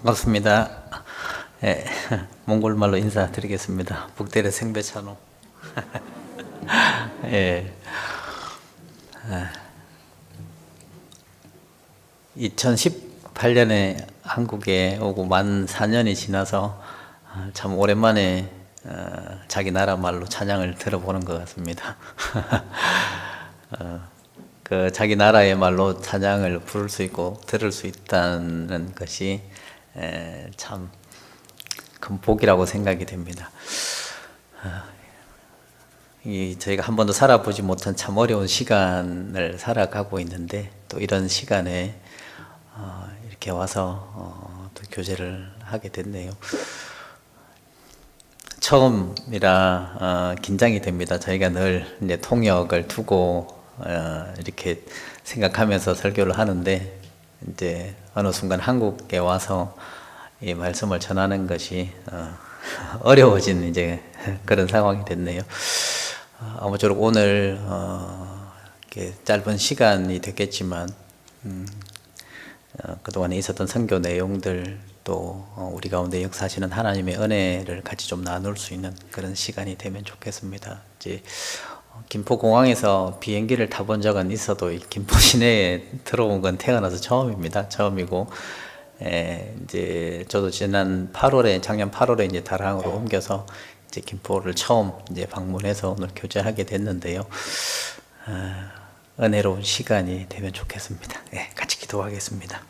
반갑습니다. 예, 몽골말로 인사드리겠습니다. 북대레 생배찬호. 예, 2018년에 한국에 오고 만 4년이 지나서 참 오랜만에 자기 나라 말로 찬양을 들어보는 것 같습니다. 그 자기 나라의 말로 찬양을 부를 수 있고 들을 수 있다는 것이 참 큰 복이라고 생각이 됩니다. 저희가 한 번도 살아보지 못한 참 어려운 시간을 살아가고 있는데 또 이런 시간에 이렇게 와서 또 교제를 하게 됐네요. 처음이라 긴장이 됩니다. 저희가 늘 이제 통역을 두고 이렇게 생각하면서 설교를 하는데 이제 어느 순간 한국에 와서 이 말씀을 전하는 것이 어려워진 이제 그런 상황이 됐네요. 아무쪼록 오늘 이렇게 짧은 시간이 됐겠지만 그동안에 있었던 선교 내용들 또 우리 가운데 역사하시는 하나님의 은혜를 같이 좀 나눌 수 있는 그런 시간이 되면 좋겠습니다. 이제 김포공항에서 비행기를 타본 적은 있어도 이 김포 시내에 들어온 건 태어나서 처음입니다. 처음이고 이제 저도 작년 8월에 이제 다랑으로 옮겨서 이제 김포를 처음 이제 방문해서 오늘 교제하게 됐는데요. 은혜로운 시간이 되면 좋겠습니다. 같이 기도하겠습니다.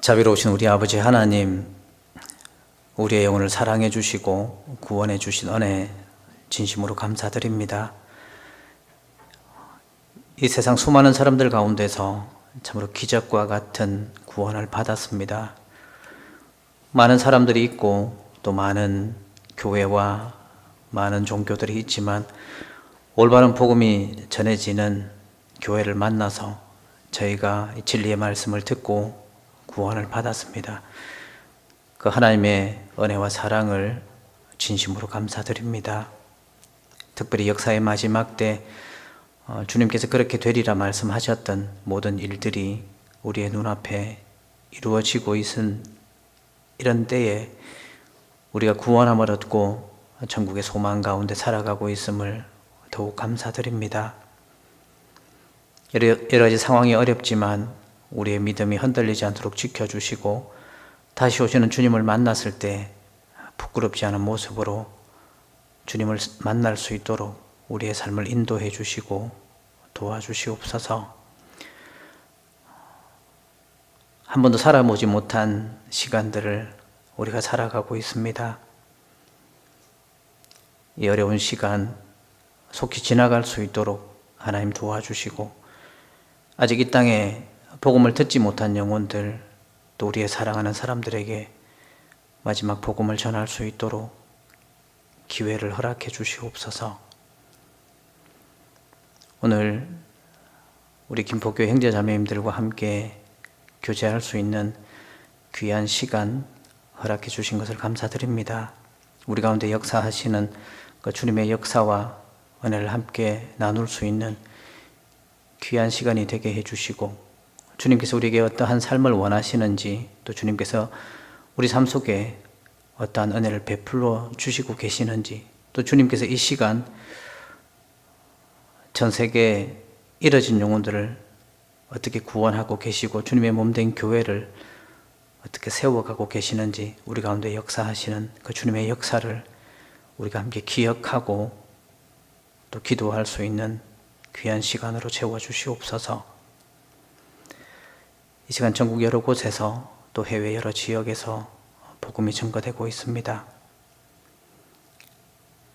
자비로우신 우리 아버지 하나님, 우리의 영혼을 사랑해 주시고 구원해 주신 은혜 진심으로 감사드립니다. 이 세상 수많은 사람들 가운데서 참으로 기적과 같은 구원을 받았습니다. 많은 사람들이 있고 또 많은 교회와 많은 종교들이 있지만 올바른 복음이 전해지는 교회를 만나서 저희가 진리의 말씀을 듣고 구원을 받았습니다. 그 하나님의 은혜와 사랑을 진심으로 감사드립니다. 특별히 역사의 마지막 때 주님께서 그렇게 되리라 말씀하셨던 모든 일들이 우리의 눈앞에 이루어지고 있은 이런 때에 우리가 구원함을 얻고 천국의 소망 가운데 살아가고 있음을 더욱 감사드립니다. 여러 가지 상황이 어렵지만 우리의 믿음이 흔들리지 않도록 지켜주시고 다시 오시는 주님을 만났을 때 부끄럽지 않은 모습으로 주님을 만날 수 있도록 우리의 삶을 인도해 주시고 도와주시옵소서. 한 번도 살아보지 못한 시간들을 우리가 살아가고 있습니다. 이 어려운 시간 속히 지나갈 수 있도록 하나님 도와주시고 아직 이 땅에 복음을 듣지 못한 영혼들 또 우리의 사랑하는 사람들에게 마지막 복음을 전할 수 있도록 기회를 허락해 주시옵소서. 오늘 우리 김포교회 형제자매님들과 함께 교제할 수 있는 귀한 시간 허락해 주신 것을 감사드립니다. 우리 가운데 역사하시는 그 주님의 역사와 은혜를 함께 나눌 수 있는 귀한 시간이 되게 해주시고 주님께서 우리에게 어떠한 삶을 원하시는지 또 주님께서 우리 삶 속에 어떠한 은혜를 베풀어 주시고 계시는지 또 주님께서 이 시간 전 세계에 잃어진 영혼들을 어떻게 구원하고 계시고 주님의 몸된 교회를 어떻게 세워가고 계시는지 우리 가운데 역사하시는 그 주님의 역사를 우리가 함께 기억하고 또 기도할 수 있는 귀한 시간으로 채워주시옵소서. 이 시간 전국 여러 곳에서 또 해외 여러 지역에서 복음이 증거되고 있습니다.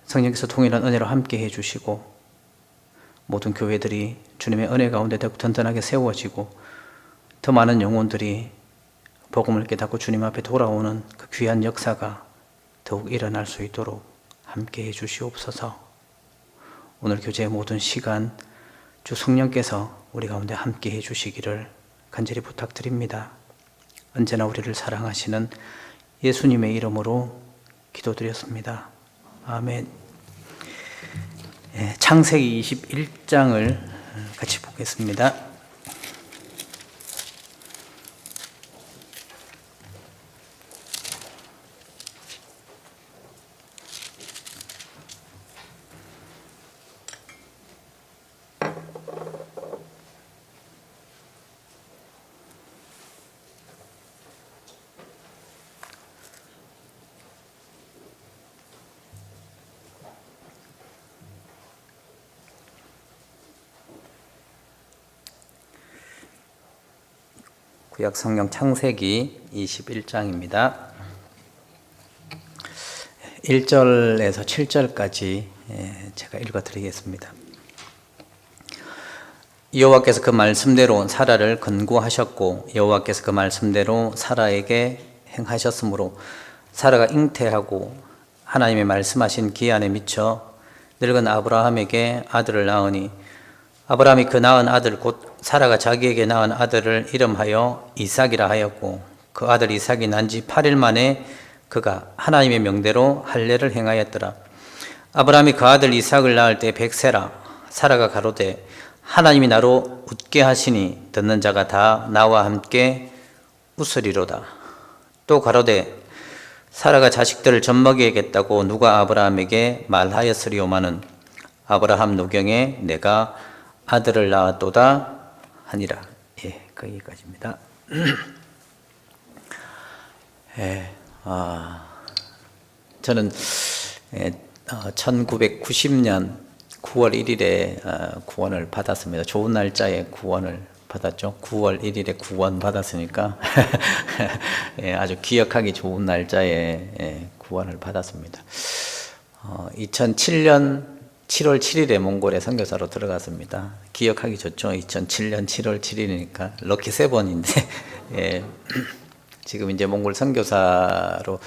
성령께서 통일한 은혜로 함께 해주시고 모든 교회들이 주님의 은혜 가운데 더욱 든든하게 세워지고 더 많은 영혼들이 복음을 깨닫고 주님 앞에 돌아오는 그 귀한 역사가 더욱 일어날 수 있도록 함께 해주시옵소서. 오늘 교제의 모든 시간 주 성령께서 우리 가운데 함께 해주시기를 간절히 부탁드립니다. 언제나 우리를 사랑하시는 예수님의 이름으로 기도드렸습니다. 아멘. 창세기 21장을 같이 보겠습니다. 구약 성경 창세기 21장입니다. 1절에서 7절까지 제가 읽어드리겠습니다. 여호와께서 그 말씀대로 사라를 건구하셨고 여호와께서 그 말씀대로 사라에게 행하셨으므로 사라가 잉태하고 하나님의 말씀하신 기한에 미쳐 늙은 아브라함에게 아들을 낳으니 아브라함이 그 낳은 아들 곧 사라가 자기에게 낳은 아들을 이름하여 이삭이라 하였고 그 아들 이삭이 난 지 8일 만에 그가 하나님의 명대로 할례를 행하였더라. 아브라함이 그 아들 이삭을 낳을 때 100세라. 사라가 가로되 하나님이 나로 웃게 하시니 듣는 자가 다 나와 함께 웃으리로다. 또 가로되 사라가 자식들을 젖먹이겠다고 누가 아브라함에게 말하였으리오마는 아브라함 노경에 내가 아들을 낳았도다 하니라. 거기까지입니다. 저는 1990년 9월 1일에 구원을 받았습니다. 좋은 날짜에 구원을 받았죠. 9월 1일에 구원 받았으니까 아주 기억하기 좋은 날짜에 구원을 받았습니다. 2007년 7월 7일에 몽골에 선교사로 들어갔습니다. 기억하기 좋죠. 2007년 7월 7일이니까 럭키 7인데 지금 이제 몽골 선교사로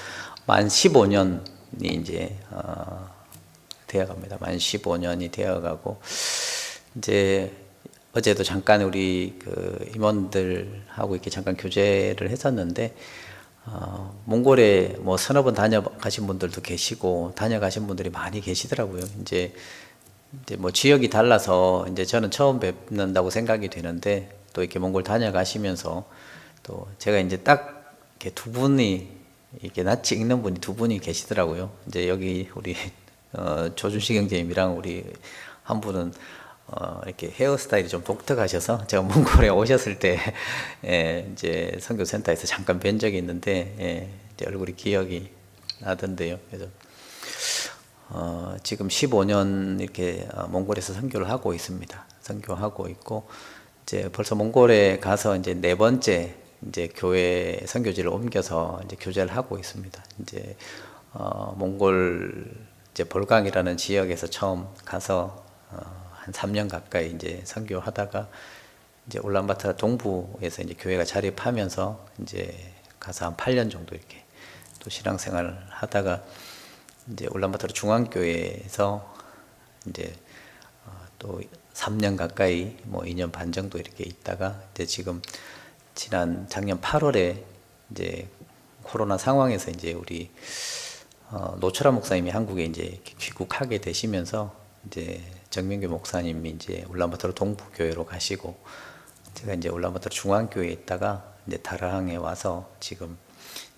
만 15년이 이제 되어갑니다. 만 15년이 되어가고 이제 어제도 잠깐 우리 그 임원들하고 이렇게 잠깐 교제를 했었는데 몽골에 뭐 서너 번 다녀가신 분들도 계시고 다녀가신 분들이 많이 계시더라고요. 이제 뭐 지역이 달라서 이제 저는 처음 뵙는다고 생각이 되는데 또 이렇게 몽골 다녀가시면서 또 제가 이제 딱 이렇게 두 분이 이렇게 낯이 익는 분이 두 분이 계시더라고요. 이제 여기 우리 조준식 형제님이랑 우리 한 분은 이렇게 헤어스타일이 좀 독특하셔서 제가 몽골에 오셨을 때 이제 선교센터에서 잠깐 뵌 적이 있는데 이제 얼굴이 기억이 나던데요. 그래서 지금 15년 이렇게 몽골에서 선교를 하고 있습니다. 선교하고 있고 이제 벌써 몽골에 가서 이제 네 번째 이제 교회 선교지를 옮겨서 이제 교제를 하고 있습니다. 이제 몽골 이제 볼강이라는 지역에서 처음 가서 한 3년 가까이 이제 선교하다가 이제 울란바토르 동부에서 이제 교회가 자립하면서 이제 가서 한 8년 정도 이렇게 또 신앙생활을 하다가 이제 울란바토르 중앙교회에서 이제 또 3년 가까이 뭐 2년 반 정도 이렇게 있다가 이제 지금 작년 8월에 이제 코로나 상황에서 이제 우리 노철아 목사님이 한국에 이제 귀국하게 되시면서 이제 정명규 목사님이 이제 울란바토르 동부교회로 가시고 제가 이제 울란바토르 중앙교회에 있다가 이제 다라항에 와서 지금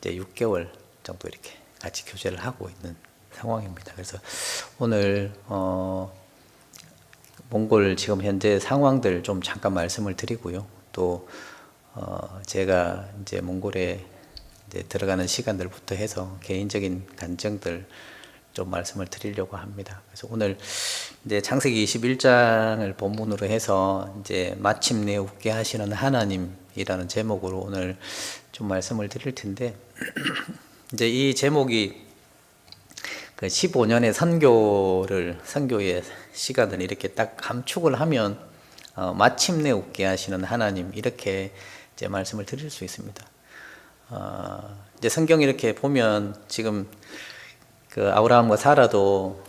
이제 6개월 정도 이렇게 같이 교제를 하고 있는 상황입니다. 그래서 오늘 몽골 지금 현재 상황들 좀 잠깐 말씀을 드리고요. 또 제가 이제 몽골에 이제 들어가는 시간들부터 해서 개인적인 간증들 좀 말씀을 드리려고 합니다. 그래서 오늘 이제 창세기 21장을 본문으로 해서 이제 마침내 웃게 하시는 하나님이라는 제목으로 오늘 좀 말씀을 드릴 텐데 이제 이 제목이 그 15년의 선교의 시간을 이렇게 딱 감축을 하면 마침내 웃게 하시는 하나님 이렇게 이제 말씀을 드릴 수 있습니다. 이제 성경 이렇게 보면 지금 그 아브라함과 사라도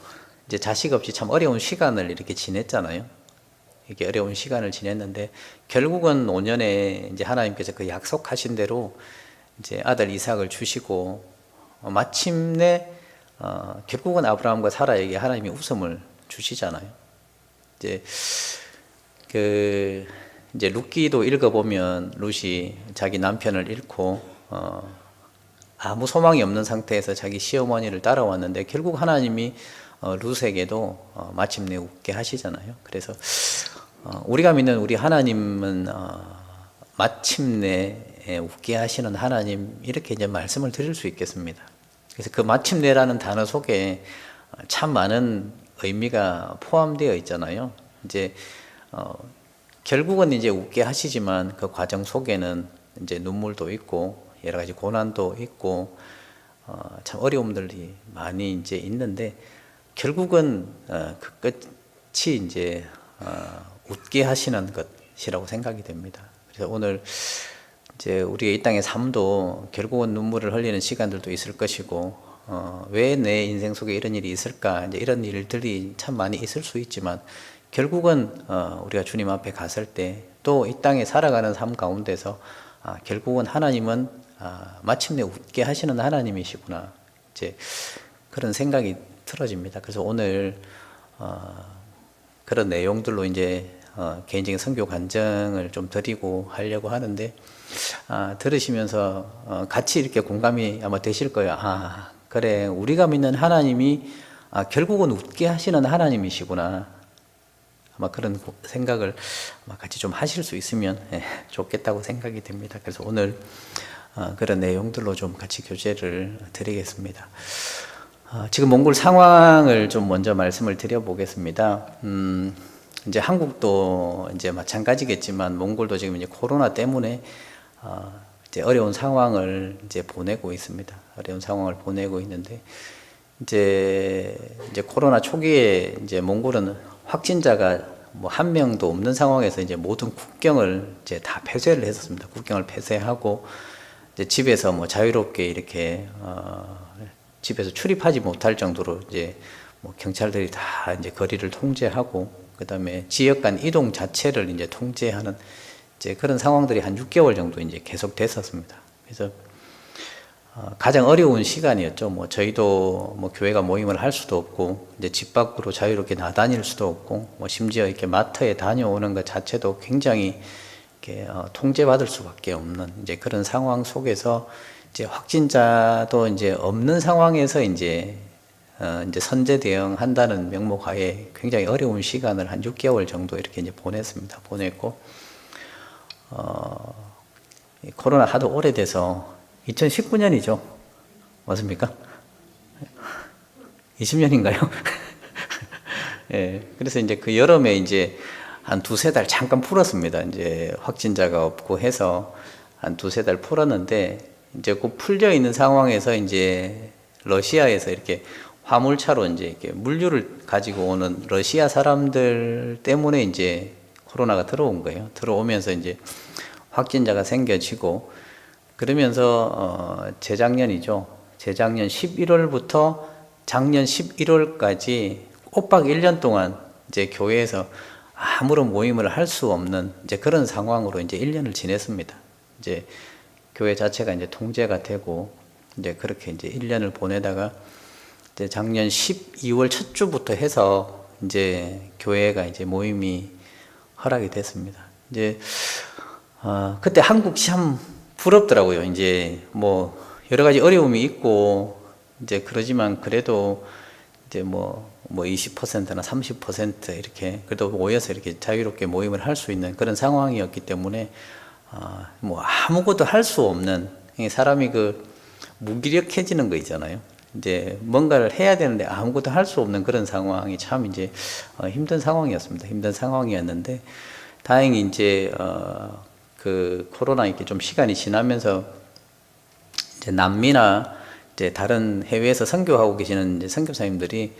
이제 자식 없이 참 어려운 시간을 이렇게 지냈잖아요. 이렇게 어려운 시간을 지냈는데 결국은 5년에 이제 하나님께서 그 약속하신 대로 이제 아들 이삭을 주시고 마침내 결국은 아브라함과 사라에게 하나님이 웃음을 주시잖아요. 이제 룻기도 읽어보면 룻이 자기 남편을 잃고 아무 소망이 없는 상태에서 자기 시어머니를 따라왔는데 결국 하나님이 룻에게도 마침내 웃게 하시잖아요. 그래서 우리가 믿는 우리 하나님은 마침내 웃게 하시는 하나님 이렇게 이제 말씀을 드릴 수 있겠습니다. 그래서 그 마침내라는 단어 속에 참 많은 의미가 포함되어 있잖아요. 이제 결국은 이제 웃게 하시지만 그 과정 속에는 이제 눈물도 있고 여러 가지 고난도 있고 참 어려움들이 많이 이제 있는데 결국은 그 끝이 이제 웃게 하시는 것이라고 생각이 됩니다. 그래서 오늘 이제 우리의 이 땅의 삶도 결국은 눈물을 흘리는 시간들도 있을 것이고 왜 내 인생 속에 이런 일이 있을까? 이제 이런 일들이 참 많이 있을 수 있지만 결국은 우리가 주님 앞에 갔을 때 또 이 땅에 살아가는 삶 가운데서 결국은 하나님은 마침내 웃게 하시는 하나님이시구나. 이제 그런 생각이 들어집니다. 그래서 오늘 그런 내용들로 이제 개인적인 선교 간증을 좀 드리고 하려고 하는데 들으시면서 같이 이렇게 공감이 아마 되실 거예요. 그래, 우리가 믿는 하나님이 결국은 웃게 하시는 하나님이시구나. 아마 그런 생각을 아마 같이 좀 하실 수 있으면 좋겠다고 생각이 됩니다. 그래서 오늘 그런 내용들로 좀 같이 교제를 드리겠습니다. 지금 몽골 상황을 좀 먼저 말씀을 드려보겠습니다. 이제 한국도 이제 마찬가지겠지만 몽골도 지금 이제 코로나 때문에 이제 어려운 상황을 이제 보내고 있습니다. 어려운 상황을 보내고 있는데 이제 코로나 초기에 이제 몽골은 확진자가 뭐 한 명도 없는 상황에서 이제 모든 국경을 이제 다 폐쇄를 했었습니다. 국경을 폐쇄하고 이제 집에서 뭐 자유롭게 이렇게 집에서 출입하지 못할 정도로 이제 뭐 경찰들이 다 이제 거리를 통제하고 그다음에 지역 간 이동 자체를 이제 통제하는 이제 그런 상황들이 한 6개월 정도 이제 계속 됐었습니다. 그래서 가장 어려운 시간이었죠. 뭐 저희도 뭐 교회가 모임을 할 수도 없고 이제 집 밖으로 자유롭게 나다닐 수도 없고 뭐 심지어 이렇게 마트에 다녀오는 것 자체도 굉장히 이렇게 통제받을 수밖에 없는 이제 그런 상황 속에서 이제 확진자도 이제 없는 상황에서 이제 선제 대응한다는 명목하에 굉장히 어려운 시간을 한 6개월 정도 이렇게 이제 보냈습니다. 보냈고 코로나 하도 오래돼서 2019년이죠. 맞습니까? 20년인가요? 예. 그래서 이제 그 여름에 이제 한 두세 달 잠깐 풀었습니다. 이제 확진자가 없고 해서 한 두세 달 풀었는데 이제 그 풀려 있는 상황에서 이제 러시아에서 이렇게 화물차로 이제 이렇게 물류를 가지고 오는 러시아 사람들 때문에 이제 코로나가 들어온 거예요. 들어오면서 이제 확진자가 생겨지고 그러면서 재작년이죠. 재작년 11월부터 작년 11월까지 꼬박 1년 동안 이제 교회에서 아무런 모임을 할 수 없는 이제 그런 상황으로 이제 1년을 지냈습니다. 이제 교회 자체가 이제 통제가 되고 이제 그렇게 이제 1년을 보내다가 이제 작년 12월 첫 주부터 해서 이제 교회가 이제 모임이 허락이 됐습니다. 이제 그때 한국 참 부럽더라고요. 이제 뭐 여러 가지 어려움이 있고 이제 그러지만 그래도 이제 뭐 20%나 30% 이렇게 그래도 모여서 이렇게 자유롭게 모임을 할 수 있는 그런 상황이었기 때문에 뭐 아무것도 할 수 없는 사람이 그 무기력해지는 거 있잖아요. 이제 뭔가를 해야 되는데 아무것도 할 수 없는 그런 상황이 참 이제 힘든 상황이었습니다. 힘든 상황이었는데 다행히 이제 그 코로나 이렇게 좀 시간이 지나면서 이제 남미나 이제 다른 해외에서 선교하고 계시는 이제 선교사님들이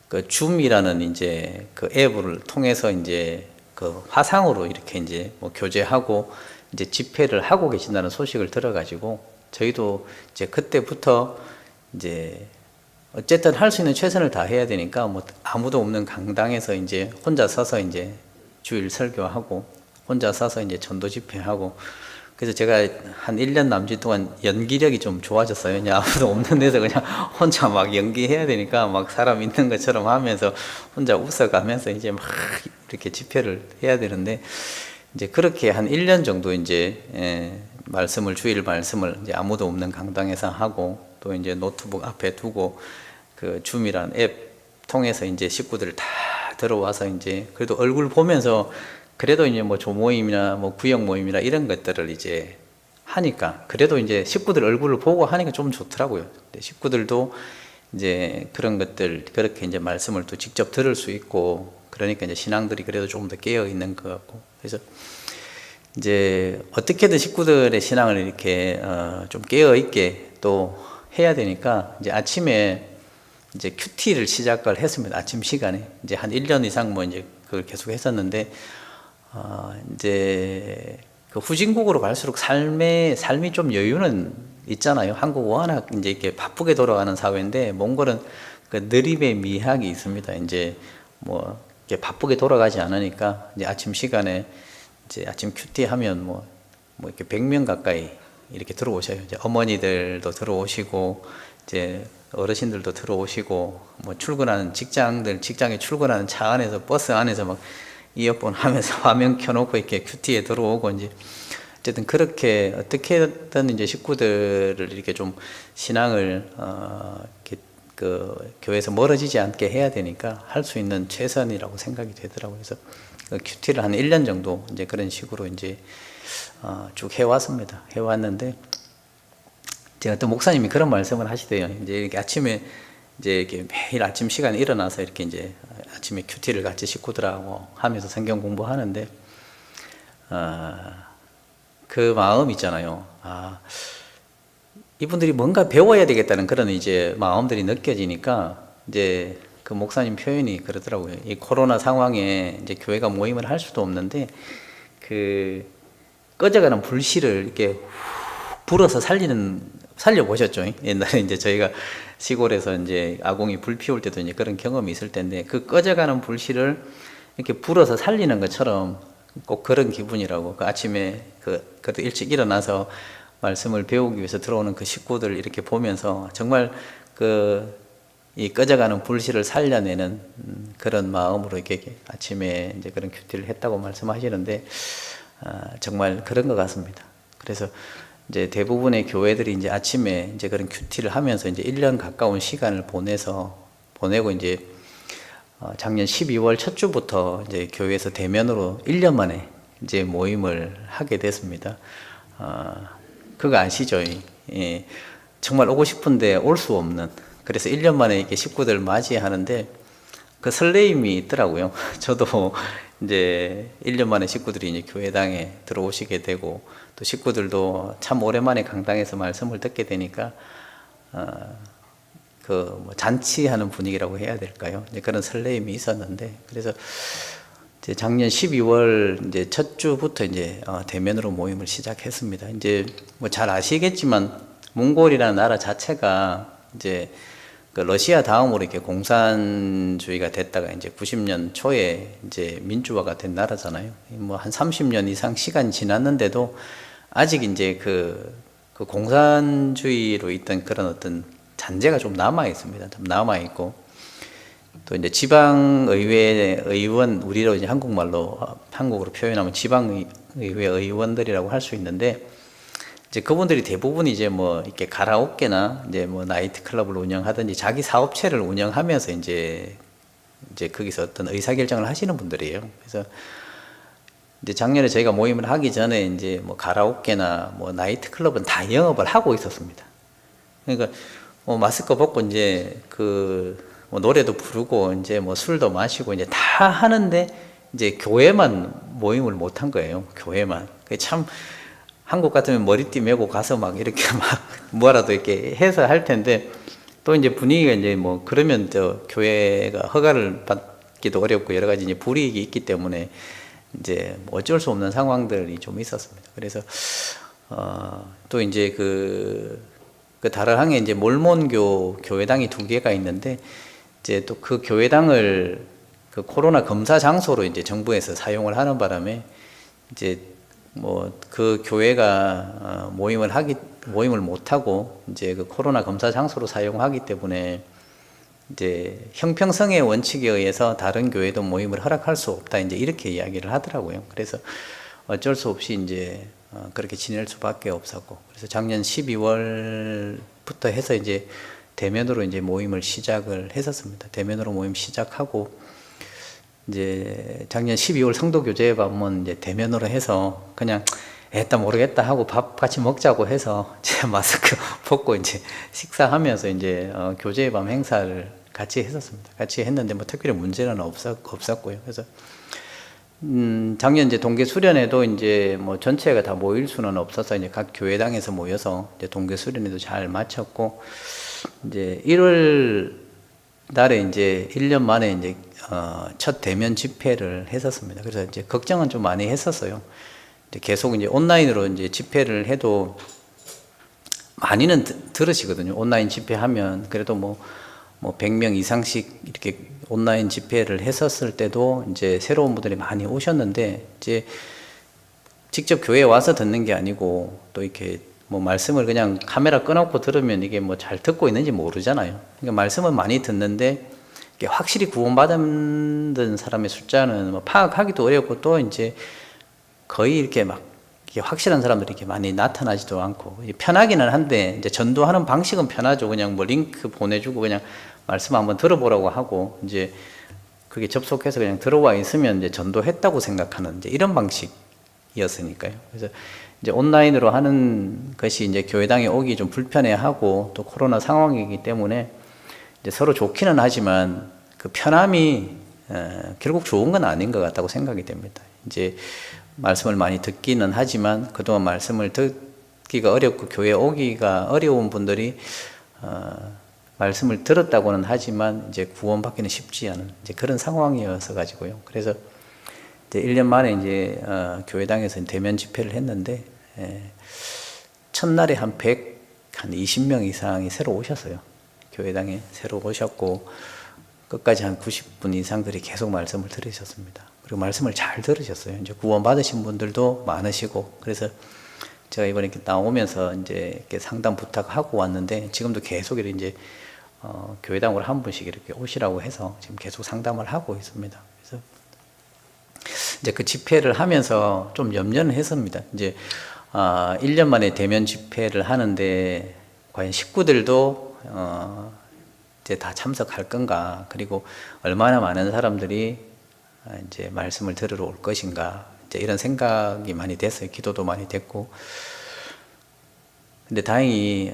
그 줌이라는 이제 그 앱을 통해서 이제 그 화상으로 이렇게 이제 뭐 교제하고 이제 집회를 하고 계신다는 소식을 들어가지고 저희도 이제 그때부터 이제 어쨌든 할 수 있는 최선을 다해야 되니까 뭐 아무도 없는 강당에서 이제 혼자 서서 이제 주일 설교하고 혼자 서서 이제 전도 집회하고 그래서 제가 한 1년 남짓 동안 연기력이 좀 좋아졌어요. 그냥 아무도 없는 데서 그냥 혼자 막 연기해야 되니까 막 사람 있는 것처럼 하면서 혼자 웃어가면서 이제 막 이렇게 집회를 해야 되는데 이제 그렇게 한 1년 정도 이제 말씀을 주일 말씀을 이제 아무도 없는 강당에서 하고 또 이제 노트북 앞에 두고 그 줌이라는 앱 통해서 이제 식구들 다 들어와서 이제 그래도 얼굴 보면서 그래도 이제 뭐 조모임이나 뭐 구역 모임이나 이런 것들을 이제 하니까 그래도 이제 식구들 얼굴을 보고 하니까 좀 좋더라고요. 식구들도 이제 그런 것들 그렇게 이제 말씀을 또 직접 들을 수 있고 그러니까 이제 신앙들이 그래도 조금 더 깨어 있는 것 같고 그래서 이제 어떻게든 식구들의 신앙을 이렇게 좀 깨어 있게 또 해야 되니까 이제 아침에 이제 큐티를 시작을 했습니다. 아침 시간에 이제 한 1년 이상 뭐 이제 그걸 계속 했었는데 이제 그 후진국으로 갈수록 삶이 좀 여유는 있잖아요. 한국 워낙 이제 이렇게 바쁘게 돌아가는 사회인데 몽골은 그 느림의 미학이 있습니다. 이제 뭐 이렇게 바쁘게 돌아가지 않으니까 이제 아침 시간에 이제 아침 큐티 하면 뭐 이렇게 100명 가까이 이렇게 들어오셔요. 이제 어머니들도 들어오시고 이제 어르신들도 들어오시고 뭐 출근하는 직장에 출근하는 차 안에서 버스 안에서 막 이어폰 하면서 화면 켜놓고 이렇게 큐티에 들어오고 이제 어쨌든 그렇게 어떻게든 이제 식구들을 이렇게 좀 신앙을 이렇게 그 교회에서 멀어지지 않게 해야 되니까 할 수 있는 최선이라고 생각이 되더라고요. 그래서 그 큐티를 한 1년 정도 이제 그런 식으로 이제 쭉 해왔습니다. 해왔는데 제가 또 목사님이 그런 말씀을 하시대요. 이제 이렇게 아침에 이제 이렇게 매일 아침 시간에 일어나서 이렇게 이제 아침에 큐티를 같이 식구들하고 하면서 성경 공부하는데 그 마음 있잖아요. 이분들이 뭔가 배워야 되겠다는 그런 이제 마음들이 느껴지니까 이제 그 목사님 표현이 그러더라고요. 이 코로나 상황에 이제 교회가 모임을 할 수도 없는데 그 꺼져가는 불씨를 이렇게 불어서 살려보셨죠? 옛날에 이제 저희가 시골에서 이제 아궁이 불 피울 때도 이제 그런 경험이 있을 텐데 그 꺼져가는 불씨를 이렇게 불어서 살리는 것처럼 꼭 그런 기분이라고. 그 아침에 그래도 일찍 일어나서 말씀을 배우기 위해서 들어오는 그 식구들 이렇게 보면서 정말 이 꺼져가는 불씨를 살려내는 그런 마음으로 이렇게 아침에 이제 그런 큐티를 했다고 말씀하시는데 정말 그런 것 같습니다. 그래서 이제 대부분의 교회들이 이제 아침에 이제 그런 큐티를 하면서 이제 1년 가까운 시간을 보내고 이제 작년 12월 첫 주부터 이제 교회에서 대면으로 1년 만에 이제 모임을 하게 됐습니다. 그거 아시죠? 예, 정말 오고 싶은데 올 수 없는. 그래서 1년 만에 이렇게 식구들 맞이하는데 그 설레임이 있더라고요. 저도 이제 1년 만에 식구들이 이제 교회당에 들어오시게 되고 또 식구들도 참 오랜만에 강당에서 말씀을 듣게 되니까 뭐 잔치하는 분위기라고 해야 될까요? 이제 그런 설레임이 있었는데 그래서 이제 작년 12월 이제 첫 주부터 이제 대면으로 모임을 시작했습니다. 이제 뭐 잘 아시겠지만 몽골이라는 나라 자체가 이제 그 러시아 다음으로 이렇게 공산주의가 됐다가 이제 90년 초에 이제 민주화가 된 나라잖아요. 뭐 한 30년 이상 시간이 지났는데도 아직 이제 그 공산주의로 있던 그런 어떤 잔재가 좀 남아 있습니다. 좀 남아 있고 또 이제 지방의회 의원, 우리로 이제 한국어로 표현하면 지방의회 의원들이라고 할 수 있는데 이제 그분들이 대부분 이제 뭐 이렇게 가라오케나 이제 뭐 나이트 클럽을 운영하든지 자기 사업체를 운영하면서 이제 거기서 어떤 의사결정을 하시는 분들이에요. 그래서 이제 작년에 저희가 모임을 하기 전에 이제 뭐 가라오케나 뭐 나이트 클럽은 다 영업을 하고 있었습니다. 그러니까 뭐 마스크 벗고 이제 뭐 노래도 부르고 이제 뭐 술도 마시고 이제 다 하는데 이제 교회만 모임을 못 한 거예요. 교회만. 그게 참 한국 같으면 머리띠 메고 가서 막 이렇게 막 뭐라도 이렇게 해서 할 텐데 또 이제 분위기가 이제 뭐 그러면 저 교회가 허가를 받기도 어렵고 여러 가지 이제 불이익이 있기 때문에 이제 뭐 어쩔 수 없는 상황들이 좀 있었습니다. 그래서 또 이제 그 다라항에 이제 몰몬교 교회당이 2개가 있는데 이제 또 그 교회당을 그 코로나 검사 장소로 이제 정부에서 사용을 하는 바람에 이제 뭐 그 교회가 모임을 못 하고 이제 그 코로나 검사 장소로 사용하기 때문에 이제 형평성의 원칙에 의해서 다른 교회도 모임을 허락할 수 없다 이제 이렇게 이야기를 하더라고요. 그래서 어쩔 수 없이 이제 그렇게 지낼 수밖에 없었고 그래서 작년 12월부터 해서 이제 대면으로 이제 모임을 시작을 했었습니다. 대면으로 모임 시작하고 이제 작년 12월 성도교제의 밤은 이제 대면으로 해서 그냥 애따 모르겠다 하고 밥 같이 먹자고 해서 제 마스크 벗고 이제 식사하면서 이제 교제의 밤 행사를 같이 했었습니다. 같이 했는데 뭐 특별히 문제는 없었고요. 그래서 작년 이제 동계 수련회도 이제 뭐 전체가 다 모일 수는 없어서 이제 각 교회당에서 모여서 이제 동계 수련회도 잘 마쳤고, 이제 1월 달에 이제 1년 만에 이제 첫 대면 집회를 했었습니다. 그래서 이제 걱정은 좀 많이 했었어요. 이제 계속 이제 온라인으로 이제 집회를 해도 많이는 들으시거든요. 온라인 집회하면 그래도 뭐 100명 이상씩 이렇게 온라인 집회를 했었을 때도 이제 새로운 분들이 많이 오셨는데, 이제 직접 교회에 와서 듣는 게 아니고 또 이렇게 뭐 말씀을 그냥 카메라 꺼놓고 들으면 이게 뭐 잘 듣고 있는지 모르잖아요. 그러니까 말씀은 많이 듣는데 이게 확실히 구원받은 사람의 숫자는 뭐 파악하기도 어렵고, 또 이제 거의 이렇게 막 이게 확실한 사람들이 이렇게 많이 나타나지도 않고, 편하기는 한데 이제 전도하는 방식은 편하죠. 그냥 뭐 링크 보내주고 그냥 말씀 한번 들어보라고 하고, 이제 그게 접속해서 그냥 들어와 있으면 이제 전도했다고 생각하는 이제 이런 방식이었으니까요. 그래서 이제 온라인으로 하는 것이 이제 교회당에 오기 좀 불편해하고, 또 코로나 상황이기 때문에 이제 서로 좋기는 하지만 그 편함이 결국 좋은 건 아닌 것 같다고 생각이 됩니다. 이제 말씀을 많이 듣기는 하지만 그동안 말씀을 듣기가 어렵고 교회에 오기가 어려운 분들이 말씀을 들었다고는 하지만 이제 구원받기는 쉽지 않은 이제 그런 상황이어서 가지고요. 그래서 이제 1년 만에 이제 교회당에서 대면 집회를 했는데, 첫날에 한 20명 이상이 새로 오셨어요. 교회당에 새로 오셨고, 끝까지 한 90분 이상들이 계속 말씀을 들으셨습니다. 그리고 말씀을 잘 들으셨어요. 이제 구원 받으신 분들도 많으시고, 그래서 제가 이번에 이렇게 나오면서 이제 이렇게 상담 부탁하고 왔는데, 지금도 계속 이제 교회당으로 한 분씩 이렇게 오시라고 해서 지금 계속 상담을 하고 있습니다. 그래서 이제 그 집회를 하면서 좀 염려는 했습니다. 이제 1년 만에 대면 집회를 하는데 과연 식구들도 이제 다 참석할 건가, 그리고 얼마나 많은 사람들이 이제 말씀을 들으러 올 것인가, 이제 이런 생각이 많이 됐어요. 기도도 많이 됐고. 근데 다행히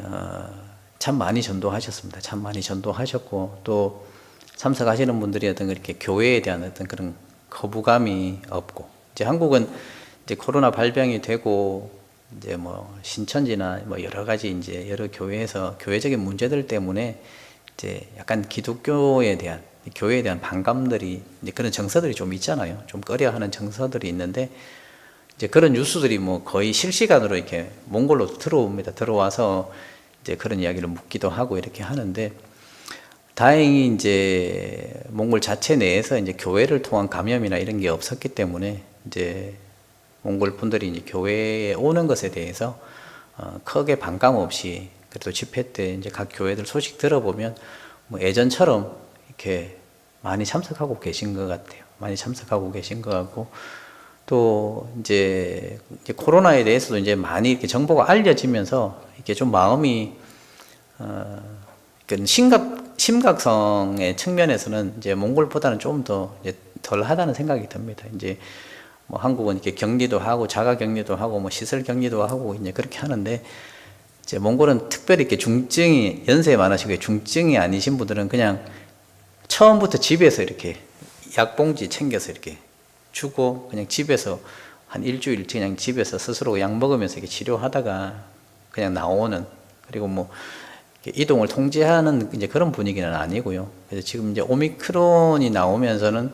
참 많이 전도하셨습니다. 참 많이 전도하셨고, 또 참석하시는 분들이 어떤 이렇게 교회에 대한 어떤 그런 거부감이 없고, 이제 한국은 이제 코로나 발병이 되고 이제 뭐 신천지나 뭐 여러 가지 이제 여러 교회에서 교회적인 문제들 때문에 이제 약간 기독교에 대한, 교회에 대한 반감들이, 이제 그런 정서들이 좀 있잖아요. 좀 꺼려하는 정서들이 있는데, 이제 그런 뉴스들이 뭐 거의 실시간으로 이렇게 몽골로 들어옵니다. 들어와서 이제 그런 이야기를 묻기도 하고 이렇게 하는데, 다행히 이제 몽골 자체 내에서 이제 교회를 통한 감염이나 이런 게 없었기 때문에 이제 몽골 분들이 이제 교회에 오는 것에 대해서 크게 반감 없이, 그래도 집회 때 이제 각 교회들 소식 들어보면 뭐 예전처럼 이렇게 많이 참석하고 계신 것 같아요. 많이 참석하고 계신 것 같고, 또 이제 코로나에 대해서도 이제 많이 이렇게 정보가 알려지면서 이렇게 좀 마음이 심각성의 측면에서는 이제 몽골보다는 좀 더 덜 하다는 생각이 듭니다. 이제 뭐 한국은 이렇게 격리도 하고 자가 격리도 하고 뭐 시설 격리도 하고 이제 그렇게 하는데, 이제 몽골은 특별히 이렇게 중증이, 연세 많으시고 중증이 아니신 분들은 그냥 처음부터 집에서 이렇게 약봉지 챙겨서 이렇게 주고, 그냥 집에서 한 일주일 그냥 집에서 스스로 약 먹으면서 이렇게 치료하다가 그냥 나오는, 그리고 뭐 이동을 통제하는 이제 그런 분위기는 아니고요. 그래서 지금 이제 오미크론이 나오면서는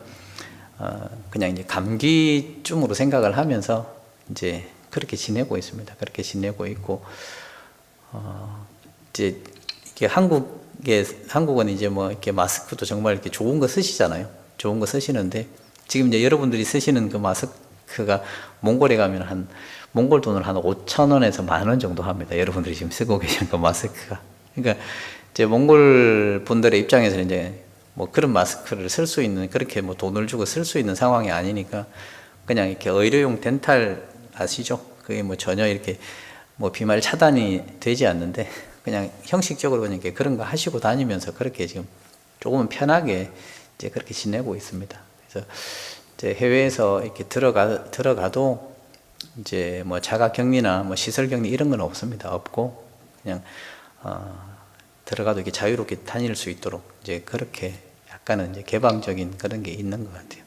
그냥 이제 감기쯤으로 생각을 하면서 이제 그렇게 지내고 있습니다. 그렇게 지내고 있고, 이제 이게 한국은 이제 뭐 이렇게 마스크도 정말 이렇게 좋은 거 쓰시잖아요. 좋은 거 쓰시는데, 지금 이제 여러분들이 쓰시는 그 마스크가 몽골에 가면 몽골 돈으로 한 5,000원에서 10,000원 정도 합니다. 여러분들이 지금 쓰고 계신 그 마스크가. 그러니까 이제 몽골 분들의 입장에서는 이제 뭐 그런 마스크를 쓸 수 있는, 그렇게 뭐 돈을 주고 쓸 수 있는 상황이 아니니까 그냥 이렇게 의료용 덴탈 아시죠? 그게 뭐 전혀 이렇게 뭐 비말 차단이 되지 않는데 그냥 형식적으로 그냥 이렇게 그런 거 하시고 다니면서 그렇게 지금 조금은 편하게 이제 그렇게 지내고 있습니다. 그래서 이제 해외에서 이렇게 들어가도 이제 뭐 자가 격리나 뭐 시설 격리 이런 건 없습니다. 없고 그냥 들어가도 이렇게 자유롭게 다닐 수 있도록 이제 그렇게 약간은 이제 개방적인 그런 게 있는 것 같아요.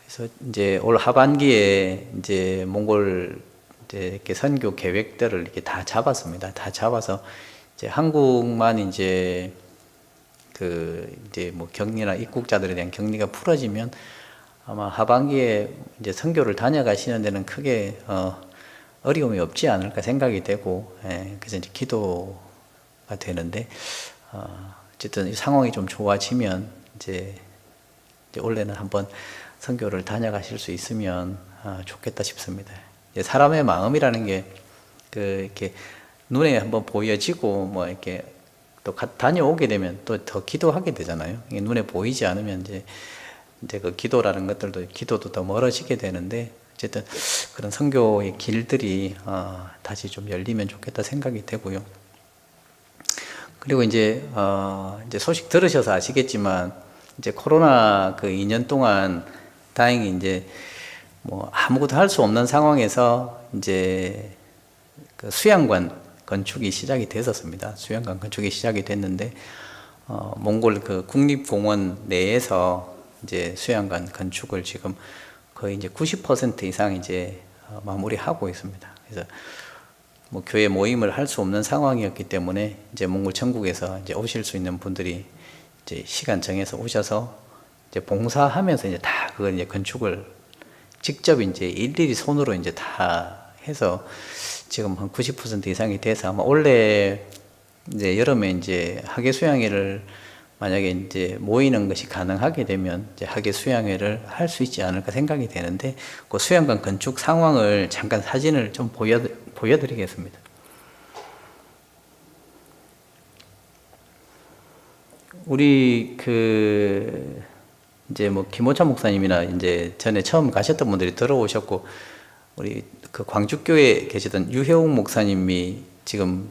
그래서 이제 올 하반기에 이제 몽골 이제 이렇게 선교 계획들을 이렇게 다 잡았습니다. 다 잡아서 이제 한국만 이제 그 이제 뭐 격리나 입국자들에 대한 격리가 풀어지면 아마 하반기에 이제 선교를 다녀가시는 데는 크게 어려움이 없지 않을까 생각이 되고, 예, 그래서 이제 기도가 되는데, 어쨌든 이 상황이 좀 좋아지면 이제 올해는 한번 선교를 다녀가실 수 있으면 좋겠다 싶습니다. 사람의 마음이라는 게 그 이렇게 눈에 한번 보여지고 뭐 이렇게 또 다녀오게 되면 또 더 기도하게 되잖아요. 이게 눈에 보이지 않으면 이제 그 기도라는 것들도 기도도 더 멀어지게 되는데, 어쨌든 그런 선교의 길들이 다시 좀 열리면 좋겠다 생각이 되고요. 그리고 이제 소식 들으셔서 아시겠지만 이제 코로나 그 2년 동안 다행히 이제 뭐 아무것도 할 수 없는 상황에서 이제 그 수양관 건축이 시작이 됐었습니다. 수양관 건축이 시작이 됐는데 몽골 그 국립공원 내에서 이제 수양관 건축을 지금 거의 이제 90% 이상 이제 마무리하고 있습니다. 그래서 뭐 교회 모임을 할 수 없는 상황이었기 때문에 이제 몽골 전국에서 이제 오실 수 있는 분들이 이제 시간 정해서 오셔서 이제 봉사하면서 이제 다 그걸 이제 건축을 직접 이제 일일이 손으로 이제 다 해서 지금 한 90% 이상이 돼서 아마 올해 이제 여름에 이제 학예 수양회를 만약에 이제 모이는 것이 가능하게 되면 이제 학예 수양회를 할 수 있지 않을까 생각이 되는데, 그 수양관 건축 상황을 잠깐 사진을 좀 보여드리겠습니다. 우리 그 이제 뭐 김호찬 목사님이나 이제 전에 처음 가셨던 분들이 들어오셨고, 우리 그 광주교회에 계시던 유혜옥 목사님이 지금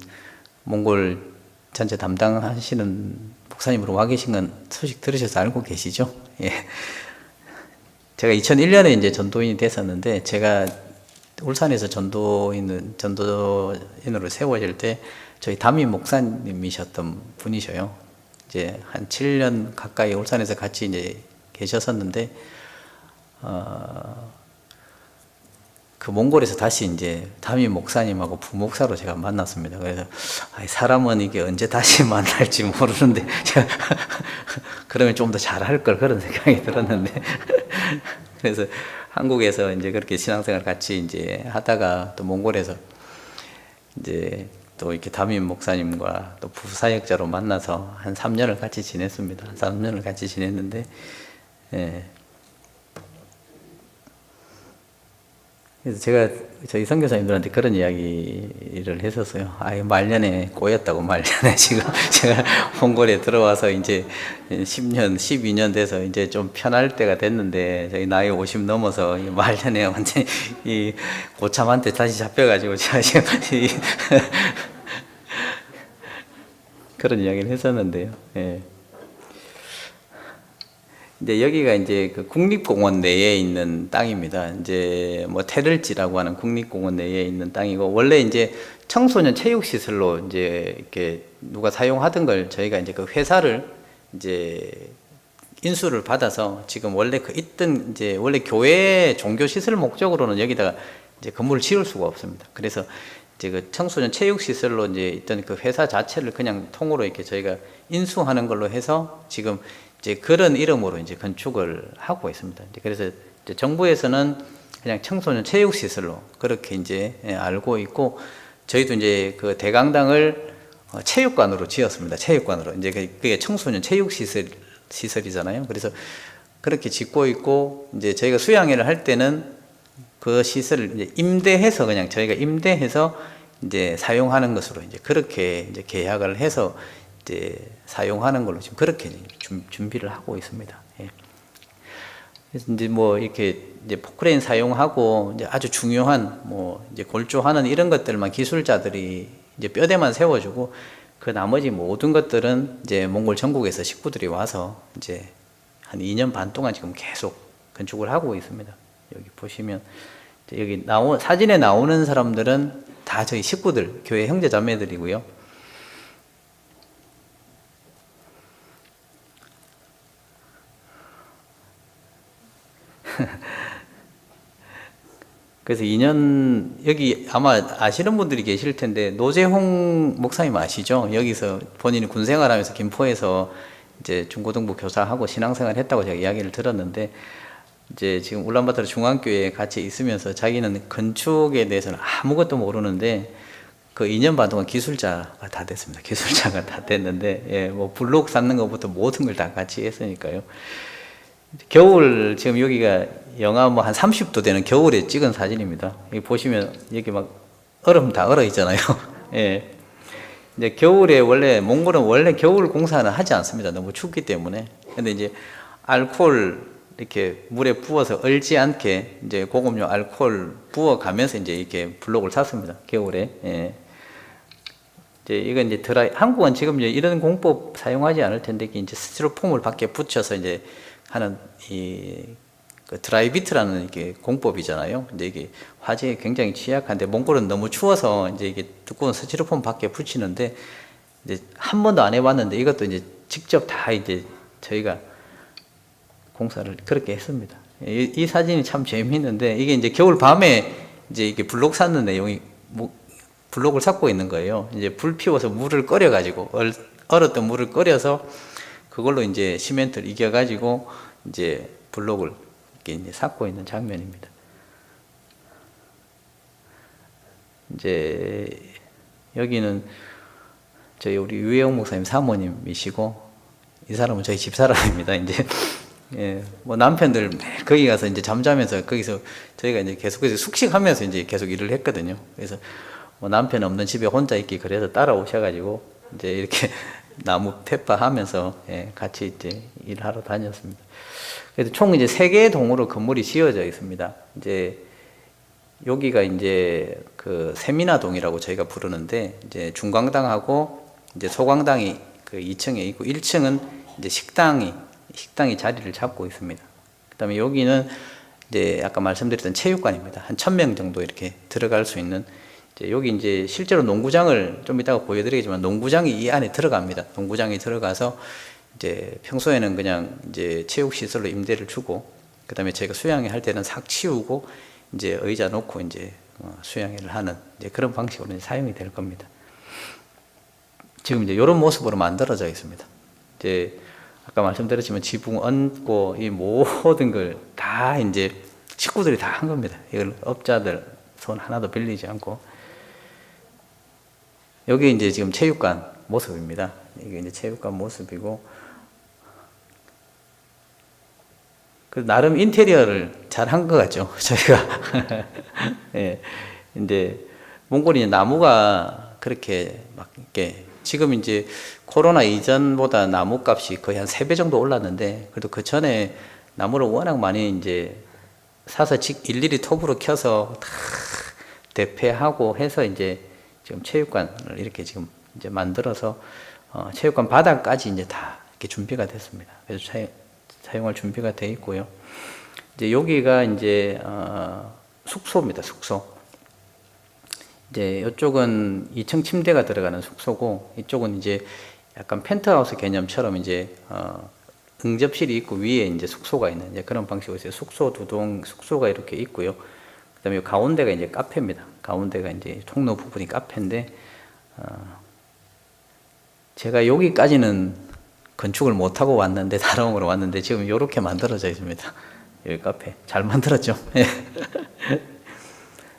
몽골 전체 담당하시는 목사님으로 와 계신 건 소식 들으셔서 알고 계시죠? 예. 제가 2001년에 이제 전도인이 됐었는데, 제가 울산에서 전도인으로 세워질 때 저희 담임 목사님이셨던 분이셔요. 이제 한 7년 가까이 울산에서 같이 이제 계셨었는데, 그 몽골에서 다시 이제 담임 목사님하고 부목사로 제가 만났습니다. 그래서 사람은 이게 언제 다시 만날지 모르는데 그러면 좀 더 잘할 걸, 그런 생각이 들었는데 그래서 한국에서 이제 그렇게 신앙생활 같이 이제 하다가 또 몽골에서 이제 또 이렇게 담임 목사님과 또 부사역자로 만나서 한 3년을 같이 지냈습니다. 3년을 같이 지냈는데, 예. 그래서 제가 저희 선교사님들한테 그런 이야기를 했었어요. 말년에 꼬였다고, 말년에. 지금 제가 몽골에 들어와서 이제 10년, 12년 돼서 이제 좀 편할 때가 됐는데, 저희 나이 50 넘어서 말년에 완전히 이 고참한테 다시 잡혀가지고 제가 지금 그런 이야기를 했었는데요. 예. 이제 여기가 이제 그 국립공원 내에 있는 땅입니다. 이제 뭐 테를지라고 하는 국립공원 내에 있는 땅이고, 원래 이제 청소년 체육시설로 이제 이렇게 누가 사용하던 걸 저희가 이제 그 회사를 이제 인수를 받아서 지금 원래 그 있던 이제 원래 교회 종교시설 목적으로는 여기다가 이제 건물을 지을 수가 없습니다. 그래서 이제 그 청소년 체육시설로 이제 있던 그 회사 자체를 그냥 통으로 이렇게 저희가 인수하는 걸로 해서 지금 이제 그런 이름으로 이제 건축을 하고 있습니다. 그래서 이제 정부에서는 그냥 청소년 체육시설로 그렇게 이제 알고 있고, 저희도 이제 그 대강당을 체육관으로 지었습니다. 체육관으로. 이제 그게 청소년 체육시설이잖아요. 그래서 그렇게 짓고 있고, 이제 저희가 수양회를 할 때는 그 시설을 이제 임대해서 그냥 저희가 임대해서 이제 사용하는 것으로 이제 그렇게 이제 계약을 해서 이제 사용하는 걸로 지금 그렇게 준비를 하고 있습니다. 예. 그래서 이제 뭐 이렇게 이제 포크레인 사용하고 이제 아주 중요한 뭐 이제 골조하는 이런 것들만 기술자들이 이제 뼈대만 세워주고, 그 나머지 모든 것들은 이제 몽골 전국에서 식구들이 와서 이제 한 2년 반 동안 지금 계속 건축을 하고 있습니다. 여기 보시면 여기 사진에 나오는 사람들은 다 저희 식구들, 교회 형제 자매들이고요. 그래서 2년, 여기 아마 아시는 분들이 계실 텐데, 노재홍 목사님 아시죠? 여기서 본인이 군 생활하면서 김포에서 이제 중고등부 교사하고 신앙생활 했다고 제가 이야기를 들었는데, 이제 지금 울란바토르 중앙교회에 같이 있으면서 자기는 건축에 대해서는 아무것도 모르는데, 그 2년 반 동안 기술자가 다 됐습니다. 기술자가 다 됐는데, 예, 뭐 블록 쌓는 것부터 모든 걸 다 같이 했으니까요. 겨울, 지금 여기가 영하 뭐 한 30도 되는 겨울에 찍은 사진입니다. 여기 보시면 여기 막 얼음 다 얼어 있잖아요. 예. 이제 겨울에 몽골은 원래 겨울 공사는 하지 않습니다. 너무 춥기 때문에. 근데 이제 알코올 이렇게 물에 부어서 얼지 않게 이제 고급용 알코올 부어가면서 이제 이렇게 블록을 샀습니다. 겨울에. 예. 이제 이건 이제 한국은 지금 이제 이런 공법 사용하지 않을 텐데 이제 스티로폼을 밖에 붙여서 이제 하는 그 드라이비트라는 이게 공법이잖아요. 근데 이게 화재에 굉장히 취약한데 몽골은 너무 추워서 이제 이게 두꺼운 스티로폼 밖에 붙이는데 이제 한 번도 안 해봤는데 이것도 이제 직접 다 이제 저희가 공사를 그렇게 했습니다. 이 사진이 참 재미있는데 이게 이제 겨울 밤에 이제 이게 블록 쌓는 내용이 블록을 쌓고 있는 거예요. 이제 불 피워서 물을 끓여 가지고 얼었던 물을 끓여서 그걸로 이제 시멘트를 이겨 가지고 이제 블록을 이렇게 이제 쌓고 있는 장면입니다. 이제 여기는 저희 우리 유혜영 목사님 사모님이시고 이 사람은 저희 집사람입니다. 이제 예, 뭐 남편들 거기 가서 이제 잠자면서 거기서 저희가 이제 계속해서 숙식하면서 이제 계속 일을 했거든요. 그래서 뭐 남편 없는 집에 혼자 있기 그래서 따라오셔가지고 이제 이렇게 나무 태파하면서 예, 같이 이제 일하러 다녔습니다. 그래서 총 이제 3개의 동으로 건물이 지어져 있습니다. 이제 여기가 이제 그 세미나동이라고 저희가 부르는데 이제 중광당하고 이제 소광당이 그 2층에 있고 1층은 이제 식당이 자리를 잡고 있습니다. 그다음에 여기는 이제 아까 말씀드렸던 체육관입니다. 한 1000명 정도 이렇게 들어갈 수 있는 이제 여기 이제 실제로 농구장을 좀 이따가 보여드리겠지만 농구장이 이 안에 들어갑니다. 농구장이 들어가서 이제 평소에는 그냥 이제 체육시설로 임대를 주고 그다음에 저희가 수양회 할 때는 싹 치우고 이제 의자 놓고 이제 수양회를 하는 이제 그런 방식으로 이제 사용이 될 겁니다. 지금 이제 이런 모습으로 만들어져 있습니다. 이제 아까 말씀드렸지만 지붕 얹고 이 모든 걸 다 이제 식구들이 다 한 겁니다. 이걸 업자들 손 하나도 빌리지 않고 여기 이제 지금 체육관 모습입니다. 이게 이제 체육관 모습이고 그 나름 인테리어를 잘 한 것 같죠. 저희가 예, 이제 몽골이 나무가 그렇게 막 이렇게 지금 이제 코로나 이전보다 나무 값이 거의 한 3배 정도 올랐는데 그래도 그 전에 나무를 워낙 많이 이제 사서 일일이 톱으로 켜서 다 대패하고 해서 이제 지금 체육관을 이렇게 지금 이제 만들어서 체육관 바닥까지 이제 다 이렇게 준비가 됐습니다. 그래서 사용할 준비가 돼 있고요. 이제 여기가 이제 숙소입니다. 숙소. 이제 이쪽은 2층 침대가 들어가는 숙소고 이쪽은 이제 약간 펜트하우스 개념처럼 이제 응접실이 있고 위에 이제 숙소가 있는 이제 그런 방식으로 있어요. 숙소 2동 숙소가 이렇게 있고요. 그다음에 가운데가 이제 카페입니다. 가운데가 이제 통로 부분이 카페인데 제가 여기까지는 건축을 못 하고 왔는데 다름으로 왔는데 지금 이렇게 만들어져 있습니다. 여기 카페 잘 만들었죠.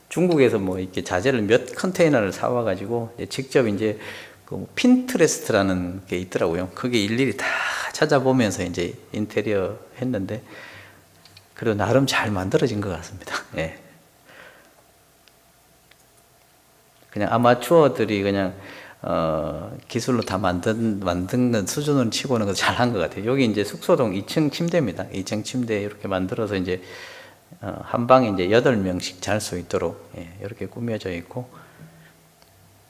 중국에서 뭐 이렇게 자재를 몇 컨테이너를 사와 가지고 직접 이제 그 핀트레스트라는 게 있더라고요. 그게 일일이 다 찾아보면서 이제 인테리어 했는데 그래도 나름 잘 만들어진 것 같습니다. 예. 그냥 아마추어들이 그냥 기술로 다 만든 수준으로 치고는 잘한 것 같아요. 여기 이제 숙소동 2층 침대입니다. 2층 침대 이렇게 만들어서 이제 한 방에 이제 8명씩 잘 수 있도록 예, 이렇게 꾸며져 있고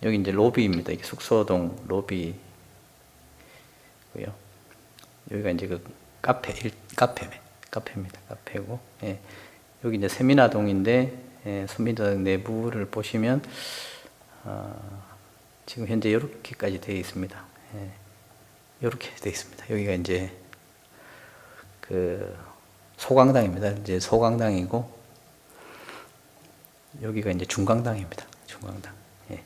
여기 이제 로비입니다. 이게 숙소동 로비고요. 여기가 이제 그 카페입니다. 카페고 예, 여기 이제 세미나동인데 예, 세미나동 내부를 보시면 지금 현재 이렇게까지 되어 있습니다. 예, 이렇게 되어 있습니다. 여기가 이제 그 소강당입니다. 이제 소강당이고 여기가 이제 중강당입니다. 중강당. 예.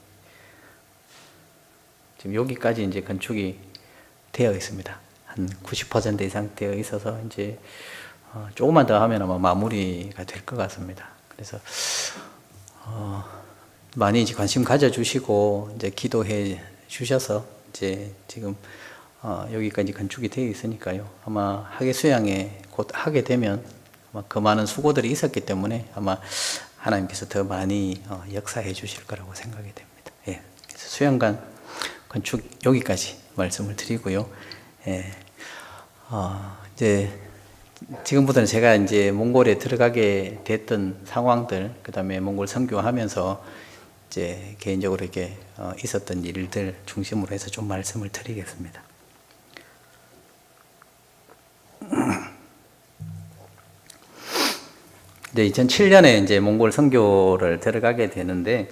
지금 여기까지 이제 건축이 되어 있습니다. 한 90% 이상 되어 있어서 이제 조금만 더 하면 아마 마무리가 될 것 같습니다. 그래서 많이 이제 관심 가져주시고 이제 기도해 주셔서 이제 지금 여기까지 건축이 되어 있으니까요. 아마 학예 수양에 곧 하게 되면 아마 그 많은 수고들이 있었기 때문에 아마 하나님께서 더 많이 역사해 주실 거라고 생각이 됩니다. 예. 그래서 수양관 건축 여기까지 말씀을 드리고요. 예. 이제 지금부터는 제가 이제 몽골에 들어가게 됐던 상황들, 그 다음에 몽골 선교하면서 이제 개인적으로 이렇게 있었던 일들 중심으로 해서 좀 말씀을 드리겠습니다. 이제 2007년에 이제 몽골 선교를 들어가게 되는데,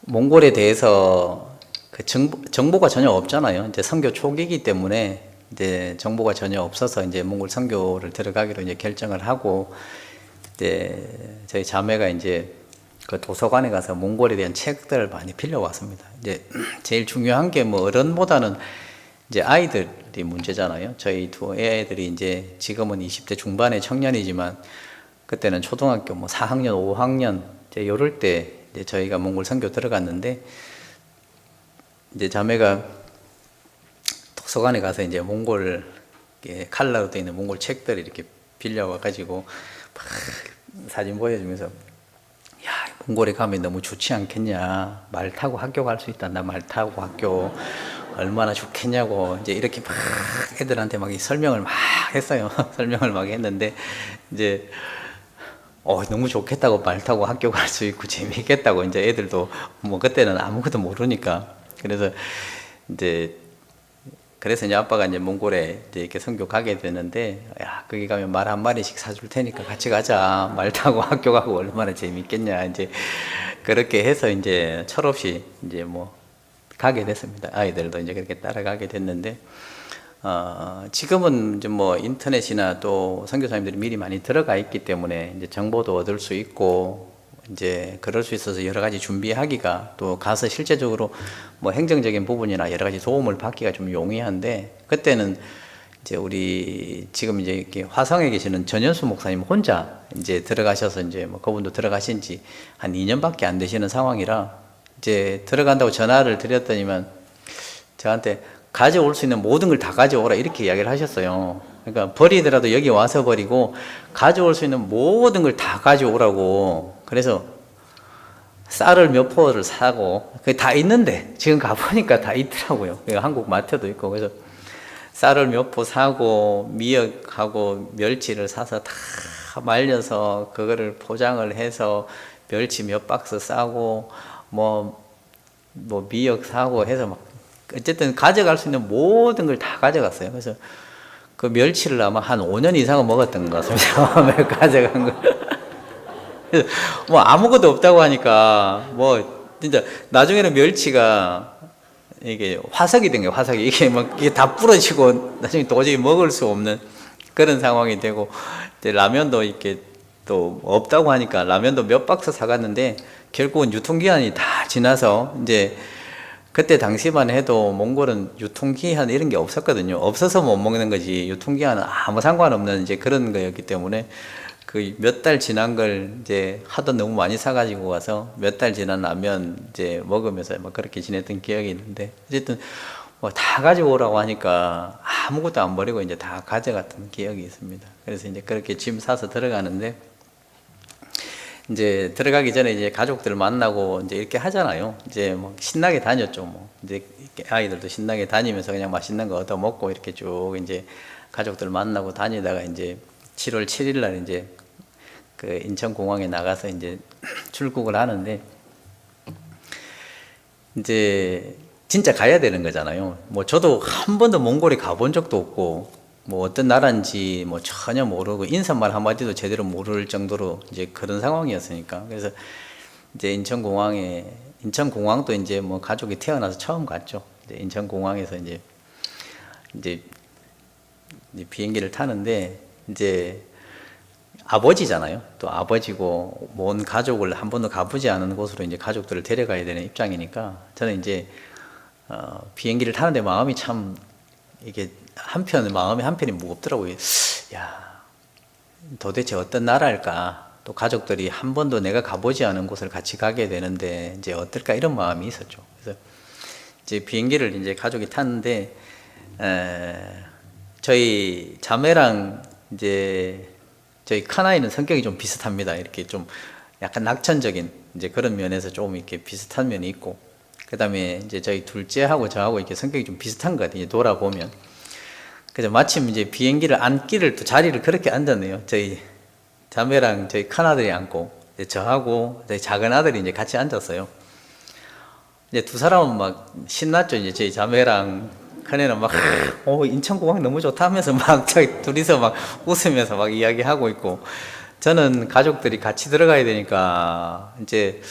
몽골에 대해서 그 정보가 전혀 없잖아요. 이제 선교 초기이기 때문에 이제 정보가 전혀 없어서 이제 몽골 선교를 들어가기로 이제 결정을 하고, 이제 저희 자매가 이제 그 도서관에 가서 몽골에 대한 책들을 많이 빌려왔습니다. 이제 제일 중요한 게 어른보다는 이제 아이들이 문제잖아요. 저희 두 애들이 이제 지금은 20대 중반의 청년이지만 그때는 초등학교 4학년, 5학년 이제 요럴 때 이제 저희가 몽골 선교 들어갔는데, 이제 자매가 도서관에 가서 이제 몽골 칼라로 되어 있는 몽골 책들을 이렇게 빌려와 가지고 막 사진 보여주면서, 야, 몽골에 가면 너무 좋지 않겠냐, 말 타고 학교 갈 수 있다, 나 말 타고 학교 얼마나 좋겠냐고 이제 이렇게 막 애들한테 막 설명을 막 했어요. 설명을 막 했는데 이제 너무 좋겠다고, 말 타고 학교 갈 수 있고 재미있겠다고. 이제 애들도 그때는 아무것도 모르니까. 그래서 이제 아빠가 이제 몽골에 이제 이렇게 선교 가게 되는데, 야, 거기 가면 말 한 마리씩 사줄 테니까 같이 가자. 말 타고 학교 가고 얼마나 재밌겠냐. 이제 그렇게 해서 이제 철없이 이제 가게 됐습니다. 아이들도 이제 그렇게 따라가게 됐는데, 지금은 이제 인터넷이나 또 선교사님들이 미리 많이 들어가 있기 때문에 이제 정보도 얻을 수 있고 이제 그럴 수 있어서 여러 가지 준비하기가, 또 가서 실제적으로 행정적인 부분이나 여러 가지 도움을 받기가 좀 용이한데, 그때는 이제 우리 지금 이제 이렇게 화성에 계시는 전현수 목사님 혼자 이제 들어가셔서 이제 그분도 들어가신 지 한 2년밖에 안 되시는 상황이라 이제 들어간다고 전화를 드렸더니만 저한테 가져올 수 있는 모든 걸 다 가져오라 이렇게 이야기를 하셨어요. 그러니까 버리더라도 여기 와서 버리고 가져올 수 있는 모든 걸 다 가져오라고. 그래서 쌀을 몇 포를 사고, 그게 다 있는데 지금 가보니까 다 있더라고요. 한국 마트도 있고. 그래서 쌀을 몇 포 사고 미역하고 멸치를 사서 다 말려서 그거를 포장을 해서 멸치 몇 박스 싸고 미역 사고 해서 어쨌든 가져갈 수 있는 모든 걸 다 가져갔어요. 그래서 그 멸치를 아마 한 5년 이상은 먹었던 것 같습니다. 가져간 거. 그래서 아무것도 없다고 하니까 진짜 나중에는 멸치가 이게 화석이 된 거예요. 화석이 이게 다 부러지고 나중에 도저히 먹을 수 없는 그런 상황이 되고, 이제 라면도 이렇게 또 없다고 하니까 라면도 몇 박스 사갔는데 결국은 유통기한이 다 지나서, 이제 그때 당시만 해도 몽골은 유통기한 이런 게 없었거든요. 없어서 못 먹는 거지 유통기한은 아무 상관없는 이제 그런 거였기 때문에 그 몇 달 지난 걸 이제 하도 너무 많이 사가지고 와서 몇 달 지난 라면 이제 먹으면서 그렇게 지냈던 기억이 있는데, 어쨌든 다 가져오라고 하니까 아무것도 안 버리고 이제 다 가져갔던 기억이 있습니다. 그래서 이제 그렇게 짐 싸서 들어가는데, 이제 들어가기 전에 이제 가족들 만나고 이제 이렇게 하잖아요. 이제 신나게 다녔죠. 이제 아이들도 신나게 다니면서 그냥 맛있는 거 얻어 먹고 이렇게 쭉 이제 가족들 만나고 다니다가 이제 7월 7일 날 이제 그 인천공항에 나가서 이제 출국을 하는데, 이제 진짜 가야 되는 거잖아요. 저도 한 번도 몽골에 가본 적도 없고 어떤 나라인지 전혀 모르고 인사말 한마디도 제대로 모를 정도로 이제 그런 상황이었으니까. 그래서 이제 인천공항도 이제 가족이 태어나서 처음 갔죠. 이제 인천공항에서 이제 이제 비행기를 타는데 이제 아버지잖아요. 또 아버지고 먼 가족을 한 번도 가보지 않은 곳으로 이제 가족들을 데려가야 되는 입장이니까 저는 이제 비행기를 타는데 마음이 참 이게 마음이 한편이 무겁더라고요. 야, 도대체 어떤 나라일까? 또 가족들이 한 번도 내가 가보지 않은 곳을 같이 가게 되는데 이제 어떨까 이런 마음이 있었죠. 그래서 이제 비행기를 이제 가족이 탔는데 저희 자매랑 이제 저희 큰아이는 성격이 좀 비슷합니다. 이렇게 좀 약간 낙천적인 이제 그런 면에서 조금 이렇게 비슷한 면이 있고, 그 다음에 이제 저희 둘째하고 저하고 이렇게 성격이 좀 비슷한 것 같아요. 돌아보면. 그래서 마침 이제 비행기를 앉기를 또 자리를 그렇게 앉았네요. 저희 자매랑 저희 큰아들이 앉고, 저하고 저희 작은 아들이 이제 같이 앉았어요. 이제 두 사람은 막 신났죠. 이제 저희 자매랑 큰애는 막, 인천공항 너무 좋다 하면서 막 저희 둘이서 막 웃으면서 막 이야기하고 있고, 저는 가족들이 같이 들어가야 되니까 이제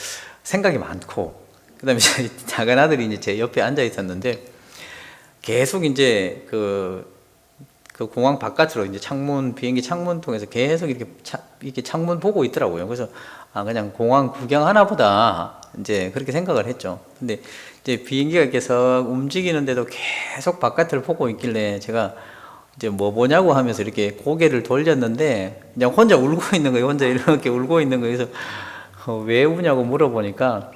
생각이 많고, 그 다음에 저희 작은 아들이 이제 제 옆에 앉아 있었는데, 계속 이제 그 공항 바깥으로 이제 비행기 창문 통해서 계속 이렇게 창문 보고 있더라고요. 그래서 그냥 공항 구경하나 보다 이제 그렇게 생각을 했죠. 근데 이제 비행기가 이렇게 석 움직이는데도 계속 바깥을 보고 있길래 제가 이제 뭐 보냐고 하면서 이렇게 고개를 돌렸는데 그냥 혼자 울고 있는 거예요. 혼자 이렇게 울고 있는 거예요. 그래서 왜 우냐고 물어보니까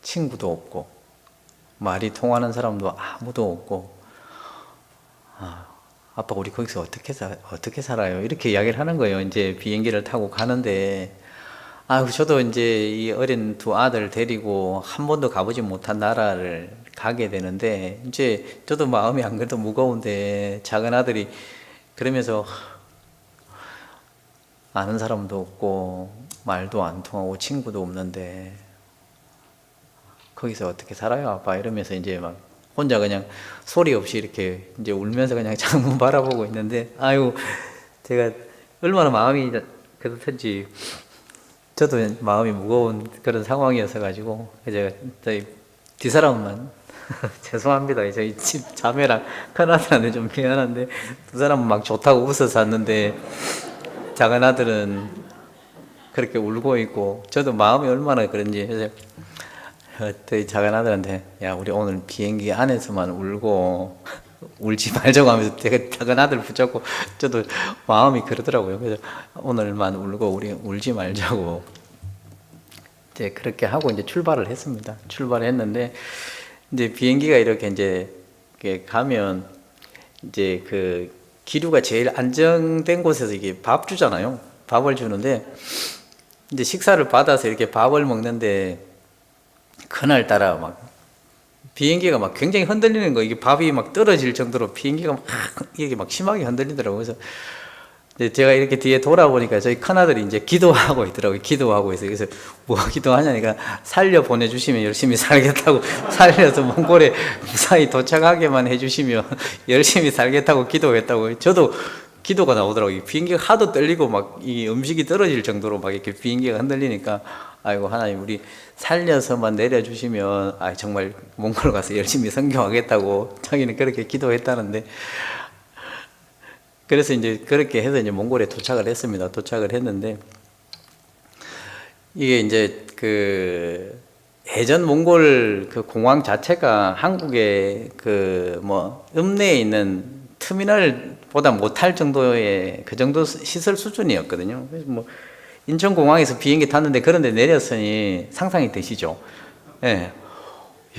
친구도 없고 말이 통하는 사람도 아무도 없고, 아빠 우리 거기서 어떻게 살아요? 이렇게 이야기를 하는 거예요. 이제 비행기를 타고 가는데, 저도 이제 이 어린 두 아들 데리고 한 번도 가보지 못한 나라를 가게 되는데, 이제 저도 마음이 안 그래도 무거운데, 작은 아들이 그러면서 아는 사람도 없고 말도 안 통하고 친구도 없는데 거기서 어떻게 살아요, 아빠? 이러면서 이제 막 혼자 그냥 소리 없이 이렇게 이제 울면서 그냥 창문 바라보고 있는데, 제가 얼마나 마음이 그렇든지 저도 마음이 무거운 그런 상황이어서 가지고 제가 저희 뒷사람만 죄송합니다. 저희 집 자매랑 큰아들한테 좀 미안한데 두 사람은 막 좋다고 웃어서 왔는데 작은 아들은 그렇게 울고 있고, 저도 마음이 얼마나 그런지 해서 저희 작은 아들한테 야, 우리 오늘 비행기 안에서만 울고 울지 말자고 하면서 제가 작은 아들 붙잡고 저도 마음이 그러더라고요. 그래서 오늘만 울고 우리 울지 말자고 이제 그렇게 하고 이제 출발을 했습니다. 출발했는데 이제 비행기가 이렇게 이제 가면 이제 그 기류가 제일 안정된 곳에서 이게 밥 주잖아요. 밥을 주는데 이제 식사를 받아서 이렇게 밥을 먹는데 그날따라 막 비행기가 막 굉장히 흔들리는 거, 이게 밥이 막 떨어질 정도로 비행기가 막 이게 막 심하게 흔들리더라고요. 그래서 이제 제가 이렇게 뒤에 돌아보니까 저희 큰아들이 이제 기도하고 있더라고요. 기도하고 있어요. 그래서 뭐 기도하냐니까 살려 보내주시면 열심히 살겠다고, 살려서 몽골에 무사히 도착하게만 해주시면 열심히 살겠다고 기도했다고. 저도 기도가 나오더라고요. 비행기가 하도 떨리고 막 이 음식이 떨어질 정도로 막 이렇게 비행기가 흔들리니까 아이고 하나님 우리 살려서만 내려주시면 정말 몽골 가서 열심히 선교하겠다고 자기는 그렇게 기도했다는데, 그래서 이제 그렇게 해서 이제 몽골에 도착을 했습니다. 도착을 했는데 이게 이제 그 예전 몽골 그 공항 자체가 한국의 그 뭐 읍내에 있는 터미널보다 못할 정도의 그 정도 시설 수준이었거든요. 그래서 뭐 인천공항에서 비행기 탔는데 그런 데 내렸으니 상상이 되시죠? 예.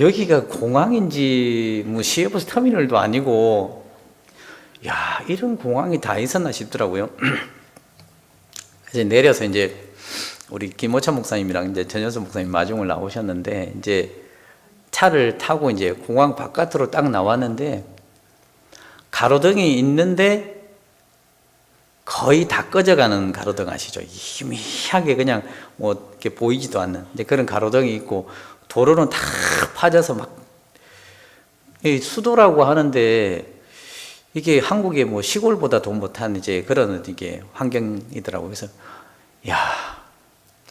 여기가 공항인지 뭐 시외버스 터미널도 아니고, 야, 이런 공항이 다 있었나 싶더라고요. 그래서 내려서 이제 우리 김호찬 목사님이랑 이제 전현수 목사님 마중을 나오셨는데, 이제 차를 타고 이제 공항 바깥으로 딱 나왔는데 가로등이 있는데 거의 다 꺼져가는 가로등 아시죠? 희미하게 그냥 뭐 이렇게 보이지도 않는 이제 그런 가로등이 있고, 도로는 다 파져서 막 수도라고 하는데 이게 한국의 뭐 시골보다 더 못한 이제 그런 이게 환경이더라고요. 그래서 야,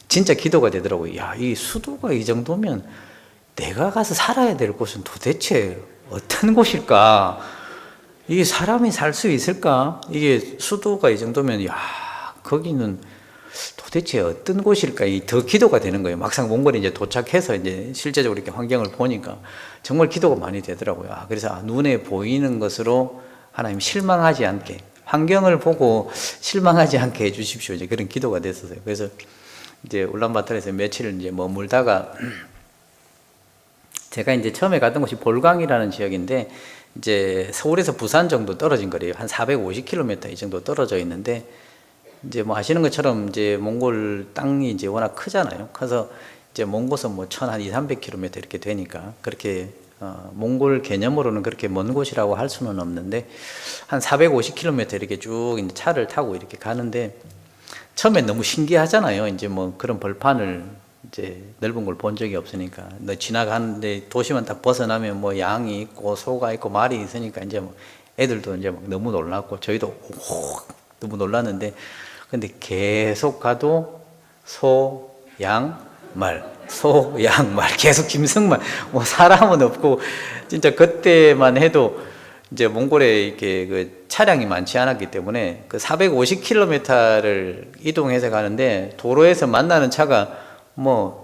진짜 기도가 되더라고요. 야, 이 수도가 이 정도면 내가 가서 살아야 될 곳은 도대체 어떤 곳일까? 이게 사람이 살 수 있을까? 이게 수도가 이 정도면, 야, 거기는 도대체 어떤 곳일까? 이 더 기도가 되는 거예요. 막상 몽골에 이제 도착해서 이제 실제적으로 이렇게 환경을 보니까 정말 기도가 많이 되더라고요. 그래서 눈에 보이는 것으로 하나님 실망하지 않게, 환경을 보고 실망하지 않게 해주십시오. 이제 그런 기도가 됐었어요. 그래서 이제 울란바토르에서 며칠 이제 머물다가 제가 이제 처음에 갔던 곳이 볼강이라는 지역인데 이제 서울에서 부산 정도 떨어진 거리예요. 한 450km 이 정도 떨어져 있는데 이제 뭐 아시는 것처럼 이제 몽골 땅이 이제 워낙 크잖아요. 커서 이제 먼 곳은 뭐 1200-300km 이렇게 되니까 그렇게 몽골 개념으로는 그렇게 먼 곳이라고 할 수는 없는데 한 450km 이렇게 쭉 이제 차를 타고 이렇게 가는데 처음엔 너무 신기하잖아요. 이제 뭐 그런 벌판을 이제 넓은 걸 본 적이 없으니까. 너 지나가는데 도시만 딱 벗어나면 뭐 양이 있고 소가 있고 말이 있으니까 이제 뭐 애들도 이제 막 너무 놀랐고 저희도 너무 놀랐는데 근데 계속 가도 소, 양, 말, 소, 양, 말 계속 짐승만 뭐 사람은 없고 진짜 그때만 해도 이제 몽골에 이렇게 그 차량이 많지 않았기 때문에 그 450km를 이동해서 가는데 도로에서 만나는 차가 뭐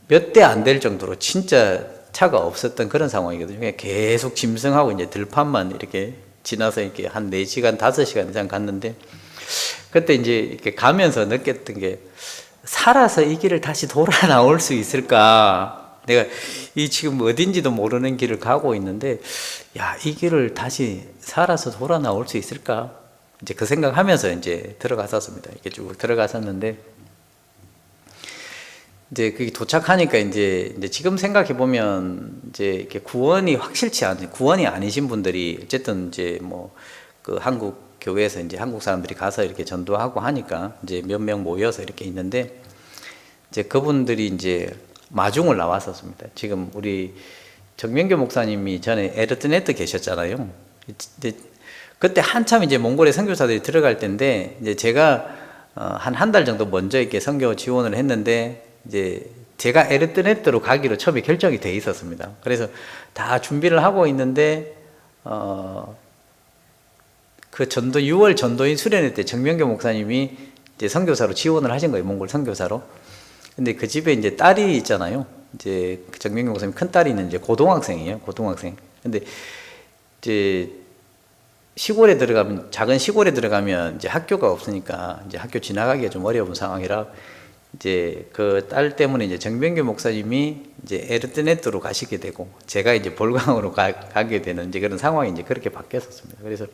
몇 대 안 될 정도로 진짜 차가 없었던 그런 상황이거든요. 그냥 계속 짐승하고 이제 들판만 이렇게 지나서 이렇게 한 4시간, 5시간 이상 갔는데 그때 이제 이렇게 가면서 느꼈던 게 살아서 이 길을 다시 돌아 나올 수 있을까? 내가 이 지금 어딘지도 모르는 길을 가고 있는데 야, 이 길을 다시 살아서 돌아 나올 수 있을까? 이제 그 생각하면서 이제 들어갔었습니다. 이렇게 쭉 들어갔었는데 이제 그게 도착하니까 이제 지금 생각해 보면 이제 이렇게 구원이 확실치 않은 구원이 아니신 분들이 어쨌든 이제 뭐 그 한국 교회에서 이제 한국 사람들이 가서 이렇게 전도하고 하니까 이제 몇 명 모여서 이렇게 있는데 이제 그분들이 이제 마중을 나왔었습니다. 지금 우리 정명교 목사님이 전에 에르트네트 계셨잖아요. 그때 한참 이제 몽골에 선교사들이 들어갈 때인데 이제 제가 한 달 정도 먼저 이렇게 선교 지원을 했는데 이제 제가 에르트네트로 가기로 처음에 결정이 돼 있었습니다. 그래서 다 준비를 하고 있는데 그 전도 6월 전도인 수련회 때 정명교 목사님이 이제 선교사로 지원을 하신 거예요. 몽골 선교사로. 근데 그 집에 이제 딸이 있잖아요. 이제 정명교 목사님 큰 딸이는 이제 고등학생이에요. 고등학생. 근데 이제 시골에 들어가면 작은 시골에 들어가면 이제 학교가 없으니까 이제 학교 지나가기가 좀 어려운 상황이라 이제 그 딸 때문에 이제 정명교 목사님이 이제 에르트네트로 가시게 되고 제가 이제 볼강으로 가게 되는 이제 그런 상황이 이제 그렇게 바뀌었었습니다. 그래서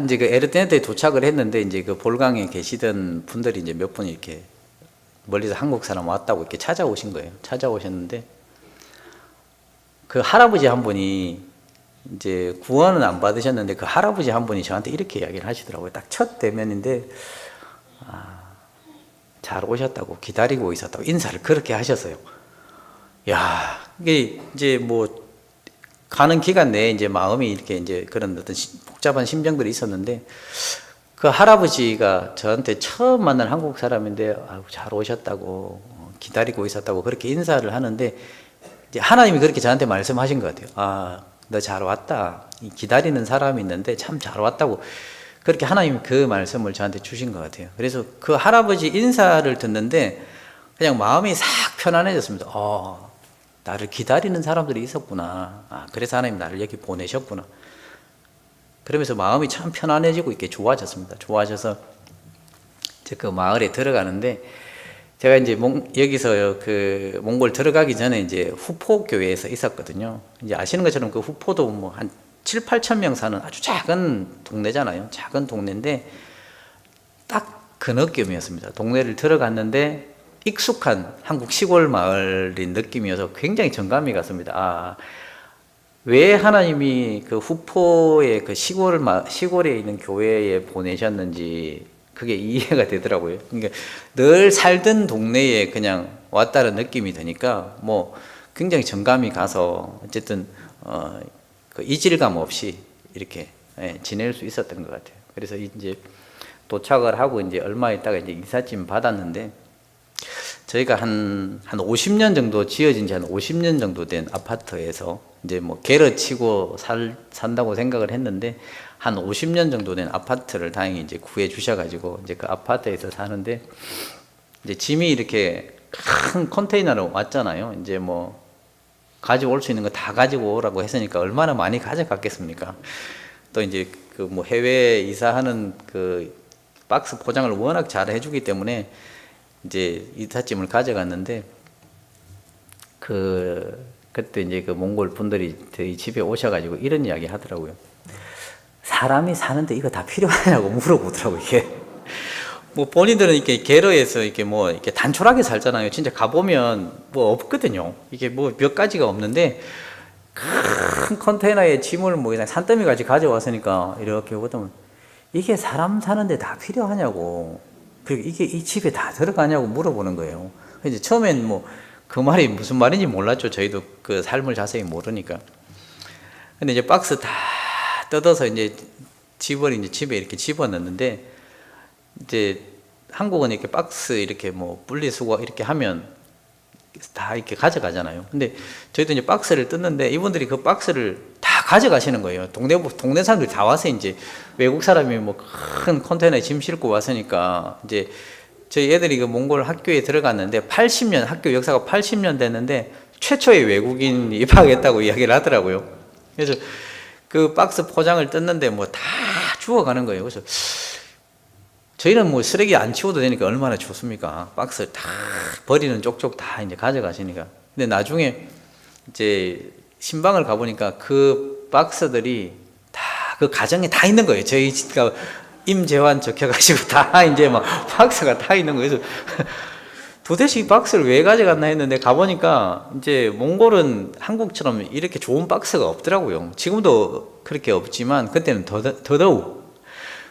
이제 그 에르트네트에 도착을 했는데 이제 그 볼강에 계시던 분들이 이제 몇 분 이렇게 멀리서 한국 사람 왔다고 이렇게 찾아오신 거예요. 찾아오셨는데 그 할아버지 한 분이 이제 구원은 안 받으셨는데 그 할아버지 한 분이 저한테 이렇게 이야기를 하시더라고요. 딱 첫 대면인데 잘 오셨다고 기다리고 있었다고 인사를 그렇게 하셨어요. 야, 이게 이제 뭐 가는 기간 내에 이제 마음이 이렇게 이제 그런 어떤 복잡한 심정들이 있었는데 그 할아버지가 저한테 처음 만난 한국 사람인데 잘 오셨다고 기다리고 있었다고 그렇게 인사를 하는데 이제 하나님이 그렇게 저한테 말씀하신 것 같아요. 너 잘 왔다. 기다리는 사람이 있는데 참 잘 왔다고 그렇게 하나님이 그 말씀을 저한테 주신 것 같아요. 그래서 그 할아버지 인사를 듣는데 그냥 마음이 싹 편안해졌습니다. 나를 기다리는 사람들이 있었구나. 그래서 하나님 나를 여기 보내셨구나. 그러면서 마음이 참 편안해지고 이렇게 좋아졌습니다. 좋아져서 이제 그 마을에 들어가는데 제가 이제 여기서 그 몽골 들어가기 전에 이제 후포 교회에서 있었거든요. 이제 아시는 것처럼 그 후포도 뭐 한 7, 8천 명 사는 아주 작은 동네잖아요. 작은 동네인데 딱 그 느낌이었습니다. 동네를 들어갔는데 익숙한 한국 시골 마을인 느낌이어서 굉장히 정감이 갔습니다. 왜 하나님이 그 후포의 그 시골에 있는 교회에 보내셨는지 그게 이해가 되더라고요. 그러니까 늘 살던 동네에 그냥 왔다는 느낌이 드니까 뭐 굉장히 정감이 가서 어쨌든 그 이질감 없이 이렇게 지낼 수 있었던 것 같아요. 그래서 이제 도착을 하고 이제 얼마 있다가 이제 이삿짐 받았는데 저희가 한 50년 정도 지어진 지 한 50년 정도 된 아파트에서 이제 뭐 개를 치고 산다고 생각을 했는데 한 50년 정도 된 아파트를 다행히 이제 구해 주셔가지고 이제 그 아파트에서 사는데 이제 짐이 이렇게 큰 컨테이너로 왔잖아요. 이제 뭐 가지고 올 수 있는 거 다 가지고 오라고 했으니까 얼마나 많이 가져갔겠습니까? 또 이제 그 뭐 해외 이사하는 그 박스 포장을 워낙 잘 해주기 때문에 이제 이삿짐을 가져갔는데 그때 이제 그 몽골 분들이 저희 집에 오셔가지고 이런 이야기 하더라고요. 사람이 사는데 이거 다 필요하냐고 물어보더라고요. 이게 뭐 본인들은 이렇게 게러에서 이렇게 뭐 이렇게 단촐하게 살잖아요. 진짜 가보면 뭐 없거든요. 이게 뭐 몇 가지가 없는데 큰 컨테이너에 짐을 뭐 그냥 산더미 같이 가져왔으니까 이렇게 보면 이게 사람 사는데 다 필요하냐고, 그리고 이게 이 집에 다 들어가냐고 물어보는 거예요. 이제 처음엔 뭐 그 말이 무슨 말인지 몰랐죠. 저희도 그 삶을 자세히 모르니까. 근데 이제 박스 다 뜯어서 이제 집을 이제 집에 이렇게 집어넣는데 이제 한국은 이렇게 박스 이렇게 뭐 분리수거 이렇게 하면 다 이렇게 가져가잖아요. 근데 저희도 이제 박스를 뜯는데 이분들이 그 박스를 다 가져가시는 거예요. 동네 사람들이 다 와서 이제 외국 사람이 뭐 큰 컨테이너에 짐 싣고 왔으니까 이제 저희 애들이 그 몽골 학교에 들어갔는데 80년, 학교 역사가 80년 됐는데 최초의 외국인이 입학했다고 이야기를 하더라고요. 그래서 그 박스 포장을 뜯는데 뭐 다 주워가는 거예요. 그래서 저희는 뭐 쓰레기 안 치워도 되니까 얼마나 좋습니까? 박스 다 버리는 쪽쪽 다 이제 가져가시니까. 근데 나중에 이제 신방을 가보니까 그 박스들이 다 그 가정에 다 있는 거예요. 저희 집가 임재환 적혀가지고 다 이제 막 박스가 다 있는 거예요. 그래서 도대체 이 박스를 왜 가져갔나 했는데 가보니까 이제 몽골은 한국처럼 이렇게 좋은 박스가 없더라고요. 지금도 그렇게 없지만 그때는 더더욱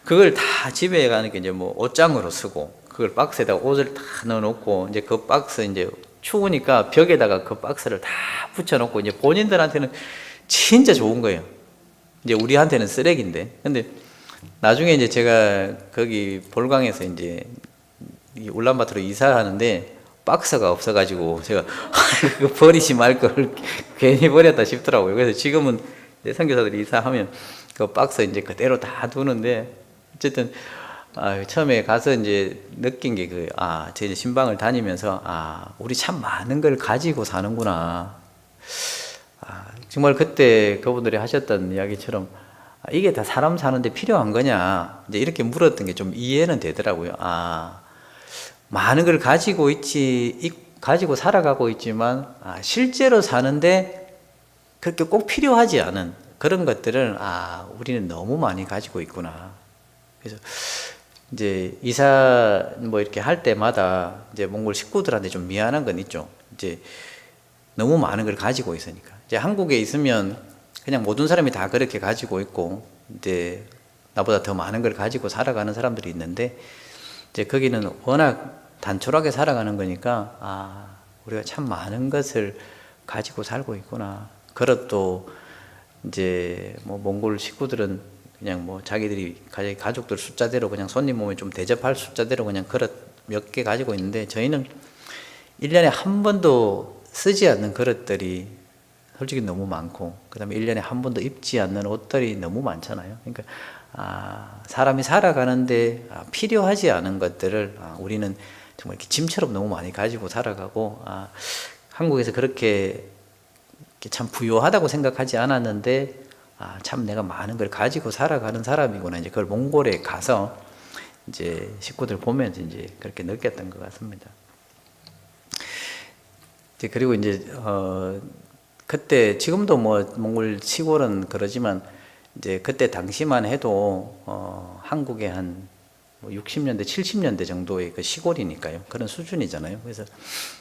그걸 다 집에 가니까 이제 뭐 옷장으로 쓰고 그걸 박스에다가 옷을 다 넣어놓고 이제 그 박스 이제 추우니까 벽에다가 그 박스를 다 붙여놓고 이제 본인들한테는 진짜 좋은 거예요. 이제 우리한테는 쓰레기인데. 근데 나중에 이제 제가 거기 볼강에서 이제 울란바토르 이사하는데 박스가 없어가지고 제가 버리지 말 걸 괜히 버렸다 싶더라고요. 그래서 지금은 선교사들이 이사하면 그 박스 이제 그대로 다 두는데 어쨌든 처음에 가서 이제 느낀 게 제 신방을 다니면서 우리 참 많은 걸 가지고 사는구나. 정말 그때 그분들이 하셨던 이야기처럼 이게 다 사람 사는데 필요한 거냐 이제 이렇게 물었던 게 좀 이해는 되더라고요. 많은 걸 가지고 가지고 살아가고 있지만 실제로 사는데 그렇게 꼭 필요하지 않은 그런 것들은 우리는 너무 많이 가지고 있구나. 그래서 이제 이사 뭐 이렇게 할 때마다 이제 몽골 식구들한테 좀 미안한 건 있죠. 이제 너무 많은 걸 가지고 있으니까. 이제 한국에 있으면 그냥 모든 사람이 다 그렇게 가지고 있고 이제 나보다 더 많은 걸 가지고 살아가는 사람들이 있는데 이제 거기는 워낙 단촐하게 살아가는 거니까 우리가 참 많은 것을 가지고 살고 있구나. 그릇도 이제 뭐 몽골 식구들은 그냥 뭐 자기들이 가족들 숫자대로 그냥 손님 오면 좀 대접할 숫자대로 그냥 그릇 몇 개 가지고 있는데 저희는 1년에 한 번도 쓰지 않는 그릇들이 솔직히 너무 많고 그 다음에 1년에 한 번도 입지 않는 옷들이 너무 많잖아요. 그러니까 사람이 살아가는데 필요하지 않은 것들을 우리는 정말 이렇게 짐처럼 너무 많이 가지고 살아가고 한국에서 그렇게 참 부유하다고 생각하지 않았는데 참 내가 많은 걸 가지고 살아가는 사람이구나. 이제 그걸 몽골에 가서 이제 식구들 보면서 이제 그렇게 느꼈던 것 같습니다. 이제 그리고 이제 그때 지금도 뭐 몽골 시골은 그러지만 이제 그때 당시만 해도 한국의 한 60년대, 70년대 정도의 그 시골이니까요. 그런 수준이잖아요. 그래서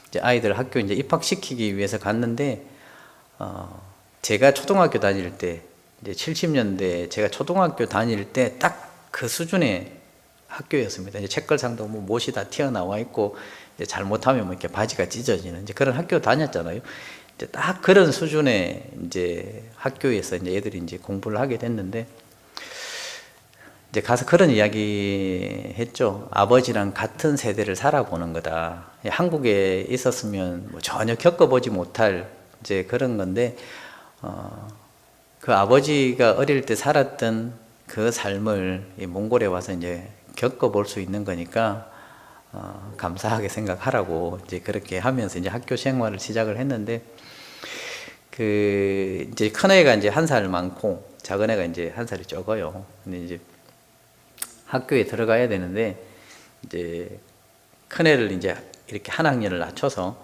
이제 아이들 학교 이제 입학시키기 위해서 갔는데 제가 초등학교 다닐 때 이제 70년대 제가 초등학교 다닐 때 딱 그 수준의 학교였습니다. 이제 책걸상도 뭐 못이 다 튀어나와 있고 이제 잘못하면 뭐 이렇게 바지가 찢어지는 이제 그런 학교 다녔잖아요. 이제 딱 그런 수준의 이제 학교에서 이제 애들이 이제 공부를 하게 됐는데 이제 가서 그런 이야기 했죠. 아버지랑 같은 세대를 살아보는 거다. 한국에 있었으면 뭐 전혀 겪어보지 못할 이제 그런 건데, 그 아버지가 어릴 때 살았던 그 삶을 이 몽골에 와서 이제 겪어볼 수 있는 거니까, 감사하게 생각하라고 이제 그렇게 하면서 이제 학교 생활을 시작을 했는데, 그 이제 큰 애가 이제 1살 많고 작은 애가 이제 1살이 적어요. 근데 이제 학교에 들어가야 되는데, 이제 큰 애를 이제 이렇게 한 학년을 낮춰서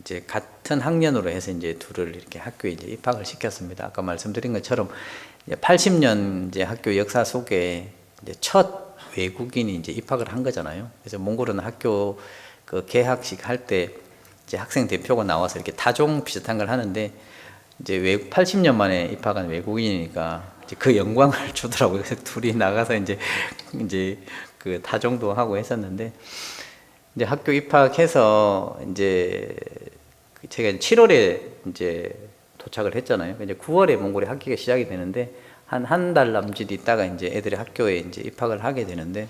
이제 같은 학년으로 해서 이제 둘을 이렇게 학교에 이제 입학을 시켰습니다. 아까 말씀드린 것처럼 이제 80년 이제 학교 역사 속에 이제 첫 외국인이 이제 입학을 한 거잖아요. 그래서 몽골은 학교 그 개학식 할 때 이제 학생 대표가 나와서 이렇게 타종 비슷한 걸 하는데, 이제 80년 만에 입학한 외국인이니까 이제 그 영광을 주더라고요. 그래서 둘이 나가서 이제 그 타종도 하고 했었는데, 이제 학교 입학해서 이제 제가 7월에 이제 도착을 했잖아요. 이제 9월에 몽골에 학기가 시작이 되는데, 한 달 남짓 있다가 이제 애들이 학교에 이제 입학을 하게 되는데,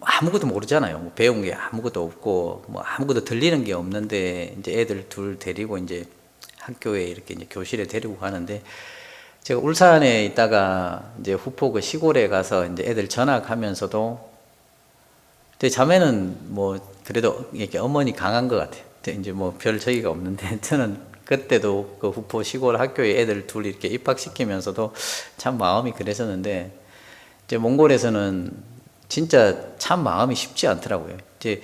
아무것도 모르잖아요. 뭐 배운 게 아무것도 없고 뭐 아무것도 들리는 게 없는데, 이제 애들 둘 데리고 이제 학교에 이렇게 이제 교실에 데리고 가는데, 제가 울산에 있다가 이제 후포 그 시골에 가서 이제 애들 전학하면서도, 제 자매는 뭐 그래도 이렇게 어머니 강한 것 같아요. 이제 뭐 별 저기가 없는데, 저는 그때도 그 후포 시골 학교에 애들 둘 이렇게 입학시키면서도 참 마음이 그랬었는데, 이제 몽골에서는 진짜 참 마음이 쉽지 않더라고요. 이제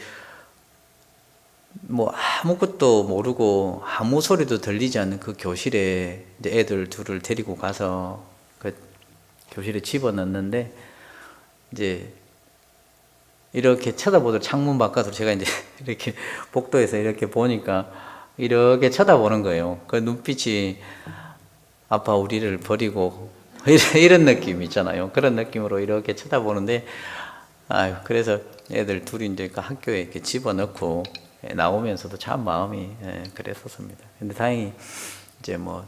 뭐 아무것도 모르고 아무 소리도 들리지 않는 그 교실에 이제 애들 둘을 데리고 가서 그 교실에 집어넣는데, 이제 이렇게 쳐다보던 창문 바깥으로 제가 이제 이렇게 복도에서 이렇게 보니까 이렇게 쳐다보는 거예요. 그 눈빛이 아빠 우리를 버리고 이런 느낌 있잖아요. 그런 느낌으로 이렇게 쳐다보는데, 아유, 그래서 애들 둘이 이제 그 학교에 이렇게 집어넣고 나오면서도 참 마음이 그랬었습니다. 근데 다행히 이제 뭐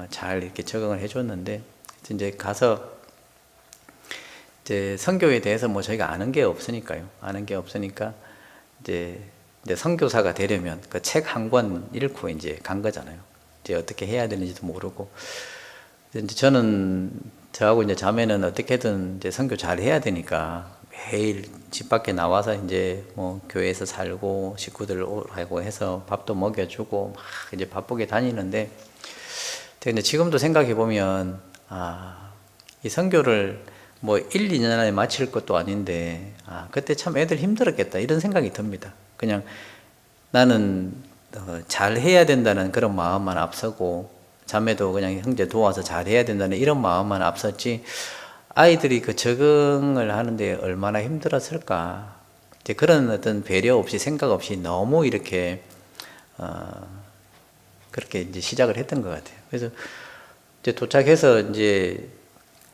잘 이렇게 적응을 해줬는데, 이제 가서 이제 선교에 대해서 뭐 저희가 아는 게 없으니까요. 아는 게 없으니까 이제 선교사가 되려면 그 책 한 권 읽고 이제 간 거잖아요. 이제 어떻게 해야 되는지도 모르고, 이제 저는 저하고 이제 자매는 어떻게든 이제 선교 잘 해야 되니까 매일 집 밖에 나와서 이제 뭐 교회에서 살고 식구들 오라고 해서 밥도 먹여주고 막 이제 바쁘게 다니는데, 근데 지금도 생각해 보면 이 선교를 뭐 1, 2년 안에 마칠 것도 아닌데, 그때 참 애들 힘들었겠다 이런 생각이 듭니다. 그냥 나는 잘 해야 된다는 그런 마음만 앞서고, 자매도 그냥 형제 도와서 잘 해야 된다는 이런 마음만 앞섰지, 아이들이 그 적응을 하는데 얼마나 힘들었을까, 이제 그런 어떤 배려 없이 생각 없이 너무 이렇게 그렇게 이제 시작을 했던 것 같아요. 그래서 이제 도착해서 이제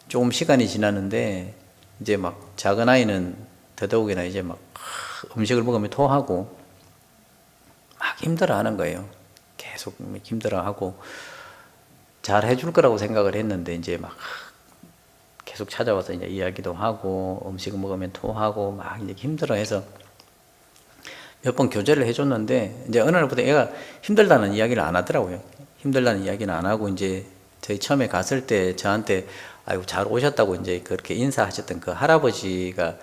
조금 시간이 지났는데, 이제 막 작은 아이는 더더욱이나 이제 막 음식을 먹으면 토하고 막 힘들어하는 거예요. 계속 힘들어하고, 잘 해줄 거라고 생각을 했는데 이제 막 계속 찾아와서 이제 이야기도 하고 음식을 먹으면 토하고 막 이제 힘들어해서 몇 번 교제를 해줬는데, 이제 어느 날부터 애가 힘들다는 이야기를 안 하더라고요. 힘들다는 이야기는 안 하고, 이제 저희 처음에 갔을 때 저한테 아이고 잘 오셨다고 이제 그렇게 인사하셨던 그 할아버지가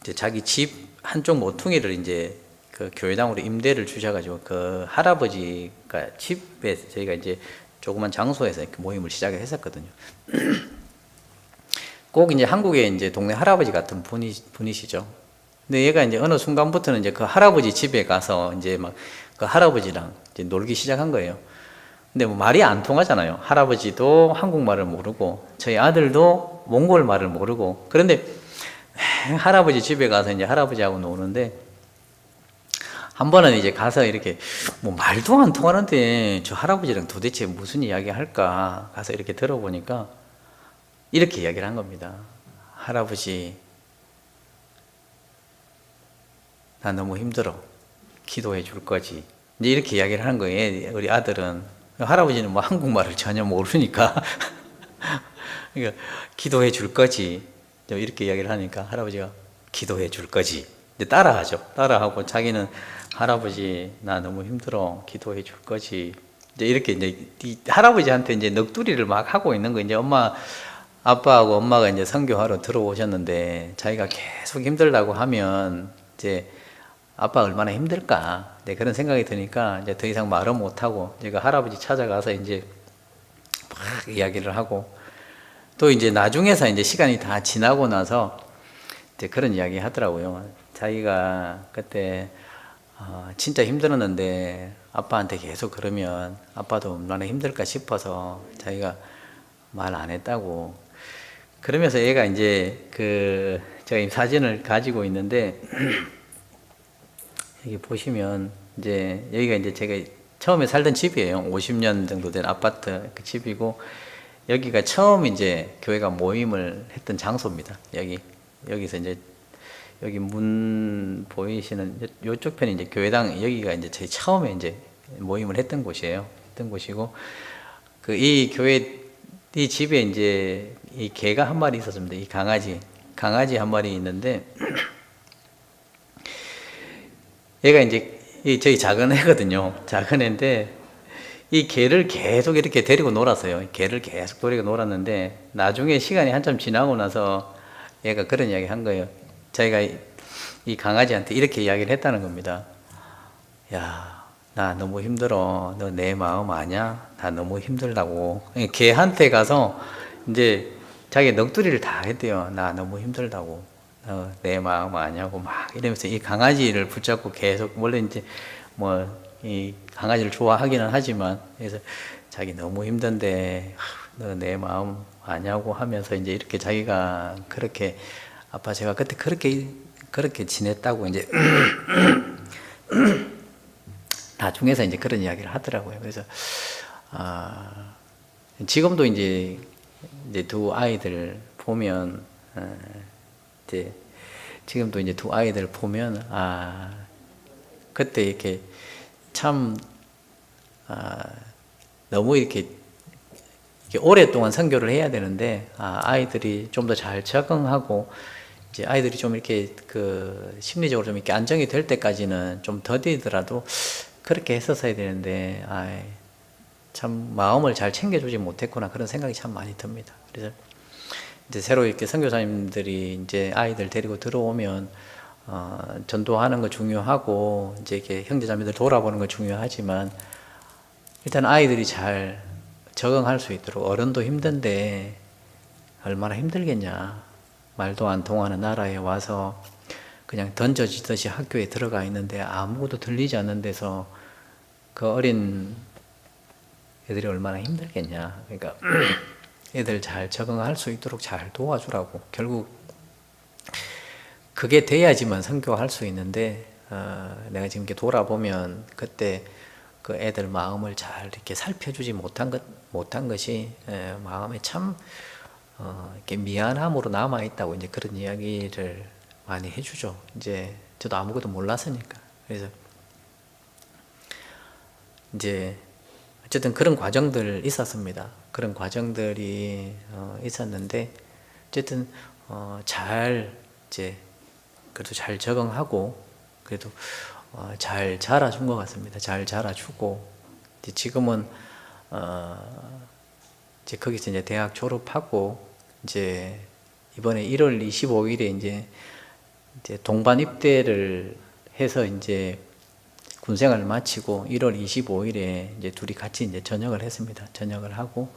이제 자기 집 한쪽 모퉁이를 이제 그 교회당으로 임대를 주셔가지고, 그 할아버지가 집에 저희가 이제 조그만 장소에서 이렇게 모임을 시작을 했었거든요. 꼭 이제 한국에 이제 동네 할아버지 같은 분이시죠. 근데 얘가 이제 어느 순간부터는 이제 그 할아버지 집에 가서 이제 막 그 할아버지랑 이제 놀기 시작한 거예요. 근데 뭐 말이 안 통하잖아요. 할아버지도 한국말을 모르고 저희 아들도 몽골 말을 모르고. 그런데 할아버지 집에 가서 이제 할아버지하고 노는데, 한 번은 이제 가서 이렇게 뭐 말도 안 통하는데 저 할아버지랑 도대체 무슨 이야기 할까 가서 이렇게 들어보니까 이렇게 이야기를 한 겁니다. 할아버지, 나 너무 힘들어. 기도해 줄 거지. 이제 이렇게 이야기를 하는 거예요. 우리 아들은. 할아버지는 뭐 한국말을 전혀 모르니까 그러니까 기도해 줄 거지. 이렇게 이야기를 하니까 할아버지가 기도해 줄 거지. 이제 따라하죠. 따라하고 자기는 할아버지 나 너무 힘들어. 기도해 줄 거지. 이제 이렇게 이제 이 할아버지한테 이제 넋두리를 막 하고 있는 거. 이제 아빠하고 엄마가 이제 선교하러 들어오셨는데 자기가 계속 힘들다고 하면 이제 아빠 얼마나 힘들까. 네, 그런 생각이 드니까 이제 더 이상 말은 못하고 제가 할아버지 찾아가서 이제 막 이야기를 하고 또 이제 나중에서 이제 시간이 다 지나고 나서 이제 그런 이야기 하더라고요. 자기가 그때 진짜 힘들었는데 아빠한테 계속 그러면 아빠도 얼마나 힘들까 싶어서 자기가 말 안 했다고. 그러면서 얘가 이제 제가 이 사진을 가지고 있는데 여기 보시면 이제 여기가 이제 제가 처음에 살던 집이에요. 50년 정도 된 아파트 그 집이고 여기가 처음 이제 교회가 모임을 했던 장소입니다. 여기서 이제 여기 문 보이시는 이쪽 편이 이제 교회당, 여기가 이제 저희 처음에 이제 모임을 했던 곳이에요. 했던 곳이고 이 교회 이 집에 이제 이 개가 한 마리 있었습니다. 이 강아지 한 마리 있는데 얘가 이제 저희 작은 애거든요. 작은 애인데 이 개를 계속 이렇게 데리고 놀았어요. 개를 계속 데리고 놀았는데 나중에 시간이 한참 지나고 나서 얘가 그런 이야기 한 거예요. 자기가 이 강아지한테 이렇게 이야기를 했다는 겁니다. 야, 나 너무 힘들어. 너 내 마음 아냐? 나 너무 힘들다고. 개한테 가서 이제 자기 넋두리를 다 했대요. 나 너무 힘들다고. 내 마음 아냐고 막 이러면서 이 강아지를 붙잡고 계속, 원래 이제 이 강아지를 좋아하기는 하지만, 그래서 자기 너무 힘든데 너 내 마음 아냐고 하면서 이제 이렇게 자기가 그렇게 아빠 제가 그때 그렇게 지냈다고 이제 나중에서 이제 그런 이야기를 하더라고요. 그래서 지금도 이제 두 아이들 보면 이제 지금도 이제 두 아이들 보면 그때 이렇게 참 너무 이렇게 오랫동안 선교를 해야 되는데 아이들이 좀 더 잘 적응하고 이제 아이들이 좀 이렇게 심리적으로 좀 이렇게 안정이 될 때까지는 좀 더디더라도 그렇게 했었어야 되는데 참 마음을 잘 챙겨주지 못했구나, 그런 생각이 참 많이 듭니다. 그래서 이제 새로 이렇게 선교사님들이 이제 아이들 데리고 들어오면 전도하는 거 중요하고 이제 이렇게 형제자매들 돌아보는 거 중요하지만 일단 아이들이 잘 적응할 수 있도록, 어른도 힘든데 얼마나 힘들겠냐, 말도 안 통하는 나라에 와서 그냥 던져지듯이 학교에 들어가 있는데 아무것도 들리지 않는 데서 그 어린 애들이 얼마나 힘들겠냐. 그러니까 애들 잘 적응할 수 있도록 잘 도와주라고. 결국 그게 돼야지만 선교할 수 있는데 내가 지금 이렇게 돌아보면 그때 그 애들 마음을 잘 이렇게 살펴주지 못한 것이 마음에 참 이렇게 미안함으로 남아 있다고 이제 그런 이야기를 많이 해주죠. 이제 저도 아무것도 몰랐으니까. 그래서 이제 어쨌든 그런 과정들 있었습니다. 그런 과정들이 있었는데 어쨌든 잘 이제 그래도 잘 적응하고 그래도 잘 자라준 것 같습니다. 잘 자라주고 이제 지금은 이제 거기서 이제 대학 졸업하고 이제 이번에 1월 25일에 이제 동반 입대를 해서 이제 군생활을 마치고 1월 25일에 이제 둘이 같이 이제 전역을 했습니다. 전역을 하고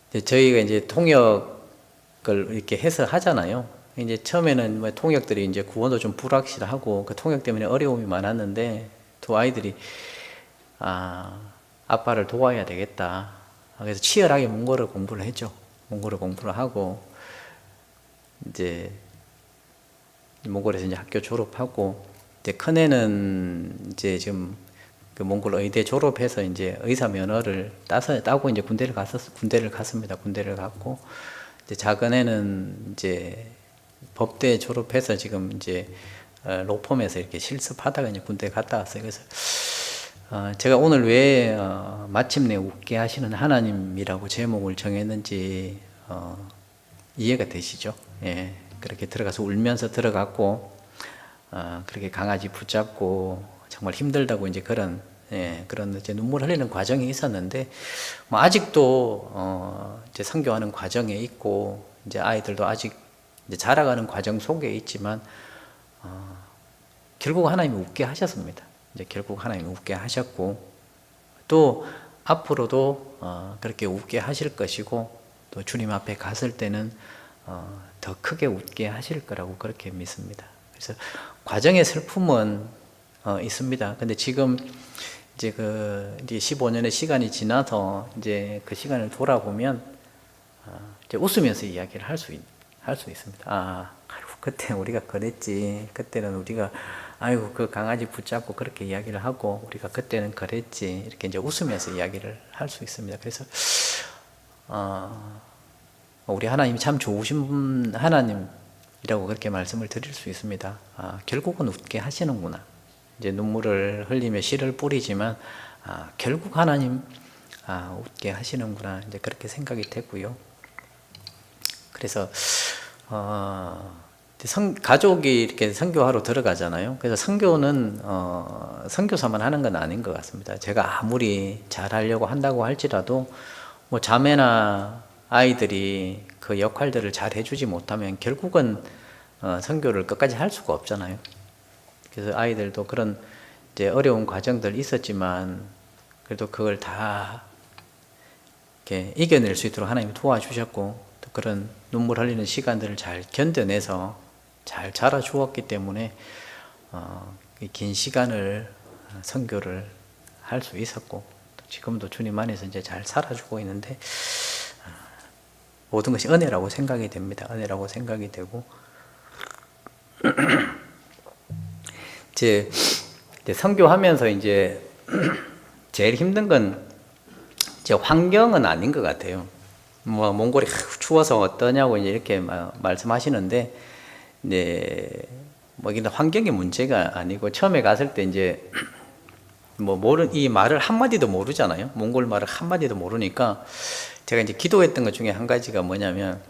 이제 저희가 이제 통역을 이렇게 해서 하잖아요. 이제 처음에는 통역들이 이제 구원도 좀 불확실하고 그 통역 때문에 어려움이 많았는데 두 아이들이 아빠를 도와야 되겠다. 그래서 치열하게 몽골어 공부를 했죠. 몽골어 공부를 하고 이제 몽골에서 이제 학교 졸업하고 이제 큰애는 이제 지금 그 몽골 의대 졸업해서 이제 의사 면허를 따고 이제 군대를 갔습니다. 군대를 갔고 이제 작은 애는 이제 법대 졸업해서 지금 이제 로펌에서 이렇게 실습하다가 이제 군대 갔다 왔어요. 그래서 제가 오늘 왜 마침내 웃게 하시는 하나님이라고 제목을 정했는지 이해가 되시죠? 예, 그렇게 들어가서 울면서 들어갔고 그렇게 강아지 붙잡고 정말 힘들다고 이제 그런 이제 눈물 흘리는 과정이 있었는데 뭐 아직도 이제 선교하는 과정에 있고 이제 아이들도 아직 이제 자라가는 과정 속에 있지만 결국 하나님이 웃게 하셨습니다. 이제 결국 하나님이 웃게 하셨고 또 앞으로도 그렇게 웃게 하실 것이고 또 주님 앞에 갔을 때는 더 크게 웃게 하실 거라고 그렇게 믿습니다. 그래서 과정의 슬픔은 있습니다. 근데 지금 이제 이제 15년의 시간이 지나서 이제 그 시간을 돌아보면 이제 웃으면서 이야기를 할 수 있습니다. 그때 우리가 그랬지. 그때는 우리가 아이고 그 강아지 붙잡고 그렇게 이야기를 하고 우리가 그때는 그랬지. 이렇게 이제 웃으면서 이야기를 할 수 있습니다. 그래서 우리 하나님이 참 좋으신 하나님이라고 그렇게 말씀을 드릴 수 있습니다. 결국은 웃게 하시는구나. 이제 눈물을 흘리며 씨를 뿌리지만 결국 하나님 웃게 하시는구나. 이제 그렇게 생각이 됐고요. 그래서 가족이 이렇게 선교하러 들어가잖아요. 그래서 선교는 선교사만 하는 건 아닌 것 같습니다. 제가 아무리 잘하려고 한다고 할지라도 뭐 자매나 아이들이 그 역할들을 잘 해주지 못하면 결국은 선교를 끝까지 할 수가 없잖아요. 그래서 아이들도 그런 이제 어려운 과정들 있었지만 그래도 그걸 다 이렇게 이겨낼 수 있도록 하나님이 도와주셨고 또 그런 눈물 흘리는 시간들을 잘 견뎌내서 잘 자라주었기 때문에 긴 시간을 선교를 할 수 있었고 지금도 주님 안에서 이제 잘 살아주고 있는데 모든 것이 은혜라고 생각이 됩니다. 은혜라고 생각이 되고 이제 선교하면서 이제 제일 힘든 건 이제 환경은 아닌 것 같아요. 뭐 몽골이 추워서 어떠냐고 이렇게 말씀하시는데, 네, 뭐 이게 환경이 문제가 아니고 처음에 갔을 때 이제 이 말을 한 마디도 모르잖아요. 몽골 말을 한 마디도 모르니까 제가 이제 기도했던 것 중에 한 가지가 뭐냐면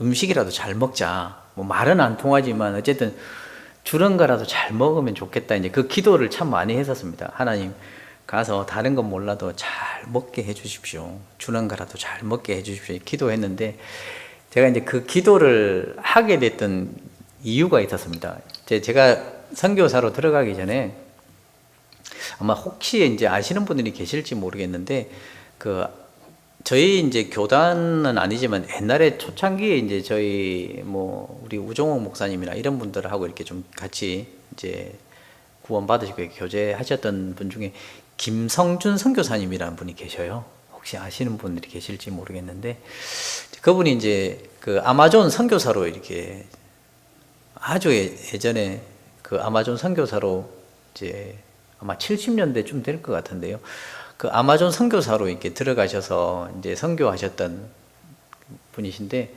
음식이라도 잘 먹자. 뭐 말은 안 통하지만 어쨌든 주는 거라도 잘 먹으면 좋겠다. 이제 그 기도를 참 많이 했었습니다. 하나님, 가서 다른 건 몰라도 잘 먹게 해주십시오. 주는 거라도 잘 먹게 해주십시오. 기도했는데 제가 이제 그 기도를 하게 됐던 이유가 있었습니다. 제가 선교사로 들어가기 전에 아마 혹시 이제 아시는 분들이 계실지 모르겠는데 저희 이제 교단은 아니지만 옛날에 초창기에 이제 저희 우리 우종옥 목사님이나 이런 분들하고 이렇게 좀 같이 이제 구원 받으시고 교제하셨던 분 중에 김성준 선교사님이라는 분이 계셔요. 혹시 아시는 분들이 계실지 모르겠는데 그분이 이제 그 아마존 선교사로 이렇게 아주 예전에 그 아마존 선교사로 이제 아마 70년대쯤 될 것 같은데요. 그 아마존 선교사로 이렇게 들어가셔서 이제 선교하셨던 분이신데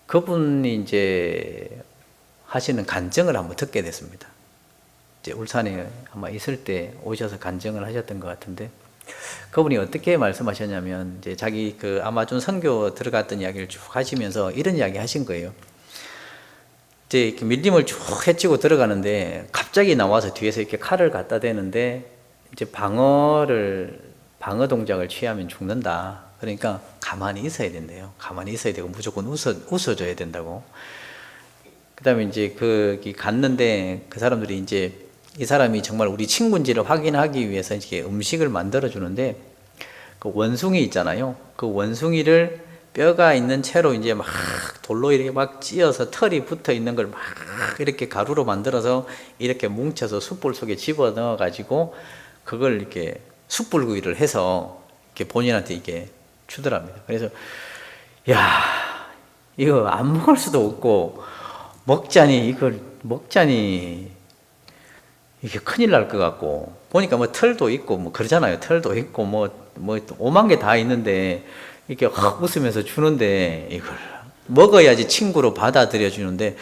그분이 이제 하시는 간증을 한번 듣게 됐습니다. 이제 울산에 아마 있을 때 오셔서 간증을 하셨던 것 같은데 그분이 어떻게 말씀하셨냐면 이제 자기 그 아마존 선교 들어갔던 이야기를 쭉 하시면서 이런 이야기 하신 거예요. 이제 이렇게 밀림을 쭉 헤치고 들어가는데 갑자기 나와서 뒤에서 이렇게 칼을 갖다 대는데 이제 방어 동작을 취하면 죽는다. 그러니까 가만히 있어야 된대요. 가만히 있어야 되고 무조건 웃어줘야 된다고. 그 다음에 이제 거기 갔는데 그 사람들이 이제 이 사람이 정말 우리 친구인지를 확인하기 위해서 이렇게 음식을 만들어 주는데 그 원숭이 있잖아요. 그 원숭이를 뼈가 있는 채로 이제 막 돌로 이렇게 막 찧어서 털이 붙어 있는 걸 막 이렇게 가루로 만들어서 이렇게 뭉쳐서 숯불 속에 집어 넣어 가지고 그걸 이렇게 숯불구이를 해서 이렇게 본인한테 이렇게 주더랍니다. 그래서 야, 이거 안 먹을 수도 없고 먹자니 이게 큰일 날 것 같고 보니까 뭐 털도 있고 뭐 그러잖아요. 털도 있고 뭐 오만 게 다 있는데 이렇게 확 웃으면서 주는데 이걸 먹어야지 친구로 받아들여 주는데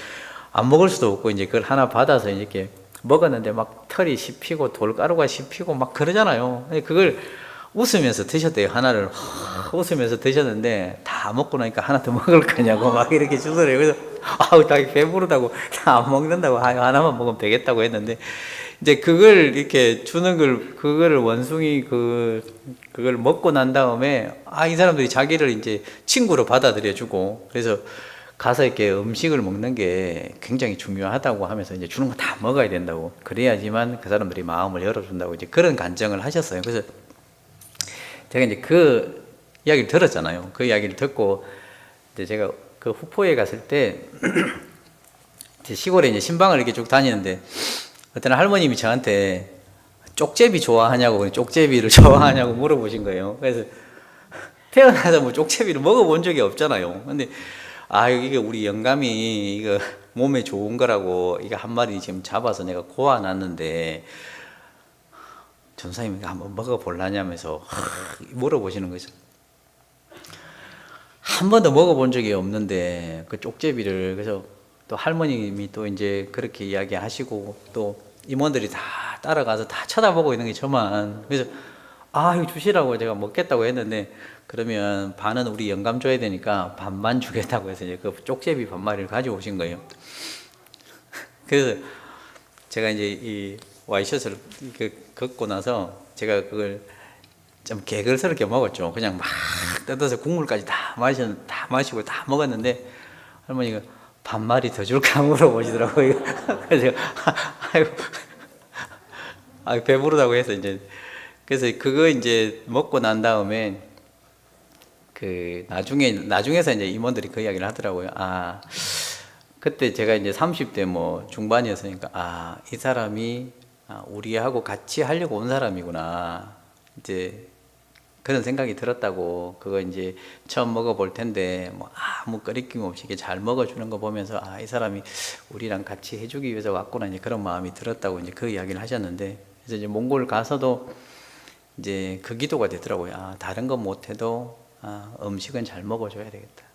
안 먹을 수도 없고 이제 그걸 하나 받아서 이렇게 먹었는데 막 털이 씹히고 돌가루가 씹히고 막 그러잖아요. 근데 그걸 웃으면서 드셨대요. 하나를 웃으면서 드셨는데 다 먹고 나니까 하나 더 먹을 거냐고 막 이렇게 주더래요. 그래서 아우 다 배부르다고 다 안 먹는다고 하나만 먹으면 되겠다고 했는데 이제 그걸 이렇게 주는 걸 그거를 원숭이 그걸 먹고 난 다음에 이 사람들이 자기를 이제 친구로 받아들여 주고 그래서 가서 이렇게 음식을 먹는 게 굉장히 중요하다고 하면서 이제 주는 거 다 먹어야 된다고 그래야지만 그 사람들이 마음을 열어준다고 이제 그런 간증을 하셨어요. 그래서 제가 이제 그 이야기를 들었잖아요. 그 이야기를 듣고 이제 제가 그 후포에 갔을 때 시골에 이제 신방을 이렇게 쭉 다니는데 어떤 할머님이 저한테 쪽제비 좋아하냐고 쪽제비를 좋아하냐고 물어보신 거예요. 그래서 태어나서 뭐 쪽제비를 먹어본 적이 없잖아요. 근데 이게 우리 영감이 이거 몸에 좋은 거라고 이거 한 마리 지금 잡아서 내가 고아놨는데 전사님이 한번 먹어볼라냐면서 물어보시는 거죠. 한 번도 먹어본 적이 없는데 그 쪽제비를 그래서 또 할머님이 또 이제 그렇게 이야기하시고 또 임원들이 다 따라가서 다 쳐다보고 있는 게 저만 그래서 이거 주시라고 제가 먹겠다고 했는데 그러면 반은 우리 영감 줘야 되니까 반만 주겠다고 해서 이제 그 쪽제비 반마리를 가지고 오신 거예요. 그래서 제가 이제 이 와이셔츠를 걷고 나서 제가 그걸 좀 개걸스럽게 먹었죠. 그냥 막 뜯어서 국물까지 다 마시고 다 먹었는데 할머니가 반마리 더 줄까 물어보시더라고요. 그래서 제가 배부르다고 해서 이제 그래서 그거 이제 먹고 난 다음에 그 나중에서 이제 임원들이 그 이야기를 하더라고요. 그때 제가 이제 30대 뭐 중반이었으니까 이 사람이 우리하고 같이 하려고 온 사람이구나. 이제 그런 생각이 들었다고. 그거 이제 처음 먹어볼 텐데 뭐 아무 거리낌 없이 이렇게 잘 먹어주는 거 보면서 이 사람이 우리랑 같이 해주기 위해서 왔구나. 이제 그런 마음이 들었다고 이제 그 이야기를 하셨는데 그래서 이제 몽골 가서도 이제 그 기도가 되더라고요. 다른 건 못해도 음식은 잘 먹어줘야 되겠다.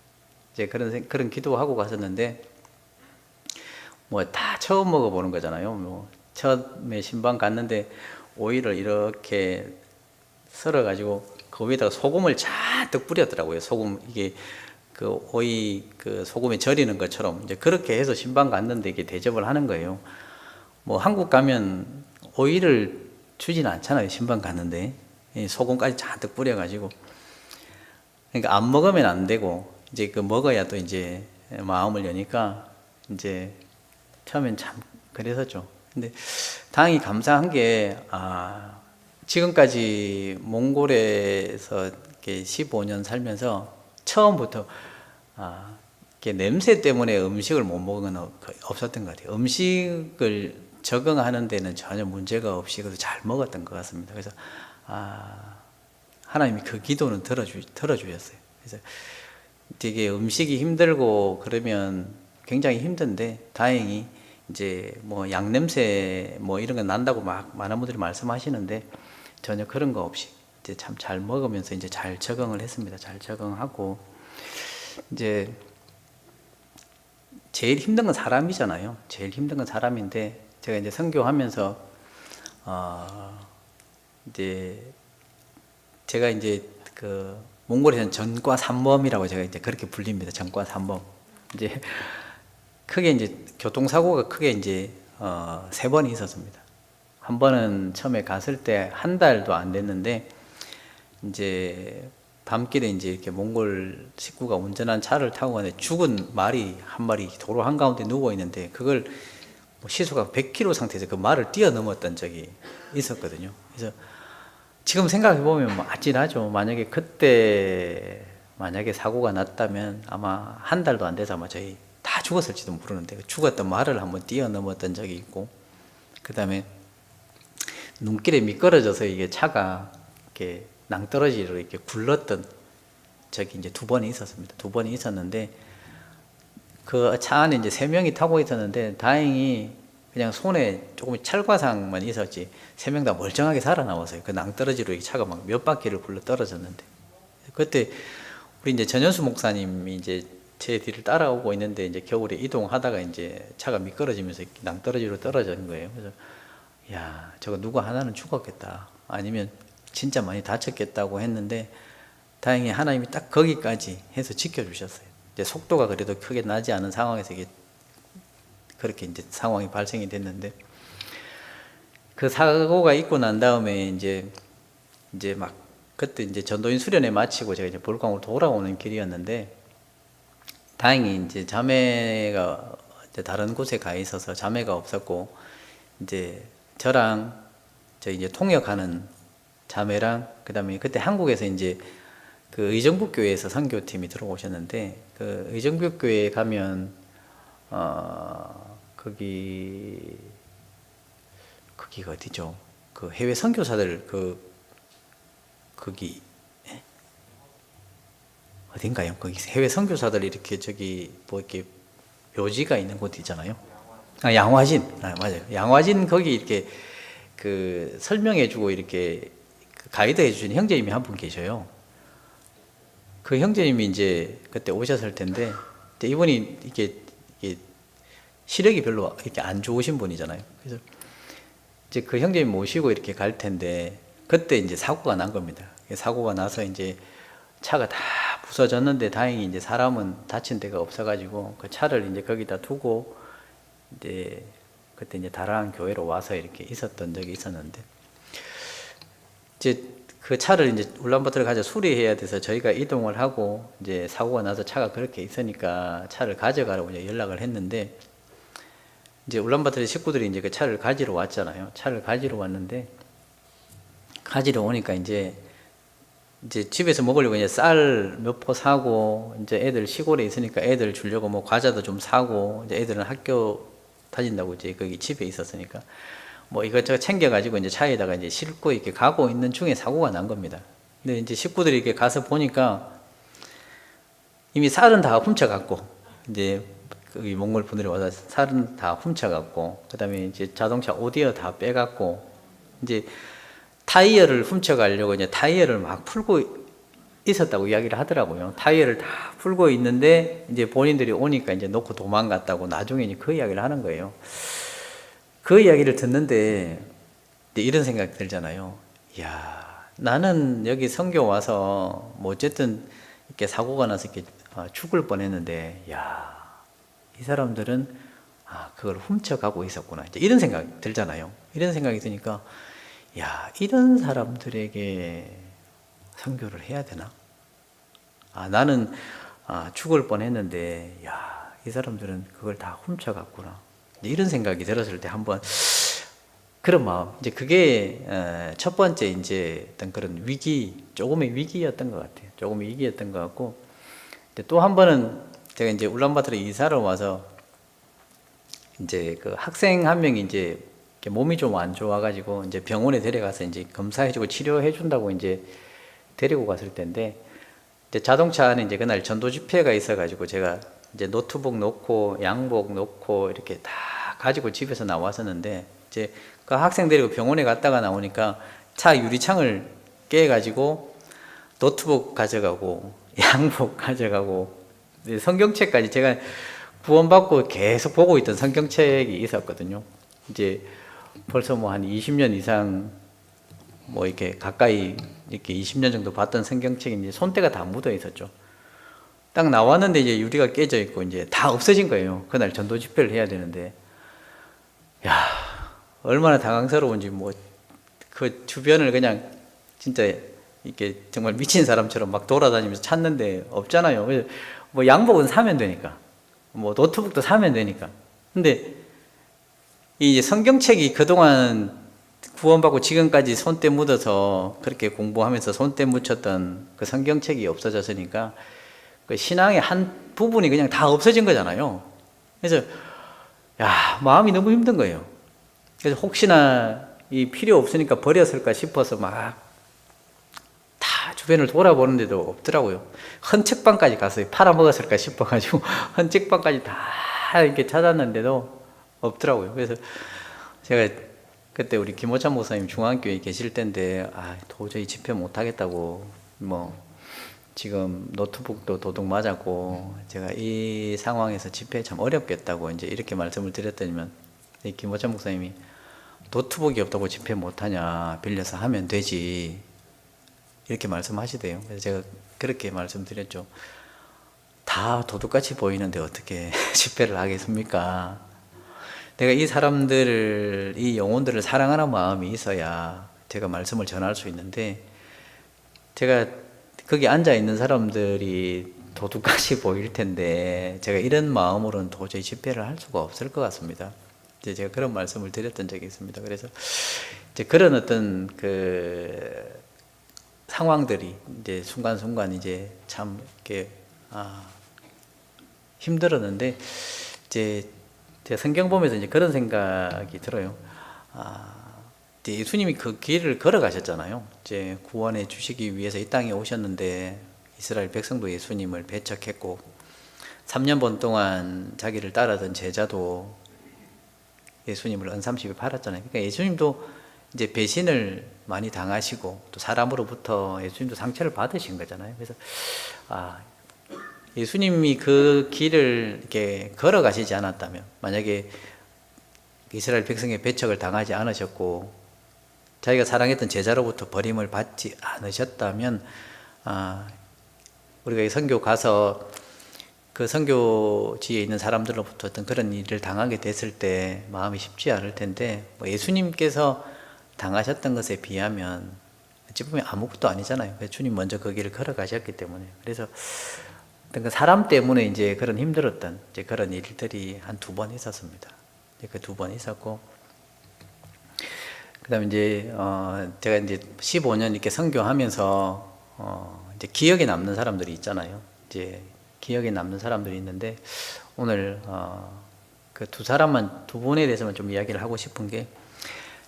이제 그런 기도하고 갔었는데 뭐 다 처음 먹어보는 거잖아요. 뭐 처음에 신방 갔는데 오이를 이렇게 썰어가지고 그 위에다가 소금을 잔뜩 뿌렸더라고요. 소금 이게 그 오이 그 소금에 절이는 것처럼 이제 그렇게 해서 신방 갔는데 이게 대접을 하는 거예요. 뭐 한국 가면 오이를 주지는 않잖아요. 신방 갔는데 소금까지 잔뜩 뿌려가지고 그러니까 안 먹으면 안 되고 이제 그 먹어야 또 이제 마음을 여니까 이제 처음엔 참 그랬었죠. 근데 다행히 감사한 게 지금까지 몽골에서 이렇게 15년 살면서 처음부터 이렇게 냄새 때문에 음식을 못 먹은 건 거의 없었던 것 같아요. 음식을 적응하는 데는 전혀 문제가 없이 그래도 잘 먹었던 것 같습니다. 그래서 하나님이 그 기도는 들어주셨어요. 그래서 되게 음식이 힘들고 그러면 굉장히 힘든데 다행히 이제 뭐 양냄새 뭐 이런 거 난다고 막 많은 분들이 말씀하시는데 전혀 그런 거 없이 이제 참 잘 먹으면서 이제 잘 적응을 했습니다. 잘 적응하고 이제 제일 힘든 건 사람이잖아요. 제일 힘든 건 사람인데 제가 이제 선교하면서 이제 제가 이제 그 몽골에서는 전과 삼범이라고 제가 이제 그렇게 불립니다. 전과 삼범. 이제 크게 이제 교통사고가 크게 이제 3번이 있었습니다. 한 번은 처음에 갔을 때 한 달도 안 됐는데 이제 밤길에 이제 이렇게 몽골 식구가 운전한 차를 타고 가는데 죽은 말이 한 마리 도로 한가운데 누워 있는데 그걸 뭐 시속가 100km 상태에서 그 말을 뛰어넘었던 적이 있었거든요. 그래서 지금 생각해 보면 뭐 아찔하죠. 만약에 그때 만약에 사고가 났다면 아마 한 달도 안 돼서 아마 저희 다 죽었을지도 모르는데 죽었던 말을 한번 뛰어넘었던 적이 있고 그 다음에 눈길에 미끄러져서 이게 차가 이렇게 낭떠러지로 이렇게 굴렀던 적이 이제 2번이 있었습니다. 2번이 있었는데 그 차 안에 이제 3명이 타고 있었는데 다행히 그냥 손에 조금 찰과상만 있었지 3명 다 멀쩡하게 살아남았어요. 그 낭떠러지로 이 차가 막 몇 바퀴를 굴러 떨어졌는데 그때 우리 이제 전현수 목사님이 이제 제 뒤를 따라오고 있는데 이제 겨울에 이동하다가 이제 차가 미끄러지면서 낭떠러지로 떨어진 거예요. 그래서 야, 저거 누구 하나는 죽었겠다. 아니면 진짜 많이 다쳤겠다고 했는데 다행히 하나님이 딱 거기까지 해서 지켜주셨어요. 이제 속도가 그래도 크게 나지 않은 상황에서 이게 그렇게 이제 상황이 발생이 됐는데 그 사고가 있고 난 다음에 이제 막 그때 이제 전도인 수련회 마치고 제가 이제 볼광으로 돌아오는 길이었는데 다행히 이제 자매가 이제 다른 곳에 가 있어서 자매가 없었고 이제 저랑 저 이제 통역하는 자매랑 그다음에 그때 한국에서 이제 그 의정부교회에서 선교팀이 들어오셨는데 그 의정부교회에 가면 거기가 어디죠? 그 해외 선교사들 거기 어딘가요? 거기 해외 선교사들 이렇게 저기 뭐 이렇게 묘지가 있는 곳 있잖아요. 아, 양화진. 아, 맞아요. 양화진 거기 이렇게 그 설명해주고 이렇게 가이드 해주시는 형제님이 한 분 계셔요. 그 형제님이 이제 그때 오셨을 텐데 이분이 이게 시력이 별로 이렇게 안 좋으신 분이잖아요. 그래서 이제 그 형제님 모시고 이렇게 갈 텐데 그때 이제 사고가 난 겁니다. 사고가 나서 이제 차가 다 부서졌는데 다행히 이제 사람은 다친 데가 없어가지고 그 차를 이제 거기다 두고 이제 그때 이제 다락한 교회로 와서 이렇게 있었던 적이 있었는데 이제 그 차를 이제 울란바토르 가서 수리해야 돼서 저희가 이동을 하고 이제 사고가 나서 차가 그렇게 있으니까 차를 가져가라고 이제 연락을 했는데 이제 울란바토르 식구들이 이제 그 차를 가지러 왔잖아요. 차를 가지러 왔는데 가지러 오니까 이제 집에서 먹으려고 이제 쌀 몇 포 사고 이제 애들 시골에 있으니까 애들 주려고 뭐 과자도 좀 사고 이제 애들은 학교 다닌다고 이제 거기 집에 있었으니까 뭐 이것저것 챙겨가지고 이제 차에다가 이제 싣고 이렇게 가고 있는 중에 사고가 난 겁니다. 근데 이제 식구들이 이렇게 가서 보니까 이미 쌀은 다 훔쳐갔고 이제 거기 몽골 분들이 와서 쌀은 다 훔쳐갔고 그다음에 이제 자동차 오디오 다 빼갔고 이제 타이어를 훔쳐가려고 이제 타이어를 막 풀고 있었다고 이야기를 하더라고요. 타이어를 다 풀고 있는데 이제 본인들이 오니까 이제 놓고 도망갔다고 나중에 이제 그 이야기를 하는 거예요. 그 이야기를 듣는데 이런 생각이 들잖아요. 야, 나는 여기 선교 와서 뭐 어쨌든 이렇게 사고가 나서 이렇게 죽을 뻔했는데, 야, 이 사람들은 그걸 훔쳐가고 있었구나. 이제 이런 생각이 들잖아요. 이런 생각이 드니까, 야, 이런 사람들에게 선교를 해야 되나? 나는 죽을 뻔했는데, 야, 이 사람들은 그걸 다 훔쳐갔구나. 이런 생각이 들었을 때 한번 그런 마음, 이제 그게 첫 번째 이제 어떤 그런 위기, 조금의 위기였던 것 같아요. 조금의 위기였던 것 같고, 또 한 번은 제가 이제 울란바토르에 이사를 와서 이제 그 학생 한 명이 이제 몸이 좀 안 좋아가지고 이제 병원에 데려가서 이제 검사해주고 치료해준다고 이제 데리고 갔을 때인데, 이제 자동차 안에 이제 그날 전도 집회가 있어가지고 제가 이제 노트북 놓고 양복 놓고 이렇게 다 가지고 집에서 나왔었는데, 이제 그 학생 데리고 병원에 갔다가 나오니까 차 유리창을 깨가지고 노트북 가져가고 양복 가져가고 성경책까지, 제가 구원받고 계속 보고 있던 성경책이 있었거든요. 이제 벌써 뭐 한 20년 이상 뭐 이렇게 가까이 이렇게 20년 정도 봤던 성경책이 이제 손때가 다 묻어 있었죠. 딱 나왔는데 이제 유리가 깨져 있고 이제 다 없어진 거예요. 그날 전도 집회를 해야 되는데, 야, 얼마나 당황스러운지. 뭐 그 주변을 그냥 진짜 이렇게 정말 미친 사람처럼 막 돌아다니면서 찾는데 없잖아요. 그래서 뭐 양복은 사면 되니까, 뭐 노트북도 사면 되니까. 근데 이 성경책이 그동안 구원받고 지금까지 손때 묻어서 그렇게 공부하면서 손때 묻혔던 그 성경책이 없어졌으니까 그 신앙의 한 부분이 그냥 다 없어진 거잖아요. 그래서 야, 마음이 너무 힘든 거예요. 그래서 혹시나 이 필요 없으니까 버렸을까 싶어서 막 다 주변을 돌아보는데도 없더라고요. 헌책방까지 갔어요. 팔아먹었을까 싶어가지고 헌책방까지 다 이렇게 찾았는데도 없더라고요. 그래서 제가 그때 우리 김호찬 목사님 중앙교회에 계실 때인데 도저히 집회 못하겠다고 뭐 지금 노트북도 도둑 맞았고 제가 이 상황에서 집회 참 어렵겠다고 이제 이렇게 말씀을 드렸더니만 이 김호찬 목사님이 노트북이 없다고 집회 못하냐, 빌려서 하면 되지, 이렇게 말씀하시대요. 그래서 제가 그렇게 말씀드렸죠. 다 도둑같이 보이는데 어떻게 집회를 하겠습니까? 내가 이 사람들을, 이 영혼들을 사랑하는 마음이 있어야 제가 말씀을 전할 수 있는데, 제가 거기 앉아 있는 사람들이 도둑같이 보일 텐데 제가 이런 마음으로는 도저히 집회를 할 수가 없을 것 같습니다. 이제 제가 그런 말씀을 드렸던 적이 있습니다. 그래서 이제 그런 어떤 그 상황들이 이제 순간순간 이제 참 이렇게 힘들었는데, 이제 제가 성경 보면서 이제 그런 생각이 들어요. 이제 예수님이 그 길을 걸어가셨잖아요. 이제 구원해 주시기 위해서 이 땅에 오셨는데 이스라엘 백성도 예수님을 배척했고 3년 반 동안 자기를 따르던 제자도 예수님을 은삼십에 팔았잖아요. 그러니까 예수님도 이제 배신을 많이 당하시고 또 사람으로부터 예수님도 상처를 받으신 거잖아요. 그래서 예수님이 그 길을 이렇게 걸어가시지 않았다면, 만약에 이스라엘 백성의 배척을 당하지 않으셨고 자기가 사랑했던 제자로부터 버림을 받지 않으셨다면, 우리가 이 선교 가서 그 선교지에 있는 사람들로부터 어떤 그런 일을 당하게 됐을 때 마음이 쉽지 않을 텐데, 뭐 예수님께서 당하셨던 것에 비하면 어찌 보면 아무것도 아니잖아요. 주님 먼저 그 길을 걸어가셨기 때문에. 그래서 어떤 그 사람 때문에 이제 그런 힘들었던 이제 그런 일들이 한 2번 있었습니다. 그 2번 있었고, 그다음에 이제 제가 이제 15년 이렇게 선교하면서 이제 기억에 남는 사람들이 있잖아요. 이제 기억에 남는 사람들이 있는데, 오늘 그 2분에 대해서만 좀 이야기를 하고 싶은 게,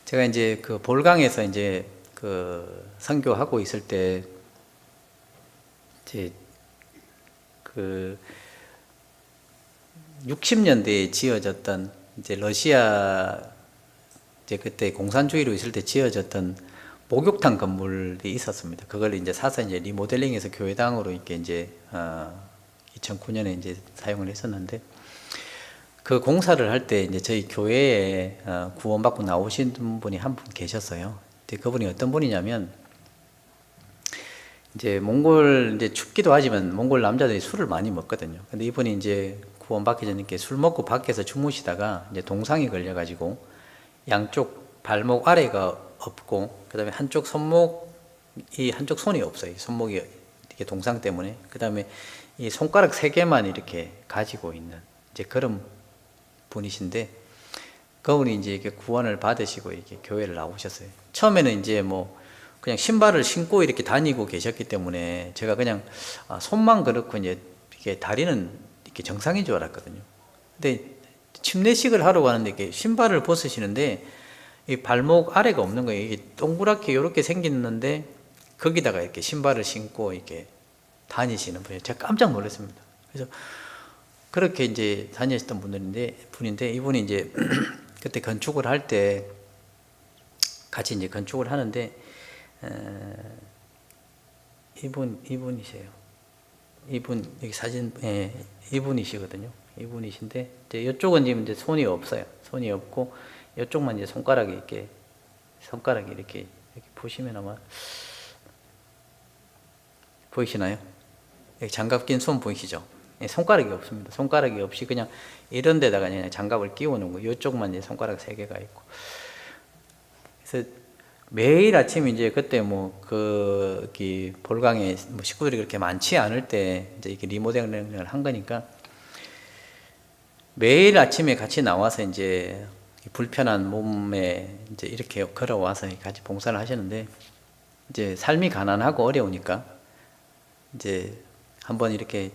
제가 이제 그 볼강에서 이제 그 선교하고 있을 때 이제 그 60년대에 지어졌던 이제 러시아 이제 그때 공산주의로 있을 때 지어졌던 목욕탕 건물이 있었습니다. 그걸 이제 사서 이제 리모델링해서 교회당으로 이렇게 이제 2009년에 이제 사용을 했었는데, 그 공사를 할 때 이제 저희 교회에 구원받고 나오신 분이 한 분 계셨어요. 근데 그분이 어떤 분이냐면, 이제 몽골 이제 춥기도 하지만 몽골 남자들이 술을 많이 먹거든요. 근데 이분이 이제 구원받기 전에 이렇게 술 먹고 밖에서 주무시다가 이제 동상이 걸려가지고 양쪽 발목 아래가 없고, 그다음에 한쪽 손이 없어요. 손목이 이렇게 동상 때문에. 그다음에 이 손가락 3개만 이렇게 가지고 있는 이제 그런 분이신데, 그분이 이제 이렇게 구원을 받으시고 이렇게 교회를 나오셨어요. 처음에는 이제 뭐 그냥 신발을 신고 이렇게 다니고 계셨기 때문에 제가 그냥 손만 그렇고 이제 이렇게 다리는 이렇게 정상인 줄 알았거든요. 근데 침례식을 하러 가는데 이렇게 신발을 벗으시는데 이 발목 아래가 없는 거예요. 이게 동그랗게 이렇게 생겼는데 거기다가 이렇게 신발을 신고 이렇게 다니시는 분이에요. 제가 깜짝 놀랐습니다. 그래서 그렇게 이제 다니셨던 분인데 이분이 이제 그때 건축을 할 때 같이 이제 건축을 하는데 이분이세요. 이분 여기 사진 이분이시거든요. 이분이신데 이제 이쪽은 지금 이제 손이 없어요. 손이 없고 이쪽만 이제 손가락이 이렇게 보시면 아마 보이시나요? 여기 장갑 낀 손 보이시죠? 손가락이 없습니다. 손가락이 없이 그냥 이런 데다가 그냥 장갑을 끼워 놓은 거. 이쪽만 이제 손가락 3개가 있고. 그래서 매일 아침 이제 그때 뭐 볼강에 뭐 식구들이 그렇게 많지 않을 때 이제 이렇게 리모델링을 한 거니까 매일 아침에 같이 나와서 이제 불편한 몸에 이제 이렇게 걸어와서 같이 봉사를 하셨는데, 이제 삶이 가난하고 어려우니까 이제 한번 이렇게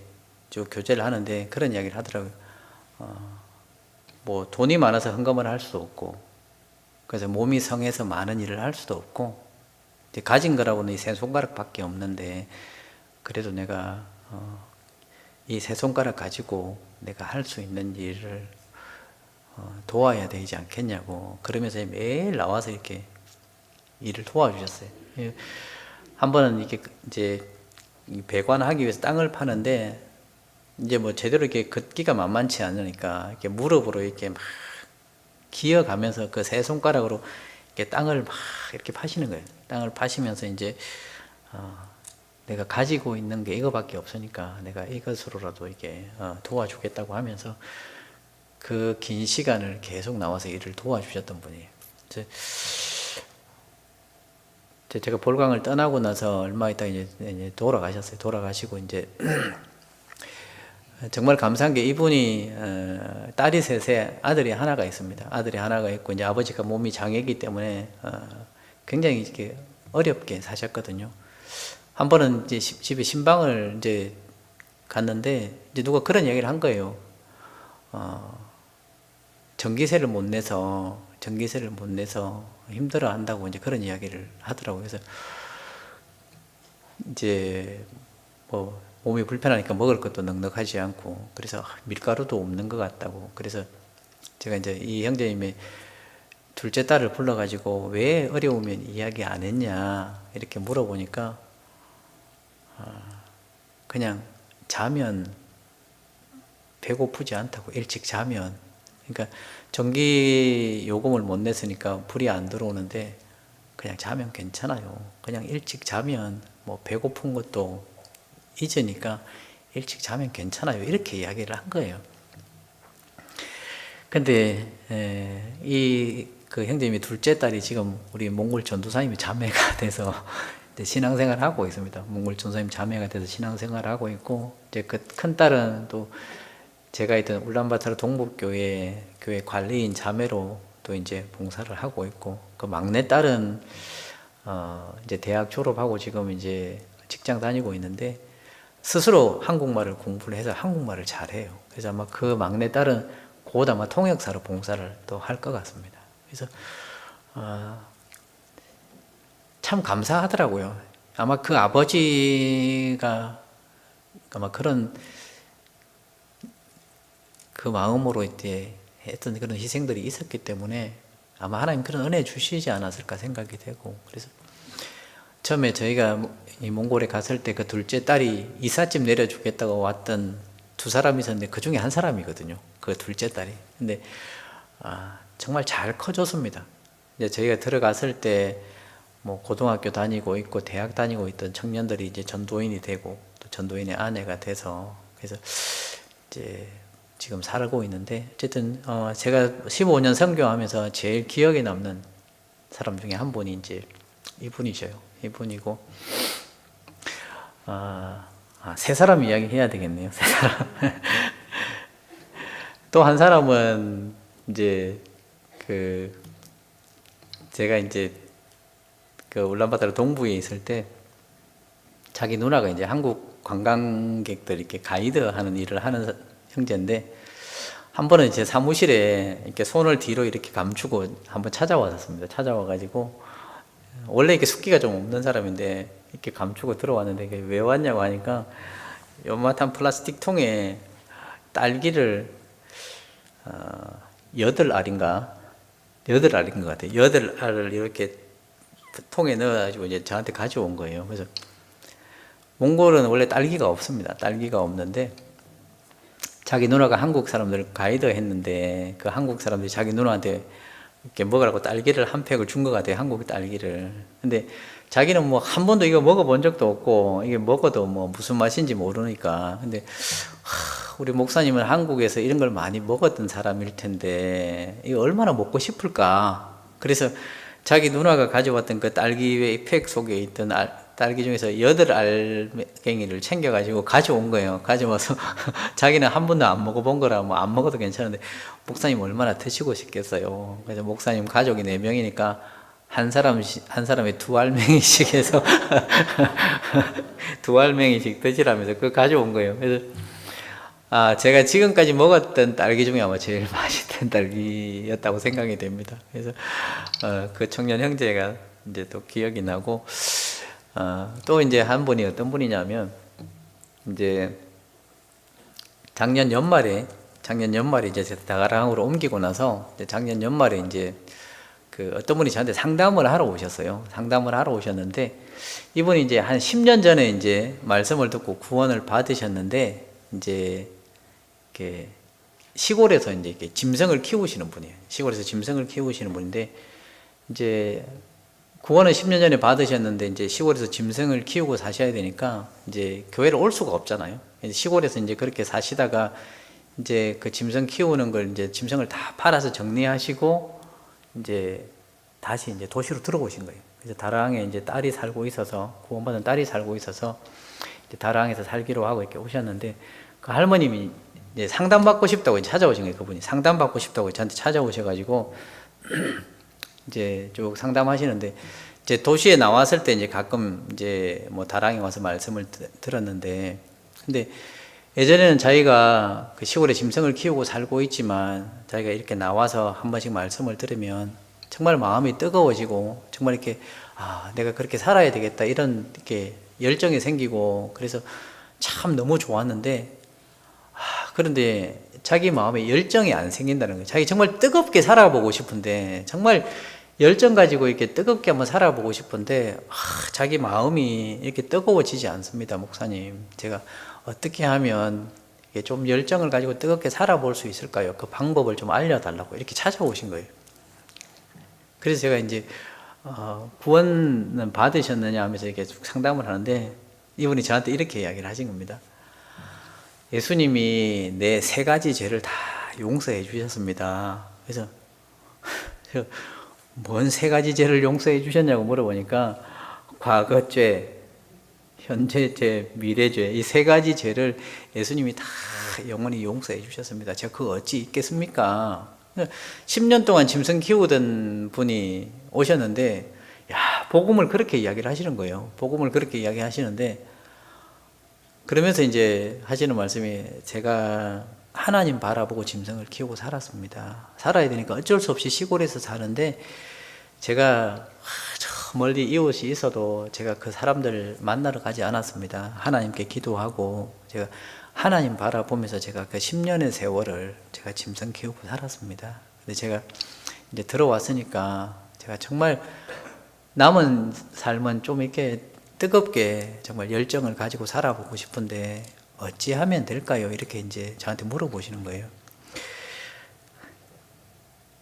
쭉 교제를 하는데 그런 이야기를 하더라고요. 뭐 돈이 많아서 헌금을 할 수도 없고, 그래서 몸이 성해서 많은 일을 할 수도 없고, 이제 가진 거라고는 이 3손가락밖에 없는데 그래도 내가 이 3손가락 가지고 내가 할 수 있는 일을 도와야 되지 않겠냐고, 그러면서 매일 나와서 이렇게 일을 도와주셨어요. 한 번은 이렇게 이제 이 배관하기 위해서 땅을 파는데 이제 뭐 제대로 이렇게 걷기가 만만치 않으니까 이렇게 무릎으로 이렇게 막 기어가면서 그 세 손가락으로 이렇게 땅을 막 이렇게 파시는 거예요. 땅을 파시면서 이제 내가 가지고 있는 게 이거밖에 없으니까 내가 이것으로라도 이게 도와주겠다고 하면서 그 긴 시간을 계속 나와서 일을 도와주셨던 분이에요. 제가 볼강을 떠나고 나서 얼마 있다 이제 돌아가셨어요. 돌아가시고 이제 정말 감사한 게 이분이 딸이 셋에 아들이 하나가 있습니다. 아들이 하나가 있고 이제 아버지가 몸이 장애이기 때문에 굉장히 이렇게 어렵게 사셨거든요. 한 번은 이제 집에 신방을 이제 갔는데 이제 누가 그런 얘기를 한 거예요. 전기세를 못 내서 힘들어 한다고 이제 그런 이야기를 하더라고요. 그래서 이제 뭐 몸이 불편하니까 먹을 것도 넉넉하지 않고 그래서 밀가루도 없는 것 같다고. 그래서 제가 이제 이 형제님의 둘째 딸을 불러가지고 왜 어려우면 이야기 안 했냐 이렇게 물어보니까 그냥 자면 배고프지 않다고. 일찍 자면, 그러니까 전기 요금을 못 냈으니까 불이 안 들어오는데 그냥 자면 괜찮아요. 그냥 일찍 자면 뭐 배고픈 것도 잊으니까 일찍 자면 괜찮아요. 이렇게 이야기를 한 거예요. 근데 이 그 형제님이 둘째 딸이 지금 우리 몽골 전도사님이 자매가 돼서 신앙생활을 하고 있습니다. 몽골 전도사님 자매가 돼서 신앙생활을 하고 있고, 이제 그 큰 딸은 또 제가 있던 울란바토르 동북교회 교회 관리인 자매로 또 이제 봉사를 하고 있고, 그 막내 딸은 이제 대학 졸업하고 지금 이제 직장 다니고 있는데 스스로 한국말을 공부를 해서 한국말을 잘해요. 그래서 아마 그 막내 딸은 곧 아마 통역사로 봉사를 또 할 것 같습니다. 그래서 참 감사하더라고요. 아마 그 아버지가 아마 그런 그 마음으로 이제 했던 그런 희생들이 있었기 때문에 아마 하나님 그런 은혜 주시지 않았을까 생각이 되고, 그래서 처음에 저희가 이 몽골에 갔을 때 그 둘째 딸이 이삿짐 내려주겠다고 왔던 두 사람이 있었는데 그 중에 한 사람이거든요. 그 둘째 딸이. 근데 정말 잘 커졌습니다. 이제 저희가 들어갔을 때 뭐 고등학교 다니고 있고 대학 다니고 있던 청년들이 이제 전도인이 되고 또 전도인의 아내가 돼서, 그래서 이제 지금 살고 있는데, 어쨌든 제가 15년 선교하면서 제일 기억에 남는 사람 중에 한 분이 이제 이분이셔요. 이분이고, 세 사람 이야기 해야 되겠네요. 세 사람. 또 한 사람은 이제 제가 이제 그 울란바토르 동부에 있을 때 자기 누나가 이제 한국 관광객들 이렇게 가이드 하는 일을 하는 형제인데, 한 번은 제 사무실에 이렇게 손을 뒤로 이렇게 감추고 한번 찾아왔었습니다. 찾아와가지고, 원래 이렇게 숫기가 좀 없는 사람인데 이렇게 감추고 들어왔는데, 이게 왜 왔냐고 하니까 요만한 플라스틱 통에 딸기를 8알인가? 8알인 것 같아요. 8알을 이렇게 통에 넣어가지고 이제 저한테 가져온 거예요. 그래서 몽골은 원래 딸기가 없습니다. 딸기가 없는데 자기 누나가 한국 사람들 가이드 했는데 그 한국 사람들이 자기 누나한테 이렇게 먹으라고 딸기를 한 팩을 준 것 같아요. 한국 딸기를. 근데 자기는 뭐 한 번도 이거 먹어본 적도 없고 이게 먹어도 뭐 무슨 맛인지 모르니까. 근데 우리 목사님은 한국에서 이런 걸 많이 먹었던 사람일 텐데 이거 얼마나 먹고 싶을까. 그래서 자기 누나가 가져왔던 그 딸기 팩 속에 있던 딸기 중에서 8알갱이를 챙겨가지고 가져온 거예요. 가져와서 자기는 한 번도 안 먹어본 거라 뭐 안 먹어도 괜찮은데 목사님 얼마나 드시고 싶겠어요. 그래서 목사님 가족이 4명이니까 한 사람에 2알맹이씩 해서 2알맹이씩 드시라면서 그거 가져온 거예요. 그래서 제가 지금까지 먹었던 딸기 중에 아마 제일 맛있던 딸기였다고 생각이 됩니다. 그래서 그 청년 형제가 이제 또 기억이 나고, 또 이제 한 분이 어떤 분이냐면, 이제 작년 연말에 이제 제가 다가랑으로 옮기고 나서 작년 연말에 이제 그 어떤 분이 저한테 상담을 하러 오셨어요. 상담을 하러 오셨는데 이분이 이제 한 10년 전에 이제 말씀을 듣고 구원을 받으셨는데 이제 이렇게 시골에서 이제 이렇게 짐승을 키우시는 분이에요. 시골에서 짐승을 키우시는 분인데 이제 구원은 10년 전에 받으셨는데 이제 시골에서 짐승을 키우고 사셔야 되니까 이제 교회를 올 수가 없잖아요. 시골에서 이제 그렇게 사시다가 이제 그 짐승 키우는 걸 이제 짐승을 다 팔아서 정리하시고 이제 다시 이제 도시로 들어오신 거예요. 그래서 다랑에 이제 딸이 살고 있어서 구원받은 딸이 살고 있어서 이제 다랑에서 살기로 하고 이렇게 오셨는데 그 할머님이 이제 상담받고 싶다고 이제 찾아오신 거예요. 그분이 상담받고 싶다고 저한테 찾아오셔가지고 이제 쭉 상담하시는데 이제 도시에 나왔을 때 이제 가끔 이제 뭐 다랑에 와서 말씀을 들었는데 근데 예전에는 자기가 그 시골에 짐승을 키우고 살고 있지만 자기가 이렇게 나와서 한 번씩 말씀을 들으면 정말 마음이 뜨거워지고 정말 이렇게 아 내가 그렇게 살아야 되겠다 이런 이렇게 열정이 생기고 그래서 참 너무 좋았는데 그런데 자기 마음에 열정이 안 생긴다는 거예요. 자기 정말 뜨겁게 살아보고 싶은데 정말 열정 가지고 이렇게 뜨겁게 한번 살아보고 싶은데 자기 마음이 이렇게 뜨거워지지 않습니다. 목사님 제가 어떻게 하면 이게 좀 열정을 가지고 뜨겁게 살아볼 수 있을까요? 그 방법을 좀 알려달라고 이렇게 찾아오신 거예요. 그래서 제가 이제 구원은 받으셨느냐 하면서 이렇게 쭉 상담을 하는데 이분이 저한테 이렇게 이야기를 하신 겁니다. 예수님이 내 3가지 죄를 다 용서해 주셨습니다. 그래서 뭔 3가지 죄를 용서해 주셨냐고 물어보니까 과거죄, 현재죄, 미래죄 이 3가지 죄를 예수님이 다 영원히 용서해 주셨습니다. 제가 그거 어찌 있겠습니까? 10년 동안 짐승 키우던 분이 오셨는데 야 복음을 그렇게 이야기를 하시는 거예요. 복음을 그렇게 이야기하시는데 그러면서 이제 하시는 말씀이 제가 하나님 바라보고 짐승을 키우고 살았습니다. 살아야 되니까 어쩔 수 없이 시골에서 사는데 제가 저 멀리 이웃이 있어도 제가 그 사람들 만나러 가지 않았습니다. 하나님께 기도하고 제가 하나님 바라보면서 제가 그 10년의 세월을 제가 짐승 키우고 살았습니다. 근데 제가 이제 들어왔으니까 제가 정말 남은 삶은 좀 이렇게 뜨겁게 정말 열정을 가지고 살아보고 싶은데 어찌하면 될까요? 이렇게 이제 저한테 물어보시는 거예요.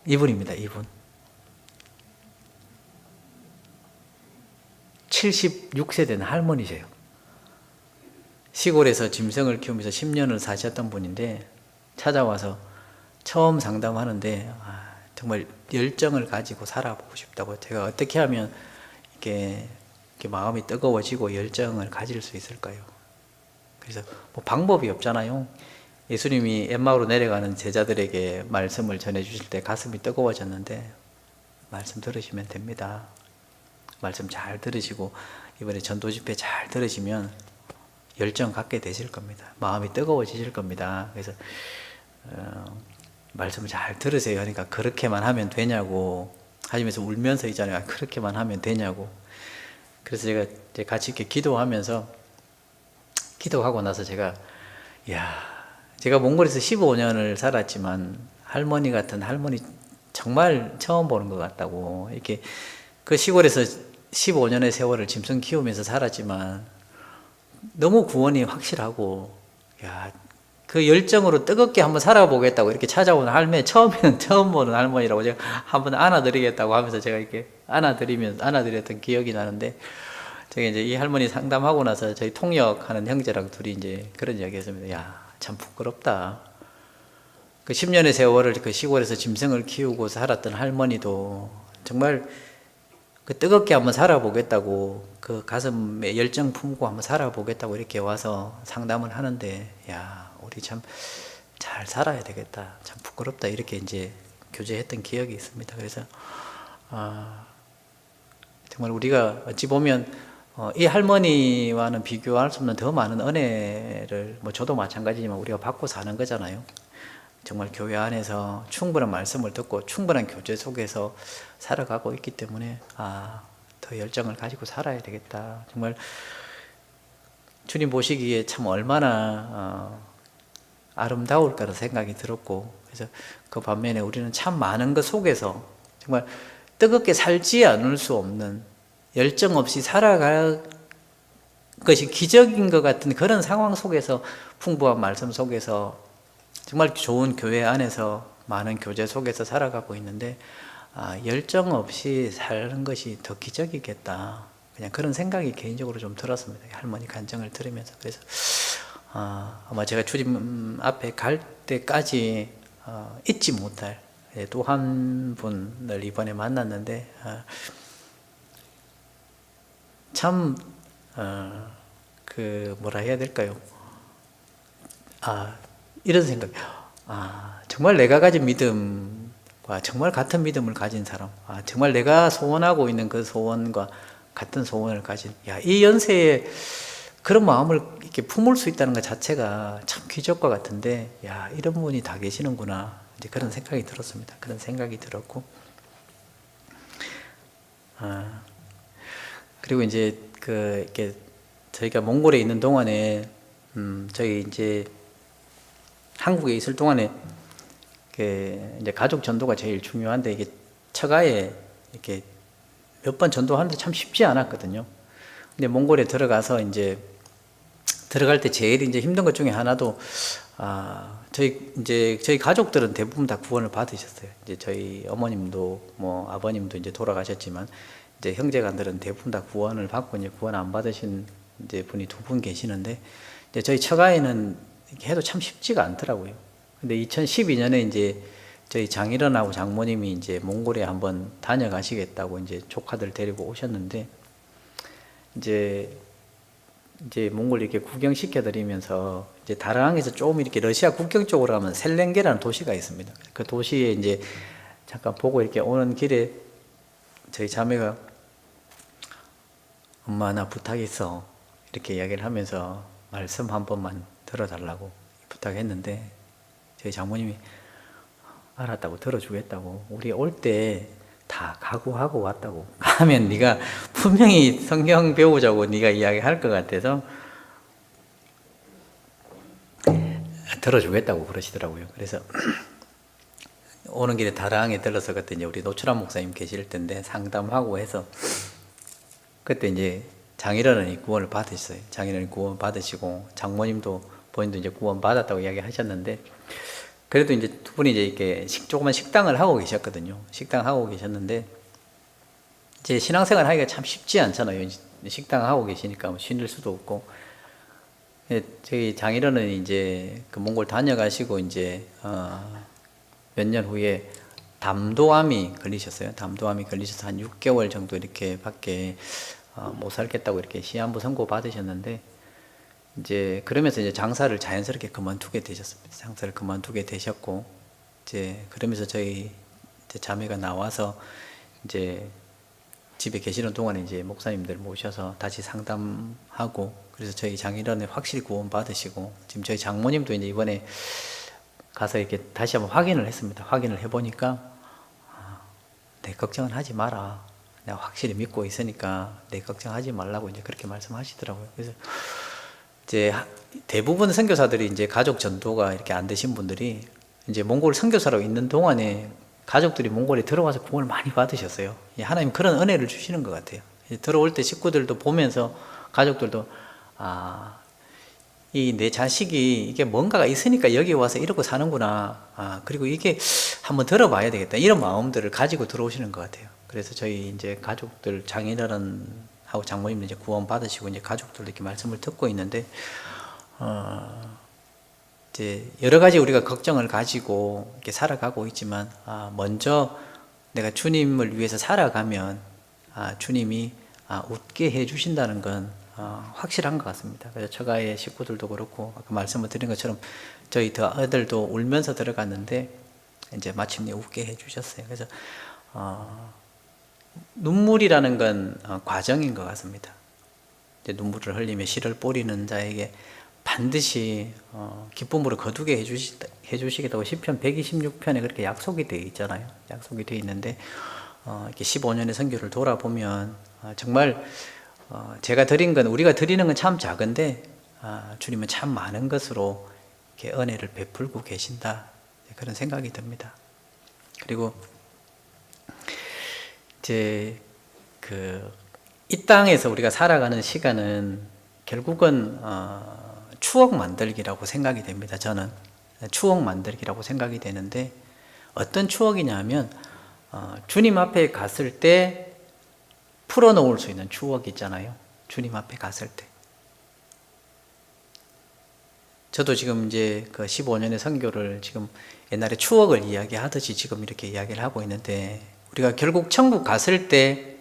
이분입니다. 이분 76세 된 할머니세요. 시골에서 짐승을 키우면서 10년을 사셨던 분인데 찾아와서 처음 상담하는데 정말 열정을 가지고 살아보고 싶다고 제가 어떻게 하면 이렇게 마음이 뜨거워지고 열정을 가질 수 있을까요? 그래서 뭐 방법이 없잖아요. 예수님이 엠마오로 내려가는 제자들에게 말씀을 전해주실 때 가슴이 뜨거워졌는데 말씀 들으시면 됩니다. 말씀 잘 들으시고 이번에 전도 집회 잘 들으시면 열정 갖게 되실 겁니다. 마음이 뜨거워지실 겁니다. 그래서 말씀을 잘 들으세요. 그러니까 그렇게만 하면 되냐고 하시면서 울면서 있잖아요. 그렇게만 하면 되냐고. 그래서 제가 같이 이렇게 기도하면서 기도하고 나서 제가 몽골에서 15년을 살았지만 할머니 같은 할머니 정말 처음 보는 것 같다고 이렇게 그 시골에서 15년의 세월을 짐승 키우면서 살았지만 너무 구원이 확실하고 그 열정으로 뜨겁게 한번 살아보겠다고 이렇게 찾아오는 할머니 처음 보는 할머니라고 제가 한번 안아드리겠다고 하면서 제가 이렇게 안아드렸던 기억이 나는데 제가 이제 이 할머니 상담하고 나서 저희 통역하는 형제랑 둘이 이제 그런 이야기 했습니다. 참 부끄럽다. 그 10년의 세월을 그 시골에서 짐승을 키우고 살았던 할머니도 정말 그 뜨겁게 한번 살아보겠다고 그 가슴에 열정 품고 한번 살아보겠다고 이렇게 와서 상담을 하는데 우리 참 잘 살아야 되겠다. 참 부끄럽다. 이렇게 이제 교제했던 기억이 있습니다. 그래서 정말 우리가 어찌 보면 이 할머니와는 비교할 수 없는 더 많은 은혜를 뭐 저도 마찬가지지만 우리가 받고 사는 거잖아요. 정말 교회 안에서 충분한 말씀을 듣고 충분한 교제 속에서 살아가고 있기 때문에 더 열정을 가지고 살아야 되겠다. 정말 주님 보시기에 참 얼마나 아름다울까라는 생각이 들었고 그래서 그 반면에 우리는 참 많은 것 속에서 정말 뜨겁게 살지 않을 수 없는, 열정 없이 살아갈 것이 기적인 것 같은 그런 상황 속에서, 풍부한 말씀 속에서, 정말 좋은 교회 안에서, 많은 교제 속에서 살아가고 있는데, 열정 없이 사는 것이 더 기적이겠다, 그냥 그런 생각이 개인적으로 좀 들었습니다. 할머니 간증을 들으면서. 그래서 아마 제가 주님 앞에 갈 때까지 잊지 못할 또 한 분을 이번에 만났는데, 참 뭐라 해야 될까요? 이런 생각, 정말 내가 가진 믿음과 정말 같은 믿음을 가진 사람, 정말 내가 소원하고 있는 그 소원과 같은 소원을 가진, 이 연세에 그런 마음을 이렇게 품을 수 있다는 것 자체가 참 기적과 같은데, 이런 분이 다 계시는구나, 이제 그런 생각이 들었습니다. 그런 생각이 들었고, 그리고 이제 이렇게 저희가 몽골에 있는 동안에, 저희 이제 한국에 있을 동안에 이제 가족 전도가 제일 중요한데, 이게 처가에 이렇게 몇 번 전도하는데 참 쉽지 않았거든요. 근데 몽골에 들어가서 이제 들어갈 때 제일 이제 힘든 것 중에 하나도, 저희 가족들은 대부분 다 구원을 받으셨어요. 이제 저희 어머님도 뭐 아버님도 이제 돌아가셨지만, 이제 형제간들은 대부분 다 구원을 받고, 이제 구원 안 받으신 이제 분이 2분 계시는데, 이제 저희 처가에는 이렇게 해도 참 쉽지가 않더라고요. 근데 2012년에 이제 저희 장인어른하고 장모님이 이제 몽골에 한번 다녀가시겠다고 이제 조카들 데리고 오셨는데, 이제 몽골 이렇게 구경시켜 드리면서, 이제 다랑에서 조금 이렇게 러시아 국경 쪽으로 가면 셀렌게라는 도시가 있습니다. 그 도시에 이제 잠깐 보고 이렇게 오는 길에 저희 자매가, 엄마 나 부탁 있어, 이렇게 이야기를 하면서 말씀 한 번만 들어달라고 부탁했는데, 저희 장모님이 알았다고, 들어주겠다고, 우리 올 때 다 각오하고 왔다고, 가면 네가 분명히 성경 배우자고 네가 이야기할 것 같아서 들어주겠다고 그러시더라고요. 그래서 오는 길에 다랑에 들러서 그때 이제 우리 노철환 목사님 계실 텐데 상담하고 해서, 그때 이제 장인어른이 구원을 받으셨어요. 장인어른이 구원 받으시고, 장모님도 본인도 이제 구원 받았다고 이야기하셨는데, 그래도 이제 2분이 이제 이렇게 조그만 식당을 하고 계셨거든요. 식당 하고 계셨는데, 이제 신앙생활 하기가 참 쉽지 않잖아요. 식당 하고 계시니까 뭐 쉴 수도 없고. 저희 장인어른은 이제 그 몽골 다녀가시고 이제 몇 년 후에 담도암이 걸리셨어요. 담도암이 걸리셔서 한 6개월 정도 이렇게 밖에 못 살겠다고 이렇게 시한부 선고 받으셨는데, 이제 그러면서 이제 장사를 자연스럽게 그만두게 되셨습니다. 장사를 그만두게 되셨고, 이제 그러면서 저희 이제 자매가 나와서 이제 집에 계시는 동안에 이제 목사님들 모셔서 다시 상담하고, 그래서 저희 장인어른이 확실히 구원 받으시고, 지금 저희 장모님도 이제 이번에 가서 이렇게 다시 한번 확인을 했습니다. 확인을 해보니까, 내 걱정은 하지 마라, 내가 확실히 믿고 있으니까 내 걱정하지 말라고 이제 그렇게 말씀하시더라고요. 그래서 이제 대부분 선교사들이 이제 가족 전도가 이렇게 안 되신 분들이 이제 몽골 선교사로 있는 동안에 가족들이 몽골에 들어와서 구원을 많이 받으셨어요. 하나님 그런 은혜를 주시는 것 같아요. 들어올 때 식구들도 보면서, 가족들도 이 내 자식이 이게 뭔가가 있으니까 여기 와서 이러고 사는구나, 그리고 이게 한번 들어봐야 되겠다, 이런 마음들을 가지고 들어오시는 것 같아요. 그래서 저희 이제 가족들, 장인어른하고 장모님도 이제 구원 받으시고, 이제 가족들도 이렇게 말씀을 듣고 있는데, 이제 여러 가지 우리가 걱정을 가지고 이렇게 살아가고 있지만, 먼저 내가 주님을 위해서 살아가면 주님이 웃게 해주신다는 건 확실한 것 같습니다. 그래서 처가의 식구들도 그렇고, 아까 말씀을 드린 것처럼 저희 아들도 울면서 들어갔는데 이제 마침내 웃게 해주셨어요. 그래서 눈물이라는 건 과정인 것 같습니다. 이제 눈물을 흘리며 씨를 뿌리는 자에게 반드시 기쁨으로 거두게 해주시겠다고 시편 126편에 그렇게 약속이 되어 있잖아요. 약속이 되어 있는데, 이렇게 15년의 선교를 돌아보면 정말 제가 드린 건, 우리가 드리는 건 참 작은데 주님은 참 많은 것으로 이렇게 은혜를 베풀고 계신다, 그런 생각이 듭니다. 그리고 이제 이 땅에서 우리가 살아가는 시간은 결국은 추억 만들기라고 생각이 됩니다. 저는 추억 만들기라고 생각이 되는데, 어떤 추억이냐면 주님 앞에 갔을 때 풀어놓을 수 있는 추억이 있잖아요. 주님 앞에 갔을 때. 저도 지금 이제 그 15년의 선교를 지금 옛날에 추억을 이야기하듯이 지금 이렇게 이야기를 하고 있는데, 우리가 결국 천국 갔을 때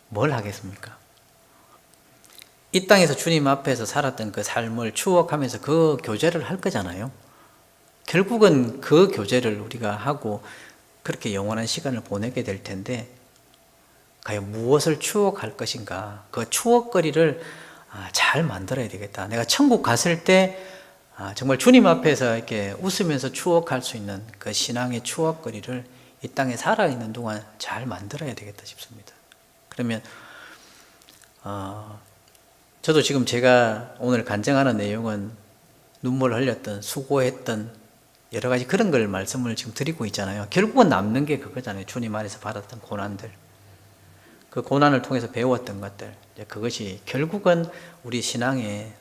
뭘 하겠습니까? 이 땅에서 주님 앞에서 살았던 그 삶을 추억하면서 그 교제를 할 거잖아요. 결국은 그 교제를 우리가 하고 그렇게 영원한 시간을 보내게 될 텐데, 과연 무엇을 추억할 것인가? 그 추억거리를 잘 만들어야 되겠다. 내가 천국 갔을 때 정말 주님 앞에서 이렇게 웃으면서 추억할 수 있는 그 신앙의 추억거리를 이 땅에 살아있는 동안 잘 만들어야 되겠다 싶습니다. 그러면 저도 지금 제가 오늘 간증하는 내용은 눈물 흘렸던, 수고했던 여러 가지 그런 걸 말씀을 지금 드리고 있잖아요. 결국은 남는 게 그거잖아요. 주님 안에서 받았던 고난들, 그 고난을 통해서 배웠던 것들, 그것이 결국은 우리 신앙의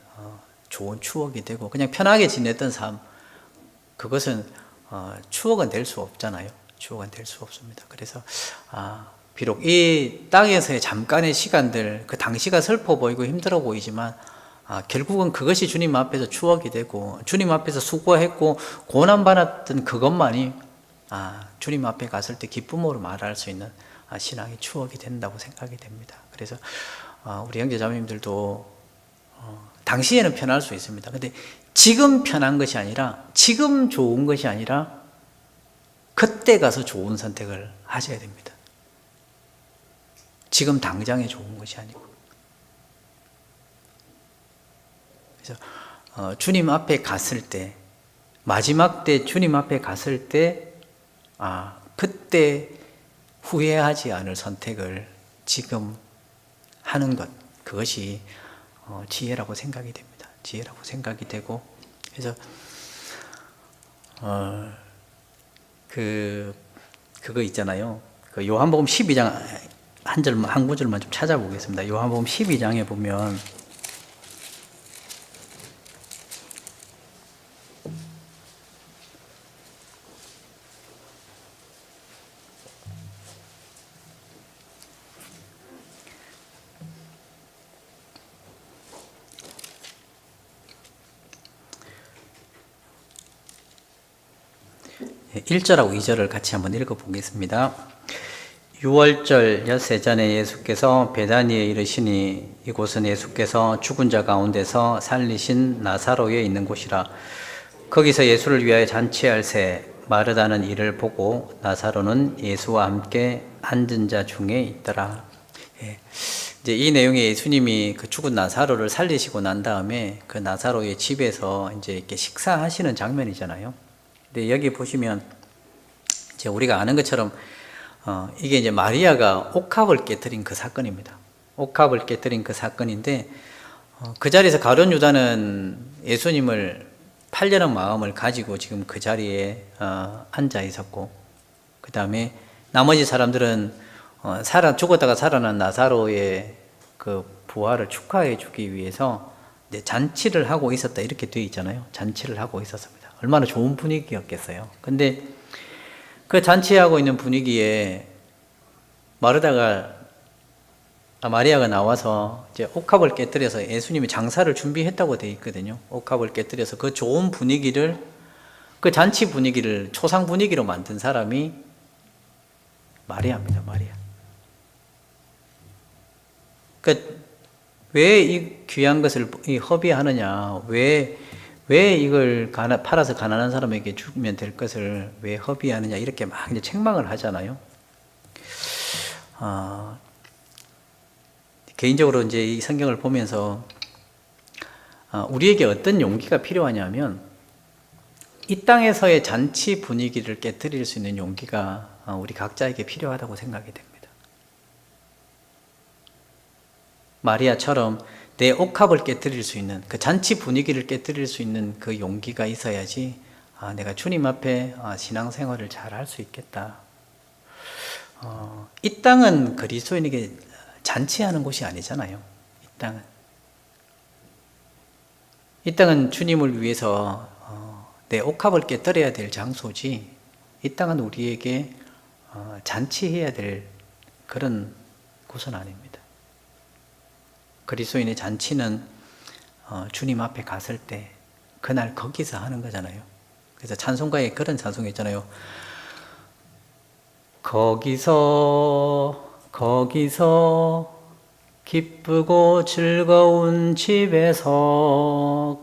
좋은 추억이 되고, 그냥 편하게 지냈던 삶, 그것은 추억은 될 수 없잖아요. 추억은 될 수 없습니다. 그래서 비록 이 땅에서의 잠깐의 시간들, 그 당시가 슬퍼 보이고 힘들어 보이지만 결국은 그것이 주님 앞에서 추억이 되고, 주님 앞에서 수고했고 고난받았던 그것만이 주님 앞에 갔을 때 기쁨으로 말할 수 있는 신앙의 추억이 된다고 생각이 됩니다. 그래서 우리 형제자매님들도 당시에는 편할 수 있습니다. 근데 지금 편한 것이 아니라, 지금 좋은 것이 아니라 그때 가서 좋은 선택을 하셔야 됩니다. 지금 당장에 좋은 것이 아니고. 그래서 주님 앞에 갔을 때, 마지막 때 주님 앞에 갔을 때 그때 후회하지 않을 선택을 지금 하는 것, 그것이 지혜라고 생각이 됩니다. 지혜라고 생각이 되고, 그래서 그거 있잖아요. 그 요한복음 12장 한 구절만 좀 찾아보겠습니다. 요한복음 12장에 보면 네, 1절하고 2절을 같이 한번 읽어보겠습니다. 6월절 엿새 전에 예수께서 베다니에 이르시니, 이곳은 예수께서 죽은 자 가운데서 살리신 나사로에 있는 곳이라. 거기서 예수를 위하여 잔치할새 마르다는 이를 보고 나사로는 예수와 함께 앉은 자 중에 있더라. 이제 이 내용이 예수님이 그 죽은 나사로를 살리시고 난 다음에 그 나사로의 집에서 이제 이렇게 식사하시는 장면이잖아요. 근데 여기 보시면 이제 우리가 아는 것처럼 이게 이제 마리아가 옥합을 깨뜨린 그 사건입니다. 옥합을 깨뜨린 그 사건인데, 그 자리에서 가룟 유다는 예수님을 팔려는 마음을 가지고 지금 그 자리에 앉아 있었고, 그 다음에 나머지 사람들은 죽었다가 살아난 나사로의 그 부활을 축하해 주기 위해서 이제 잔치를 하고 있었다, 이렇게 되어 있잖아요. 잔치를 하고 있었습니다. 얼마나 좋은 분위기였겠어요. 근데 그 잔치하고 있는 분위기에 마리아가 나와서 이제 옥합을 깨뜨려서 예수님이 장사를 준비했다고 되어 있거든요. 옥합을 깨뜨려서 그 좋은 분위기를, 그 잔치 분위기를 초상 분위기로 만든 사람이 마리아입니다. 마리아. 왜 이 귀한 것을 허비하느냐? 왜 이걸 팔아서 가난한 사람에게 주면 될 것을 왜 허비하느냐? 이렇게 막 이제 책망을 하잖아요. 개인적으로 이제 이 성경을 보면서 우리에게 어떤 용기가 필요하냐면, 이 땅에서의 잔치 분위기를 깨뜨릴 수 있는 용기가 우리 각자에게 필요하다고 생각이 됩니다. 마리아처럼 내 옥합을 깨뜨릴 수 있는, 그 잔치 분위기를 깨뜨릴 수 있는 그 용기가 있어야지 내가 주님 앞에 신앙생활을 잘 할 수 있겠다. 이 땅은 그리스도인에게 잔치하는 곳이 아니잖아요. 이 땅은 주님을 위해서 내 옥합을 깨뜨려야 될 장소지, 이 땅은 우리에게 잔치해야 될 그런 곳은 아닙니다. 그리스도인의 잔치는 주님 앞에 갔을 때 그날 거기서 하는 거잖아요. 그래서 찬송가에 그런 찬송이 있잖아요. 거기서 기쁘고 즐거운 집에서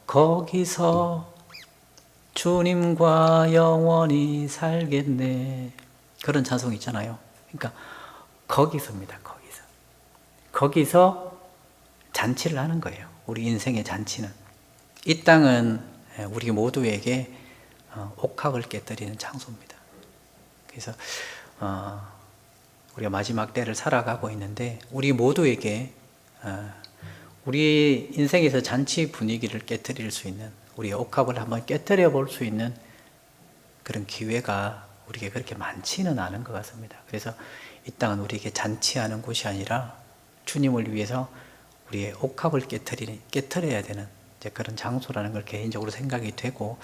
거기서 주님과 영원히 살겠네. 그런 찬송이 있잖아요. 그러니까 거기서입니다. 거기서 잔치를 하는 거예요. 우리 인생의 잔치는. 이 땅은 우리 모두에게 옥합을 깨뜨리는 장소입니다. 그래서 우리가 마지막 때를 살아가고 있는데, 우리 모두에게 우리 인생에서 잔치 분위기를 깨뜨릴 수 있는, 우리의 옥합을 한번 깨뜨려 볼 수 있는 그런 기회가 우리에게 그렇게 많지는 않은 것 같습니다. 그래서 이 땅은 우리에게 잔치하는 곳이 아니라 주님을 위해서 우리의 옥합을 깨뜨려야 되는 그런 장소라는 걸 개인적으로 생각이 되고,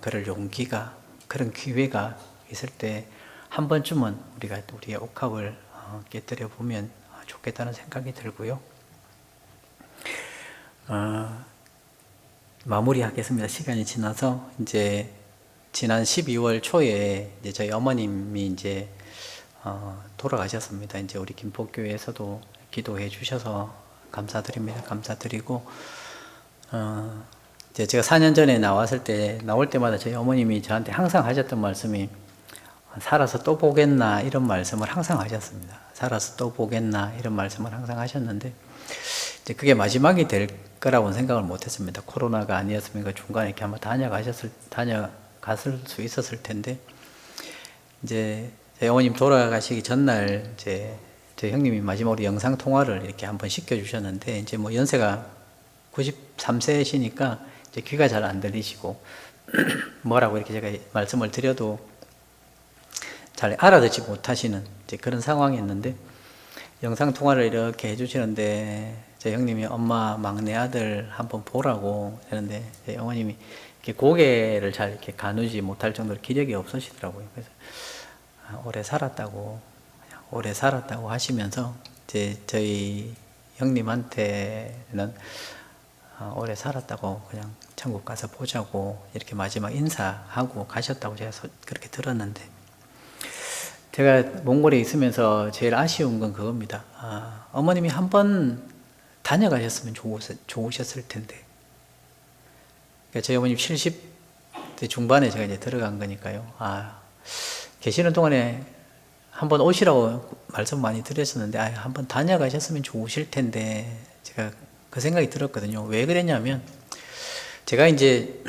그럴 용기가, 그런 기회가 있을 때 한 번쯤은 우리가 우리의 옥합을 깨뜨려 보면 좋겠다는 생각이 들고요. 마무리하겠습니다. 시간이 지나서 이제 지난 12월 초에 이제 저희 어머님이 이제 돌아가셨습니다. 이제 우리 김포교회에서도 기도해 주셔서 감사드립니다. 감사드리고, 이제 제가 4년 전에 나올 때마다 저희 어머님이 저한테 항상 하셨던 말씀이, 살아서 또 보겠나, 이런 말씀을 항상 하셨습니다. 살아서 또 보겠나, 이런 말씀을 항상 하셨는데, 이제 그게 마지막이 될 거라고는 생각을 못 했습니다. 코로나가 아니었으면 중간에 이렇게 한번 다녀갔을 수 있었을 텐데, 이제 저희 어머님 돌아가시기 전날 이제 저희 형님이 마지막으로 영상 통화를 이렇게 한번 시켜주셨는데, 이제 뭐 연세가 93세시니까 이제 귀가 잘 안 들리시고 뭐라고 이렇게 제가 말씀을 드려도 잘 알아듣지 못하시는 이제 그런 상황이었는데, 영상 통화를 이렇게 해주시는데 제 형님이 엄마 막내 아들 한번 보라고 하는데, 제 어머님이 이렇게 고개를 잘 이렇게 가누지 못할 정도로 기력이 없으시더라고요. 그래서 오래 살았다고 하시면서 이제 저희 형님한테는 오래 살았다고 그냥 천국 가서 보자고 이렇게 마지막 인사하고 가셨다고 제가 그렇게 들었는데, 제가 몽골에 있으면서 제일 아쉬운 건 그겁니다. 어머님이 한번 다녀가셨으면 좋으셨을 텐데. 그러니까 저희 어머님 70대 중반에 제가 이제 들어간 거니까요. 계시는 동안에 한번 오시라고 말씀 많이 드렸었는데, 한번 다녀가셨으면 좋으실 텐데, 제가 그 생각이 들었거든요. 왜 그랬냐면, 제가 이제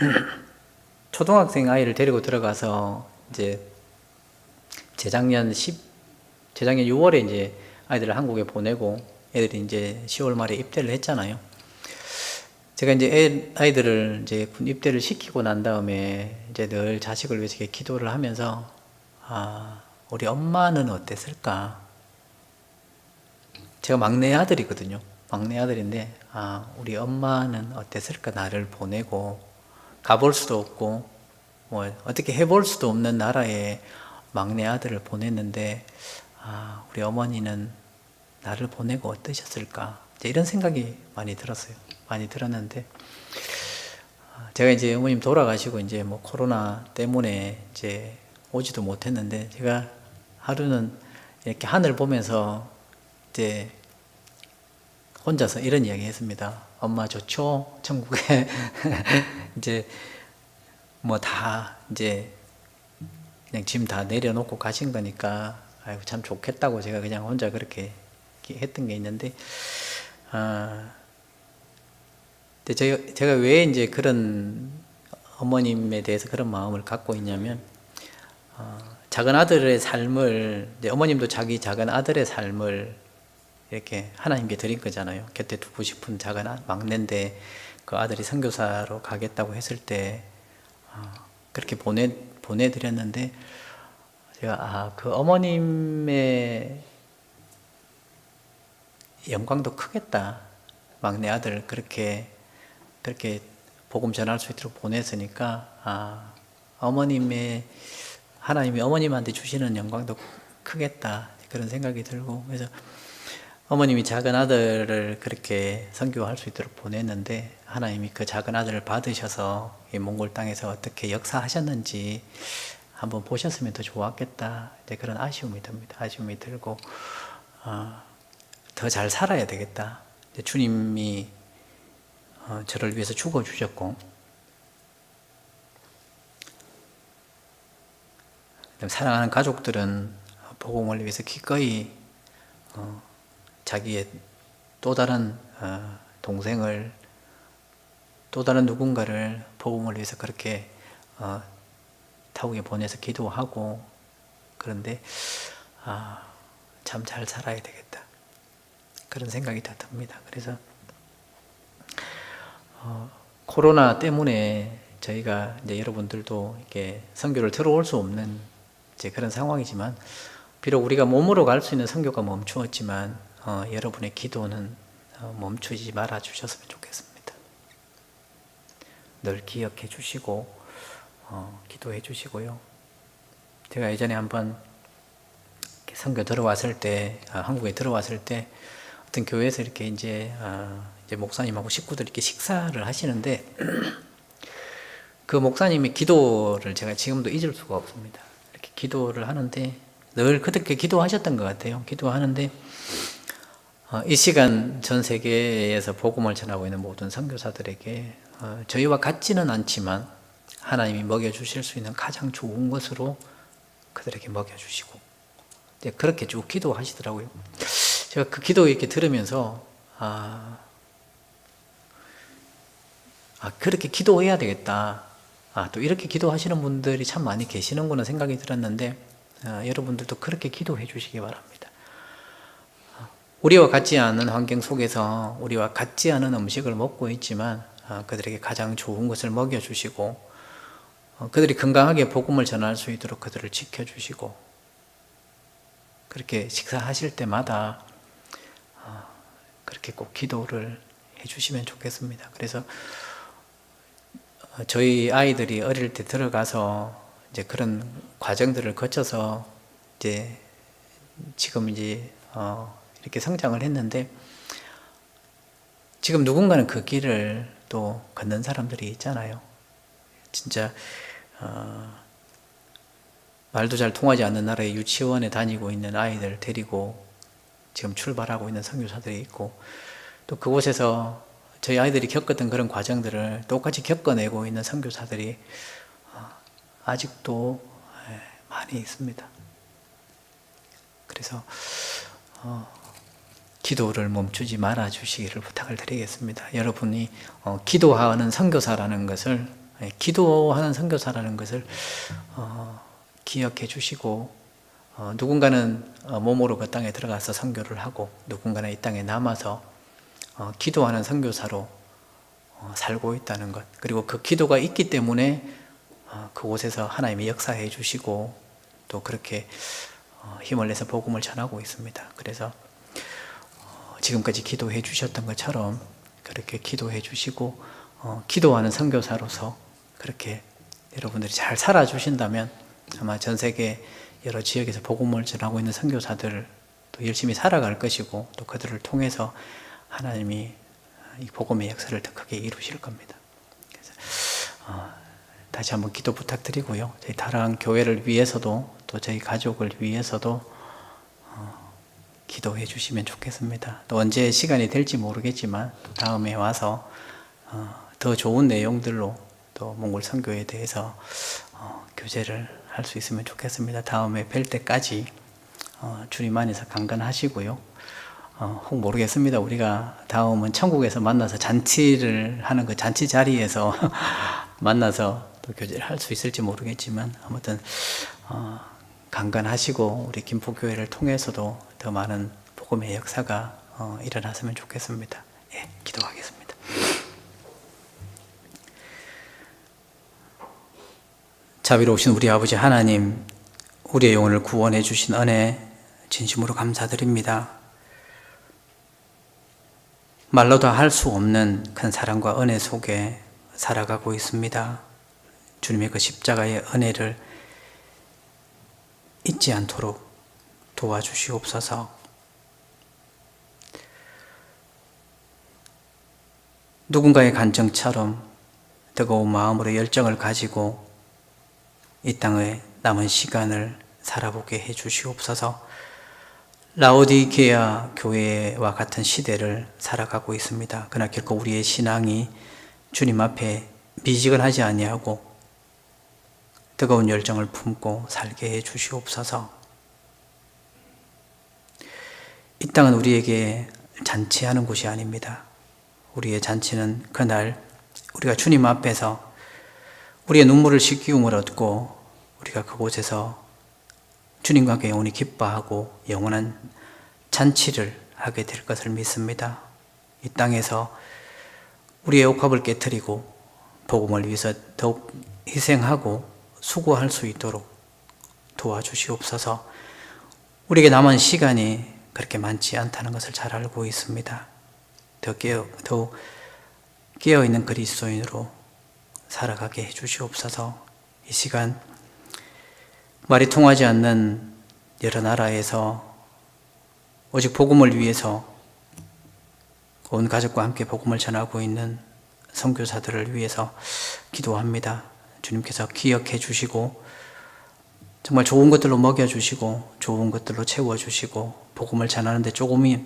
초등학생 아이를 데리고 들어가서 이제 재작년 6월에 이제 아이들을 한국에 보내고 애들이 이제 10월 말에 입대를 했잖아요. 제가 이제 아이들을 이제 군 입대를 시키고 난 다음에 이제 늘 자식을 위해서 이렇게 기도를 하면서, 우리 엄마는 어땠을까? 제가 막내 아들이거든요. 막내 아들인데, 우리 엄마는 어땠을까? 나를 보내고 가볼 수도 없고 뭐 어떻게 해볼 수도 없는 나라에 막내 아들을 보냈는데, 우리 어머니는 나를 보내고 어떠셨을까? 이런 생각이 많이 들었어요. 많이 들었는데, 제가 이제 어머님 돌아가시고 이제 뭐 코로나 때문에 이제 오지도 못했는데, 제가 하루는 이렇게 하늘 보면서 이제 혼자서 이런 이야기 했습니다. 엄마 좋죠? 천국에 이제 뭐 다 이제 그냥 짐 다 내려놓고 가신 거니까 아이고 참 좋겠다고 제가 그냥 혼자 그렇게 했던 게 있는데, 근데 제가 왜 이제 그런 어머님에 대해서 그런 마음을 갖고 있냐면, 작은 아들의 삶을, 이제 어머님도 자기 작은 아들의 삶을 이렇게 하나님께 드린 거잖아요. 곁에 두고 싶은 작은 막내인데 그 아들이 선교사로 가겠다고 했을 때 그렇게 보내드렸는데 제가 그 어머님의 영광도 크겠다. 막내 아들 그렇게 복음 전할 수 있도록 보냈으니까 하나님이 어머님한테 주시는 영광도 크겠다. 그런 생각이 들고, 그래서 어머님이 작은 아들을 그렇게 선교할 수 있도록 보냈는데 하나님이 그 작은 아들을 받으셔서 이 몽골 땅에서 어떻게 역사하셨는지 한번 보셨으면 더 좋았겠다. 이제 그런 아쉬움이 듭니다. 아쉬움이 들고 더 잘 살아야 되겠다. 주님이 저를 위해서 죽어주셨고, 사랑하는 가족들은 복음을 위해서 기꺼이 자기의 또 다른 동생을, 또 다른 누군가를 복음을 위해서 그렇게 타국에 보내서 기도하고, 그런데 참 잘 살아야 되겠다. 그런 생각이 다 듭니다. 그래서 코로나 때문에 저희가 이제 여러분들도 이렇게 선교를 들어올 수 없는 이제 그런 상황이지만, 비록 우리가 몸으로 갈 수 있는 선교가 멈추었지만 여러분의 기도는 멈추지 말아 주셨으면 좋겠습니다. 늘 기억해 주시고 기도해 주시고요. 제가 예전에 한번 선교 들어왔을 때, 한국에 들어왔을 때 어떤 교회에서 이렇게 이제 목사님하고 식구들이 이렇게 식사를 하시는데 그 목사님의 기도를 제가 지금도 잊을 수가 없습니다. 이렇게 기도를 하는데 늘 그렇게 기도하셨던 것 같아요. 기도하는데 이 시간 전 세계에서 복음을 전하고 있는 모든 선교사들에게 저희와 같지는 않지만 하나님이 먹여주실 수 있는 가장 좋은 것으로 그들에게 먹여주시고, 그렇게 쭉 기도하시더라고요. 제가 그 기도 이렇게 들으면서 그렇게 기도해야 되겠다. 또 이렇게 기도하시는 분들이 참 많이 계시는구나 생각이 들었는데, 여러분들도 그렇게 기도해 주시기 바랍니다. 우리와 같지 않은 환경 속에서 우리와 같지 않은 음식을 먹고 있지만 그들에게 가장 좋은 것을 먹여주시고, 그들이 건강하게 복음을 전할 수 있도록 그들을 지켜주시고, 그렇게 식사하실 때마다 그렇게 꼭 기도를 해주시면 좋겠습니다. 그래서 저희 아이들이 어릴 때 들어가서 이제 그런 과정들을 거쳐서 이제 지금 이제 이렇게 성장을 했는데, 지금 누군가는 그 길을 또 걷는 사람들이 있잖아요. 진짜 말도 잘 통하지 않는 나라의 유치원에 다니고 있는 아이들 데리고 지금 출발하고 있는 선교사들이 있고, 또 그곳에서 저희 아이들이 겪었던 그런 과정들을 똑같이 겪어내고 있는 선교사들이 아직도 많이 있습니다. 그래서 기도를 멈추지 말아 주시기를 부탁을 드리겠습니다. 여러분이 기도하는 선교사라는 것을 기억해 주시고, 누군가는 몸으로 그 땅에 들어가서 선교를 하고, 누군가는 이 땅에 남아서 기도하는 선교사로 살고 있다는 것, 그리고 그 기도가 있기 때문에 그곳에서 하나님이 역사해 주시고 또 그렇게 힘을 내서 복음을 전하고 있습니다. 그래서 지금까지 기도해 주셨던 것처럼 그렇게 기도해 주시고 기도하는 선교사로서 그렇게 여러분들이 잘 살아주신다면 아마 전 세계 여러 지역에서 복음을 전하고 있는 선교사들 또 열심히 살아갈 것이고, 또 그들을 통해서 하나님이 이 복음의 역사를 더 크게 이루실 겁니다. 그래서 다시 한번 기도 부탁드리고요. 저희 다랑 교회를 위해서도 또 저희 가족을 위해서도 기도해 주시면 좋겠습니다. 또 언제 시간이 될지 모르겠지만 또 다음에 와서 더 좋은 내용들로 또 몽골 선교에 대해서 교제를 할 수 있으면 좋겠습니다. 다음에 뵐 때까지 주님 안에서 강건하시고요. 혹 모르겠습니다. 우리가 다음은 천국에서 만나서 잔치를 하는 그 잔치 자리에서 만나서 또 교제를 할 수 있을지 모르겠지만, 아무튼 강건하시고 우리 김포교회를 통해서도 더 많은 복음의 역사가 일어났으면 좋겠습니다. 예, 기도하겠습니다. 자비로우신 우리 아버지 하나님, 우리의 영혼을 구원해 주신 은혜 진심으로 감사드립니다. 말로 다 할 수 없는 큰 사랑과 은혜 속에 살아가고 있습니다. 주님의 그 십자가의 은혜를 잊지 않도록 도와주시옵소서. 누군가의 간증처럼 뜨거운 마음으로 열정을 가지고 이 땅의 남은 시간을 살아보게 해 주시옵소서. 라오디게아 교회와 같은 시대를 살아가고 있습니다. 그러나 결코 우리의 신앙이 주님 앞에 미지근하지 아니하고 뜨거운 열정을 품고 살게 해 주시옵소서. 이 땅은 우리에게 잔치하는 곳이 아닙니다. 우리의 잔치는 그날 우리가 주님 앞에서 우리의 눈물을 씻기움을 얻고 우리가 그곳에서 주님과 함께 영원히 기뻐하고 영원한 잔치를 하게 될 것을 믿습니다. 이 땅에서 우리의 옥합을 깨트리고 복음을 위해서 더욱 희생하고 수고할 수 있도록 도와주시옵소서. 우리에게 남은 시간이 그렇게 많지 않다는 것을 잘 알고 있습니다. 더욱 깨어있는 그리스도인으로 살아가게 해주시옵소서. 이 시간 말이 통하지 않는 여러 나라에서 오직 복음을 위해서 온 가족과 함께 복음을 전하고 있는 선교사들을 위해서 기도합니다. 주님께서 기억해 주시고 정말 좋은 것들로 먹여주시고 좋은 것들로 채워주시고 복음을 전하는데 조금의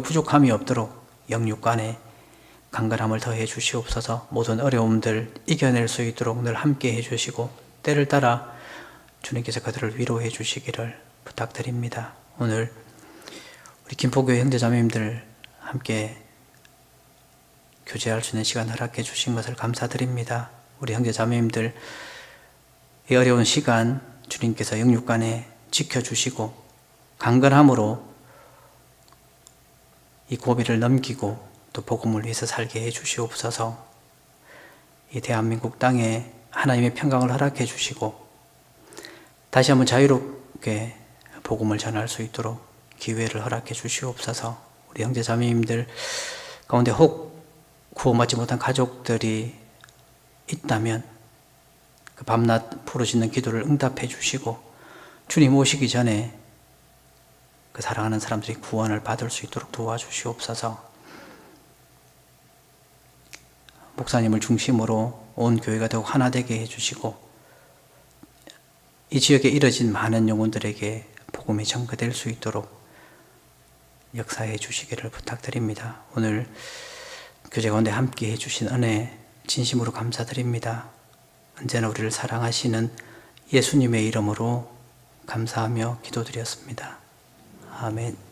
부족함이 없도록 영육간에 강건함을 더해 주시옵소서. 모든 어려움들 이겨낼 수 있도록 늘 함께 해주시고 때를 따라 주님께서 그들을 위로해 주시기를 부탁드립니다. 오늘 우리 김포교회 형제자매님들 함께 교제할 수 있는 시간 허락해 주신 것을 감사드립니다. 우리 형제자매님들 이 어려운 시간 주님께서 영육간에 지켜주시고 강건함으로 이 고비를 넘기고 또 복음을 위해서 살게 해 주시옵소서. 이 대한민국 땅에 하나님의 평강을 허락해 주시고 다시 한번 자유롭게 복음을 전할 수 있도록 기회를 허락해 주시옵소서. 우리 형제 자매님들 가운데 혹 구원받지 못한 가족들이 있다면 그 밤낮 부르짖는 기도를 응답해 주시고 주님 오시기 전에 그 사랑하는 사람들이 구원을 받을 수 있도록 도와주시옵소서. 목사님을 중심으로 온 교회가 더욱 하나 되게 해주시고 이 지역에 이뤄진 많은 영혼들에게 복음이 전가될 수 있도록 역사해 주시기를 부탁드립니다. 오늘 교제 가운데 함께 해주신 은혜 진심으로 감사드립니다. 언제나 우리를 사랑하시는 예수님의 이름으로 감사하며 기도드렸습니다. 아멘.